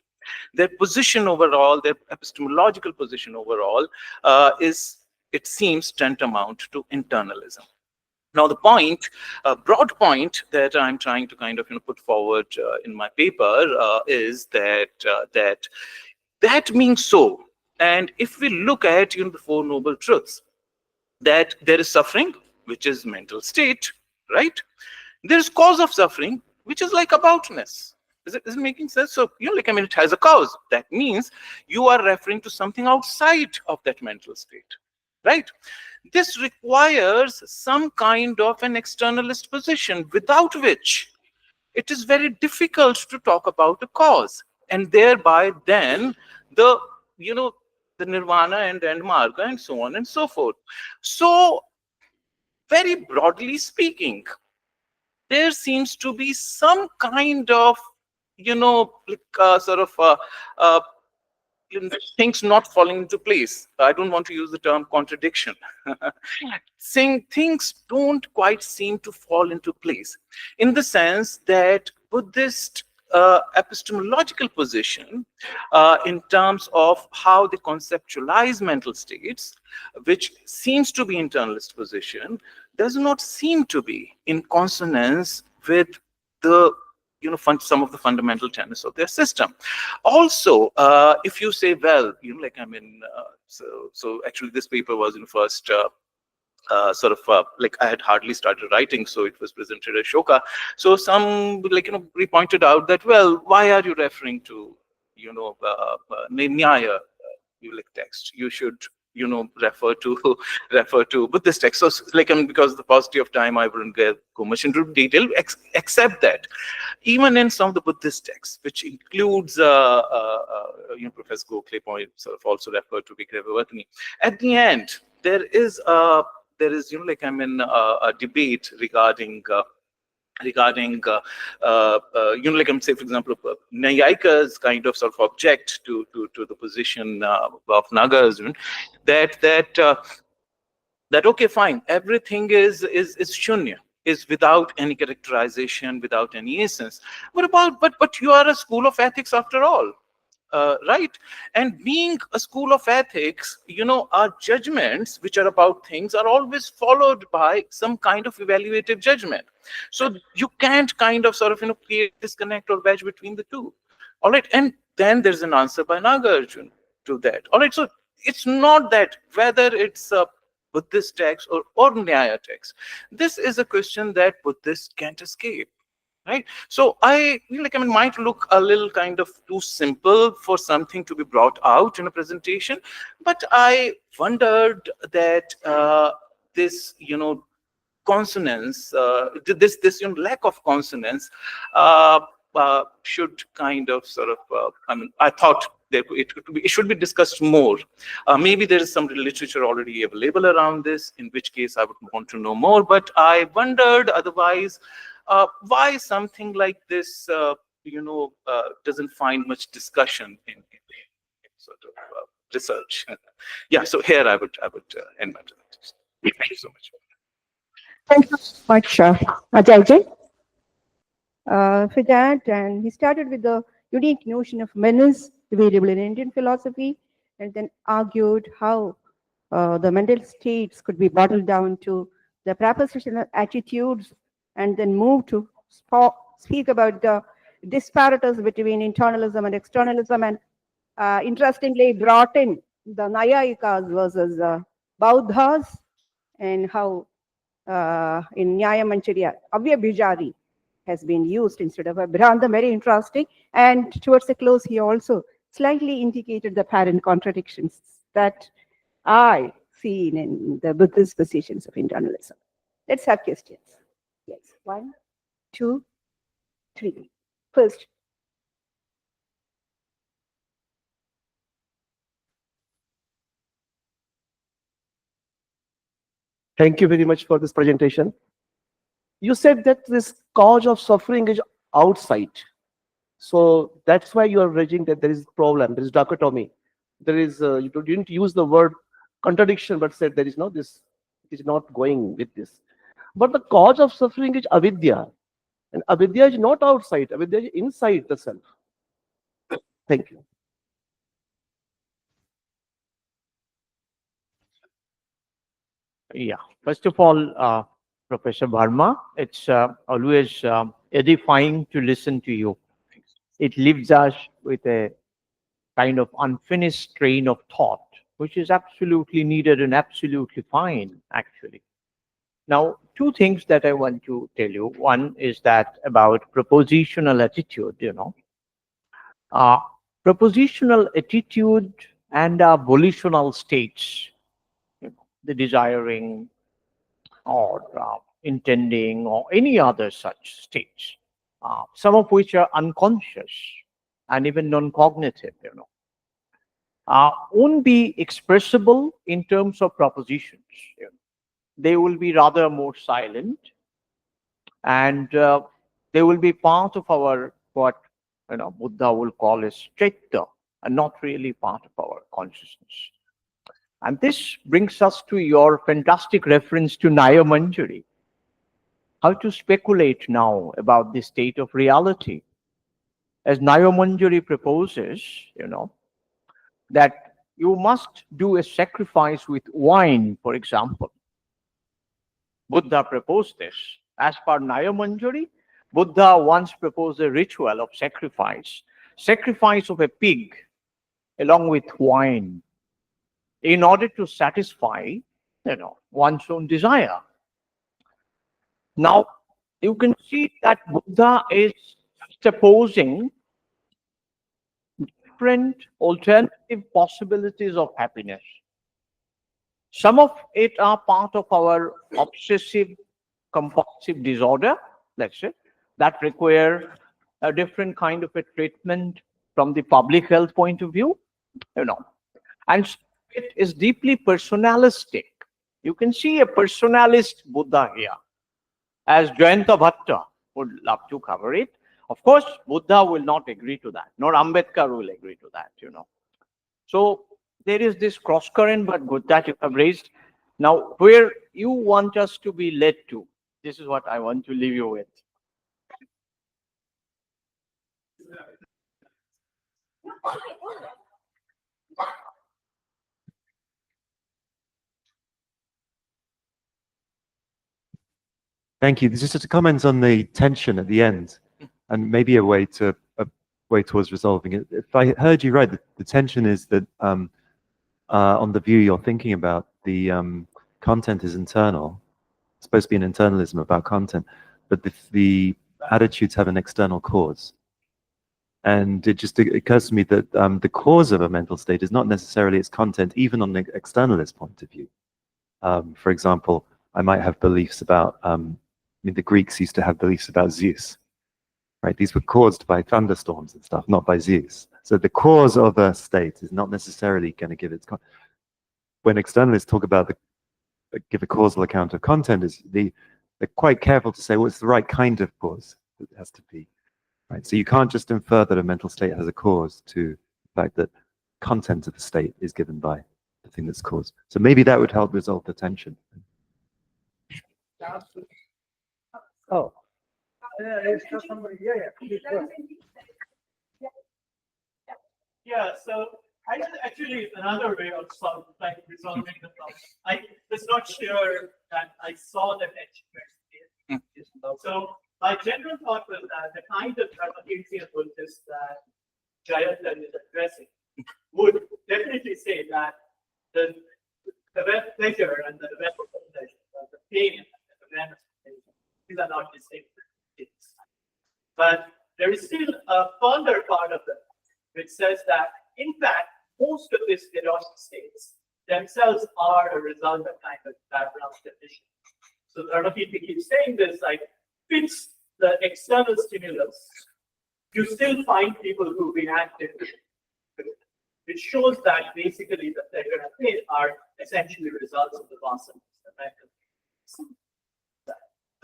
Their position overall, their epistemological position overall, is, it seems, tantamount to internalism. Now, the point, broad point that I'm trying to kind of put forward in my paper is that that being so, and if we look at the Four Noble Truths, that there is suffering, which is mental state, right? There's cause of suffering, which is like aboutness. Is it making sense? So, it has a cause. That means you are referring to something outside of that mental state, right? This requires some kind of an externalist position, without which it is very difficult to talk about a cause. And thereby then the, the nirvana and marga and so on and so forth. So, very broadly speaking, there seems to be some kind of, uh, things not falling into place. I don't want to use the term contradiction. Saying things don't quite seem to fall into place, in the sense that Buddhist epistemological position in terms of how they conceptualize mental states, which seems to be internalist position, does not seem to be in consonance with the some of the fundamental tenets of their system. Also, if you say, well, so actually this paper was in first I had hardly started writing, so it was presented as Shoka. So some we pointed out that, well, why are you referring to Nyaya text? You should refer to refer to Buddhist text. So because of the paucity of time, I wouldn't go much into detail, except that even in some of the Buddhist texts, which includes Professor Gokhale point also referred to Vigrahavatani, at the end there is a a debate regarding say, for example, Nyayikas kind of object to the position of Nagarjuna, that okay, fine, everything is shunya, is without any characterization, without any essence. What about, but you are a school of ethics after all. Right? And being a school of ethics, our judgments, which are about things, are always followed by some kind of evaluative judgment. So you can't kind of create disconnect or wedge between the two. All right. And then there's an answer by Nagarjuna to that. All right. So it's not that whether it's a Buddhist text or Nyaya text. This is a question that Buddhists can't escape. Right. So I might look a little kind of too simple for something to be brought out in a presentation, but I wondered that this consonance, this lack of consonance should kind of I thought it should be discussed more. Maybe there is some literature already available around this, in which case I would want to know more. But I wondered otherwise why something like this, doesn't find much discussion in research. Yeah. So here I would end my presentation. Thank you so much. Thank you so much, Ajay, for that. And he started with the unique notion of menace available in Indian philosophy, and then argued how the mental states could be bottled down to the propositional attitudes, and then move to speak about the disparities between internalism and externalism, and interestingly brought in the Nayayikas versus Bauddhas, and how in Nyaya Manchurya, Avyabhijari has been used instead of Abhranta. Very interesting. And towards the close, he also slightly indicated the apparent contradictions that I see in the Buddhist positions of internalism. Let's have questions. Yes, 1, 2, 3. First. Thank you very much for this presentation. You said that this cause of suffering is outside. So that's why you are raising that there is problem, there is dichotomy. There is, you didn't use the word contradiction, but said there is no this, it is not going with this. But the cause of suffering is avidya. And avidya is not outside, avidya is inside the self. Thank you. Yeah. First of all, Professor Verma, it's always edifying to listen to you. It leaves us with a kind of unfinished train of thought, which is absolutely needed and absolutely fine, actually. Now, two things that I want to tell you. One is that about propositional attitude, Uh, propositional attitude and volitional states, the desiring or intending or any other such states, some of which are unconscious and even non-cognitive, won't be expressible in terms of propositions. They will be rather more silent, and they will be part of our what Buddha will call as citta, and not really part of our consciousness. And this brings us to your fantastic reference to Naya Manjari. How to speculate now about the state of reality? As Naya Manjari proposes, that you must do a sacrifice with wine, for example. Buddha proposed this. As per Naya Manjari, Buddha once proposed a ritual of sacrifice of a pig along with wine, in order to satisfy, one's own desire. Now, you can see that Buddha is supposing different alternative possibilities of happiness. Some of it are part of our obsessive compulsive disorder, let's say, that require a different kind of a treatment from the public health point of view, and it is deeply personalistic. You can see a personalist Buddha here, as Jayanta Bhatta would love to cover it. Of course, Buddha will not agree to that, nor Ambedkar will agree to that, So there is this cross current, but good that you have raised. Now, where you want us to be led to, this is what I want to leave you with. Thank you. There's just a comment on the tension at the end, and maybe a way towards resolving it. If I heard you right, the tension is that on the view you're thinking about, the content is internal. It's supposed to be an internalism about content, but the attitudes have an external cause. And it just occurs to me that the cause of a mental state is not necessarily its content, even on the externalist point of view. For example, I might have beliefs about, the Greeks used to have beliefs about Zeus, right? These were caused by thunderstorms and stuff, not by Zeus. So the cause of a state is not necessarily going to give its content. When externalists talk about give a causal account of content, they're quite careful to say, well, it's the right kind of cause it has to be, right? So you can't just infer that a mental state has a cause to the fact that content of the state is given by the thing that's caused. So maybe that would help resolve the tension. Oh. Yeah, so I actually another way of resolving the problem. I was not sure that I saw the tension. So my general thought was that the kind of Cartesian Buddhist that Jayanta is addressing would definitely say that the pleasure and the pleasure, the pain and the awareness of pain, these are not distinct things. But there is still a further part of it which says that, in fact, most of these erotic states themselves are a result of kind of background condition. So Ranapiti keeps saying this, like, fix the external stimulus, you still find people who react differently. It shows that basically the pleasure and pain are essentially results of the vasanas.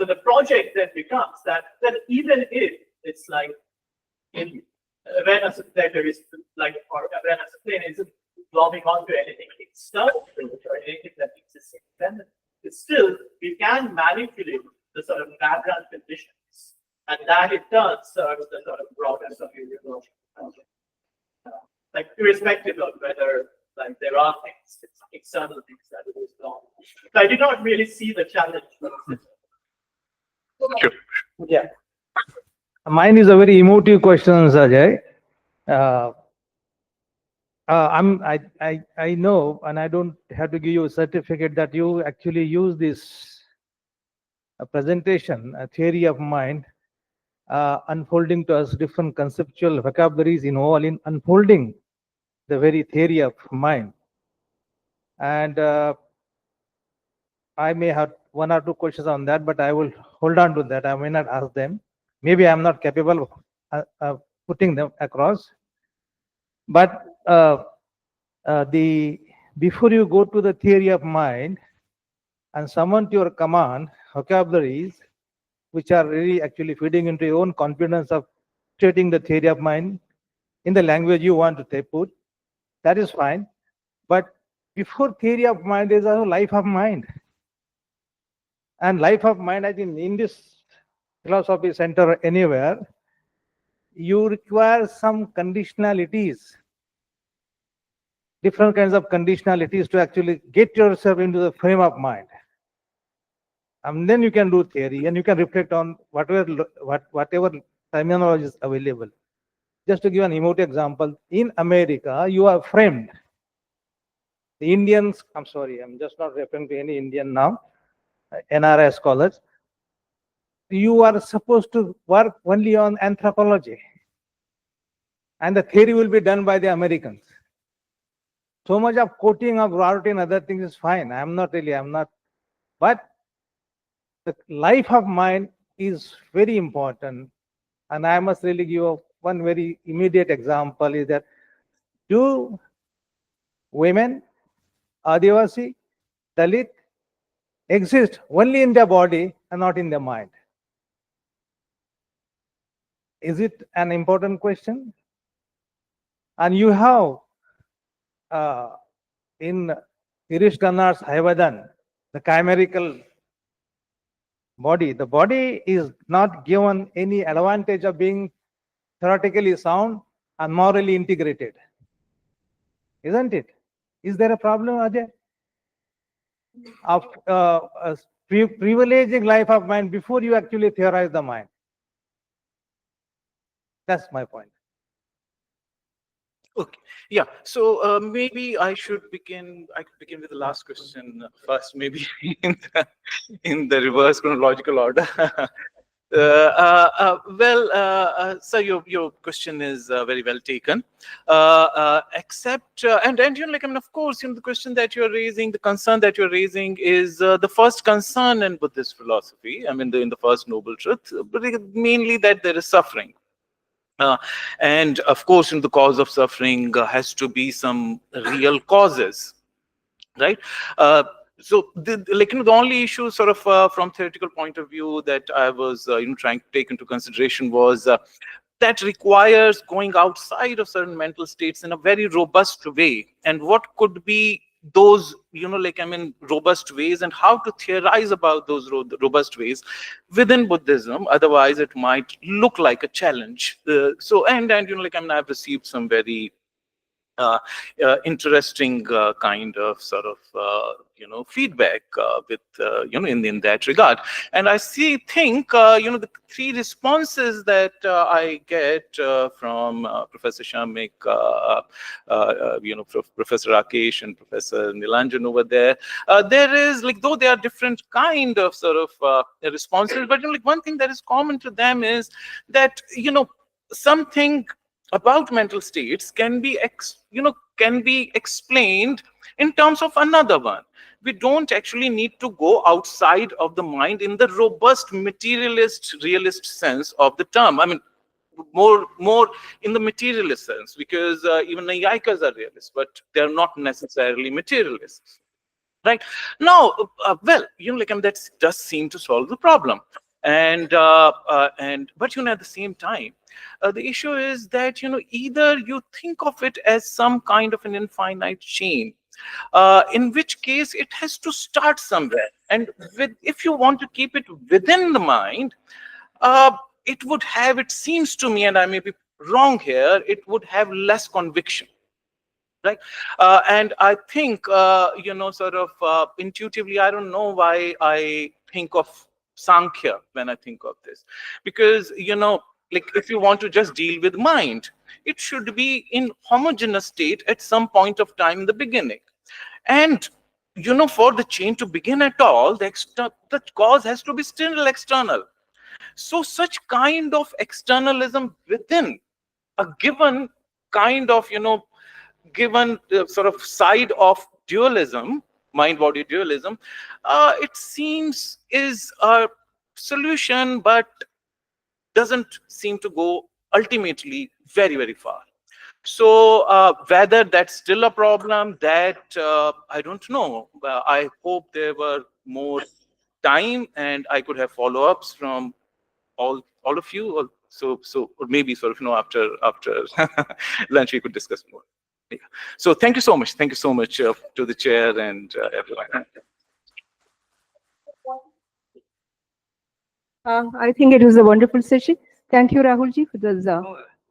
So the project then becomes that even if it's like in when a letter is like, or when a plane isn't globbing onto anything external or anything that exists independent, it's still we can manipulate the sort of background conditions, and that in turn serves the sort of broader sociological project. Like irrespective of whether like there are things, external things that goes on. So I did not really see the challenge. Yeah. Mine is a very emotive question, Sajay. I know, and I don't have to give you a certificate that you actually use this presentation, a theory of mind, unfolding to us different conceptual vocabularies involved in unfolding the very theory of mind. And I may have one or two questions on that, but I will hold on to that. I may not ask them. Maybe I'm not capable of putting them across. But before you go to the theory of mind and summon to your command vocabularies, which are really actually feeding into your own confidence of stating the theory of mind in the language you want to put, that is fine. But before theory of mind, there is also life of mind. And life of mind, I think in this philosophy center anywhere, you require some conditionalities, different kinds of conditionalities to actually get yourself into the frame of mind. And then you can do theory and you can reflect on whatever terminology is available. Just to give an emotive example, in America, you are framed. The Indians, I'm sorry, I'm just not referring to any Indian now, NRI scholars, you are supposed to work only on anthropology. And the theory will be done by the Americans. So much of quoting of Rorty and other things is fine. I'm not. But the life of mind is very important. And I must really give one very immediate example is that do women, Adivasi, Dalit, exist only in their body and not in their mind? Is it an important question? And you have in Irish Kannar's Haivadan, the chimerical body, the body is not given any advantage of being theoretically sound and morally integrated. Isn't it? Is there a problem, Ajay? Of privileging life of mind before you actually theorize the mind. That's my point. Okay. Yeah. So maybe I could begin with the last question first, maybe in the reverse chronological order. So your question is very well taken. And you know, like, I mean, of course, you know, the question that you're raising, the concern that you're raising is the first concern in Buddhist philosophy. I mean, in the first noble truth, but mainly that there is suffering. And of course, in the cause of suffering has to be some real causes, right? So the only issue sort of from theoretical point of view that I was trying to take into consideration was that requires going outside of certain mental states in a very robust way. And what could be those, robust ways, and how to theorize about those robust ways within Buddhism? Otherwise, it might look like a challenge. I've received some very interesting kind of sort of feedback with in that regard. And I think the three responses that I get from Professor Shamik, Professor Rakesh and Professor Nilanjan over there, there is, like, though they are different kind of sort of responses, but one thing that is common to them is that something about mental states can be explained in terms of another one. We don't actually need to go outside of the mind in the robust materialist realist sense of the term. I mean, more in the materialist sense, because even Nayayikas are realists, but they're not necessarily materialists. right? Now, well, like, that does seem to solve the problem. And but at the same time, the issue is that either you think of it as some kind of an infinite chain, in which case it has to start somewhere, and if you want to keep it within the mind, uh, it would have, it seems to me, and I may be wrong here, it would have less conviction, right? And I think, sort of intuitively, I don't know why I think of Sankhya when I think of this, because like, if you want to just deal with mind, it should be in homogeneous state at some point of time in the beginning. And for the chain to begin at all, the cause has to be still external. So such kind of externalism within a given kind of given sort of side of dualism, mind body dualism, it seems is a solution, but doesn't seem to go ultimately very, very far. So whether that's still a problem, that I don't know. I hope there were more time and I could have follow-ups from all of you, or maybe sort of after lunch we could discuss more. Yeah. So thank you so much. Thank you so much to the chair and everyone. I think it was a wonderful session. Thank you, Rahulji, for this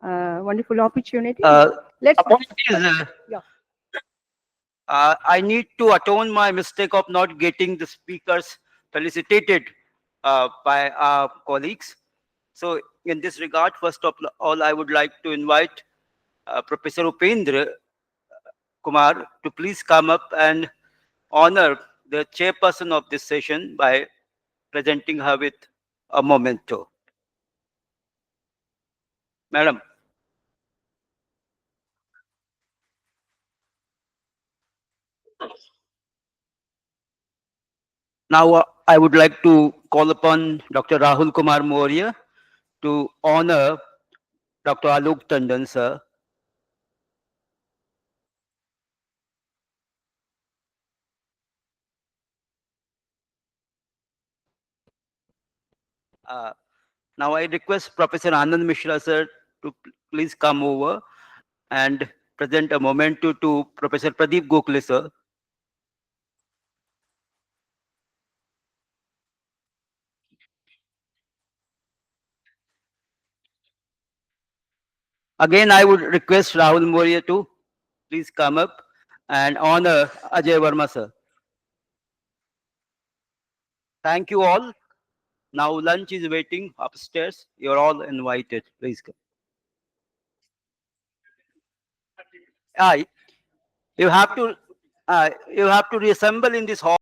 wonderful opportunity. Let's. Apologies. Yeah. I need to atone my mistake of not getting the speakers felicitated by our colleagues. So in this regard, first of all, I would like to invite Professor Upendra Kumar to please come up and honor the chairperson of this session by presenting her with a memento. Madam. Now, I would like to call upon Dr. Rahul Kumar Maurya to honor Dr. Alok Tandon, sir. Now, I request Professor Anand Mishra, sir, to please come over and present a memento to Professor Pradeep Gokhale, sir. Again, I would request Rahul Maurya to please come up and honor Ajay Verma, sir. Thank you all. Now lunch is waiting upstairs. You're all invited. Please come. Ah, you have to reassemble in this hall.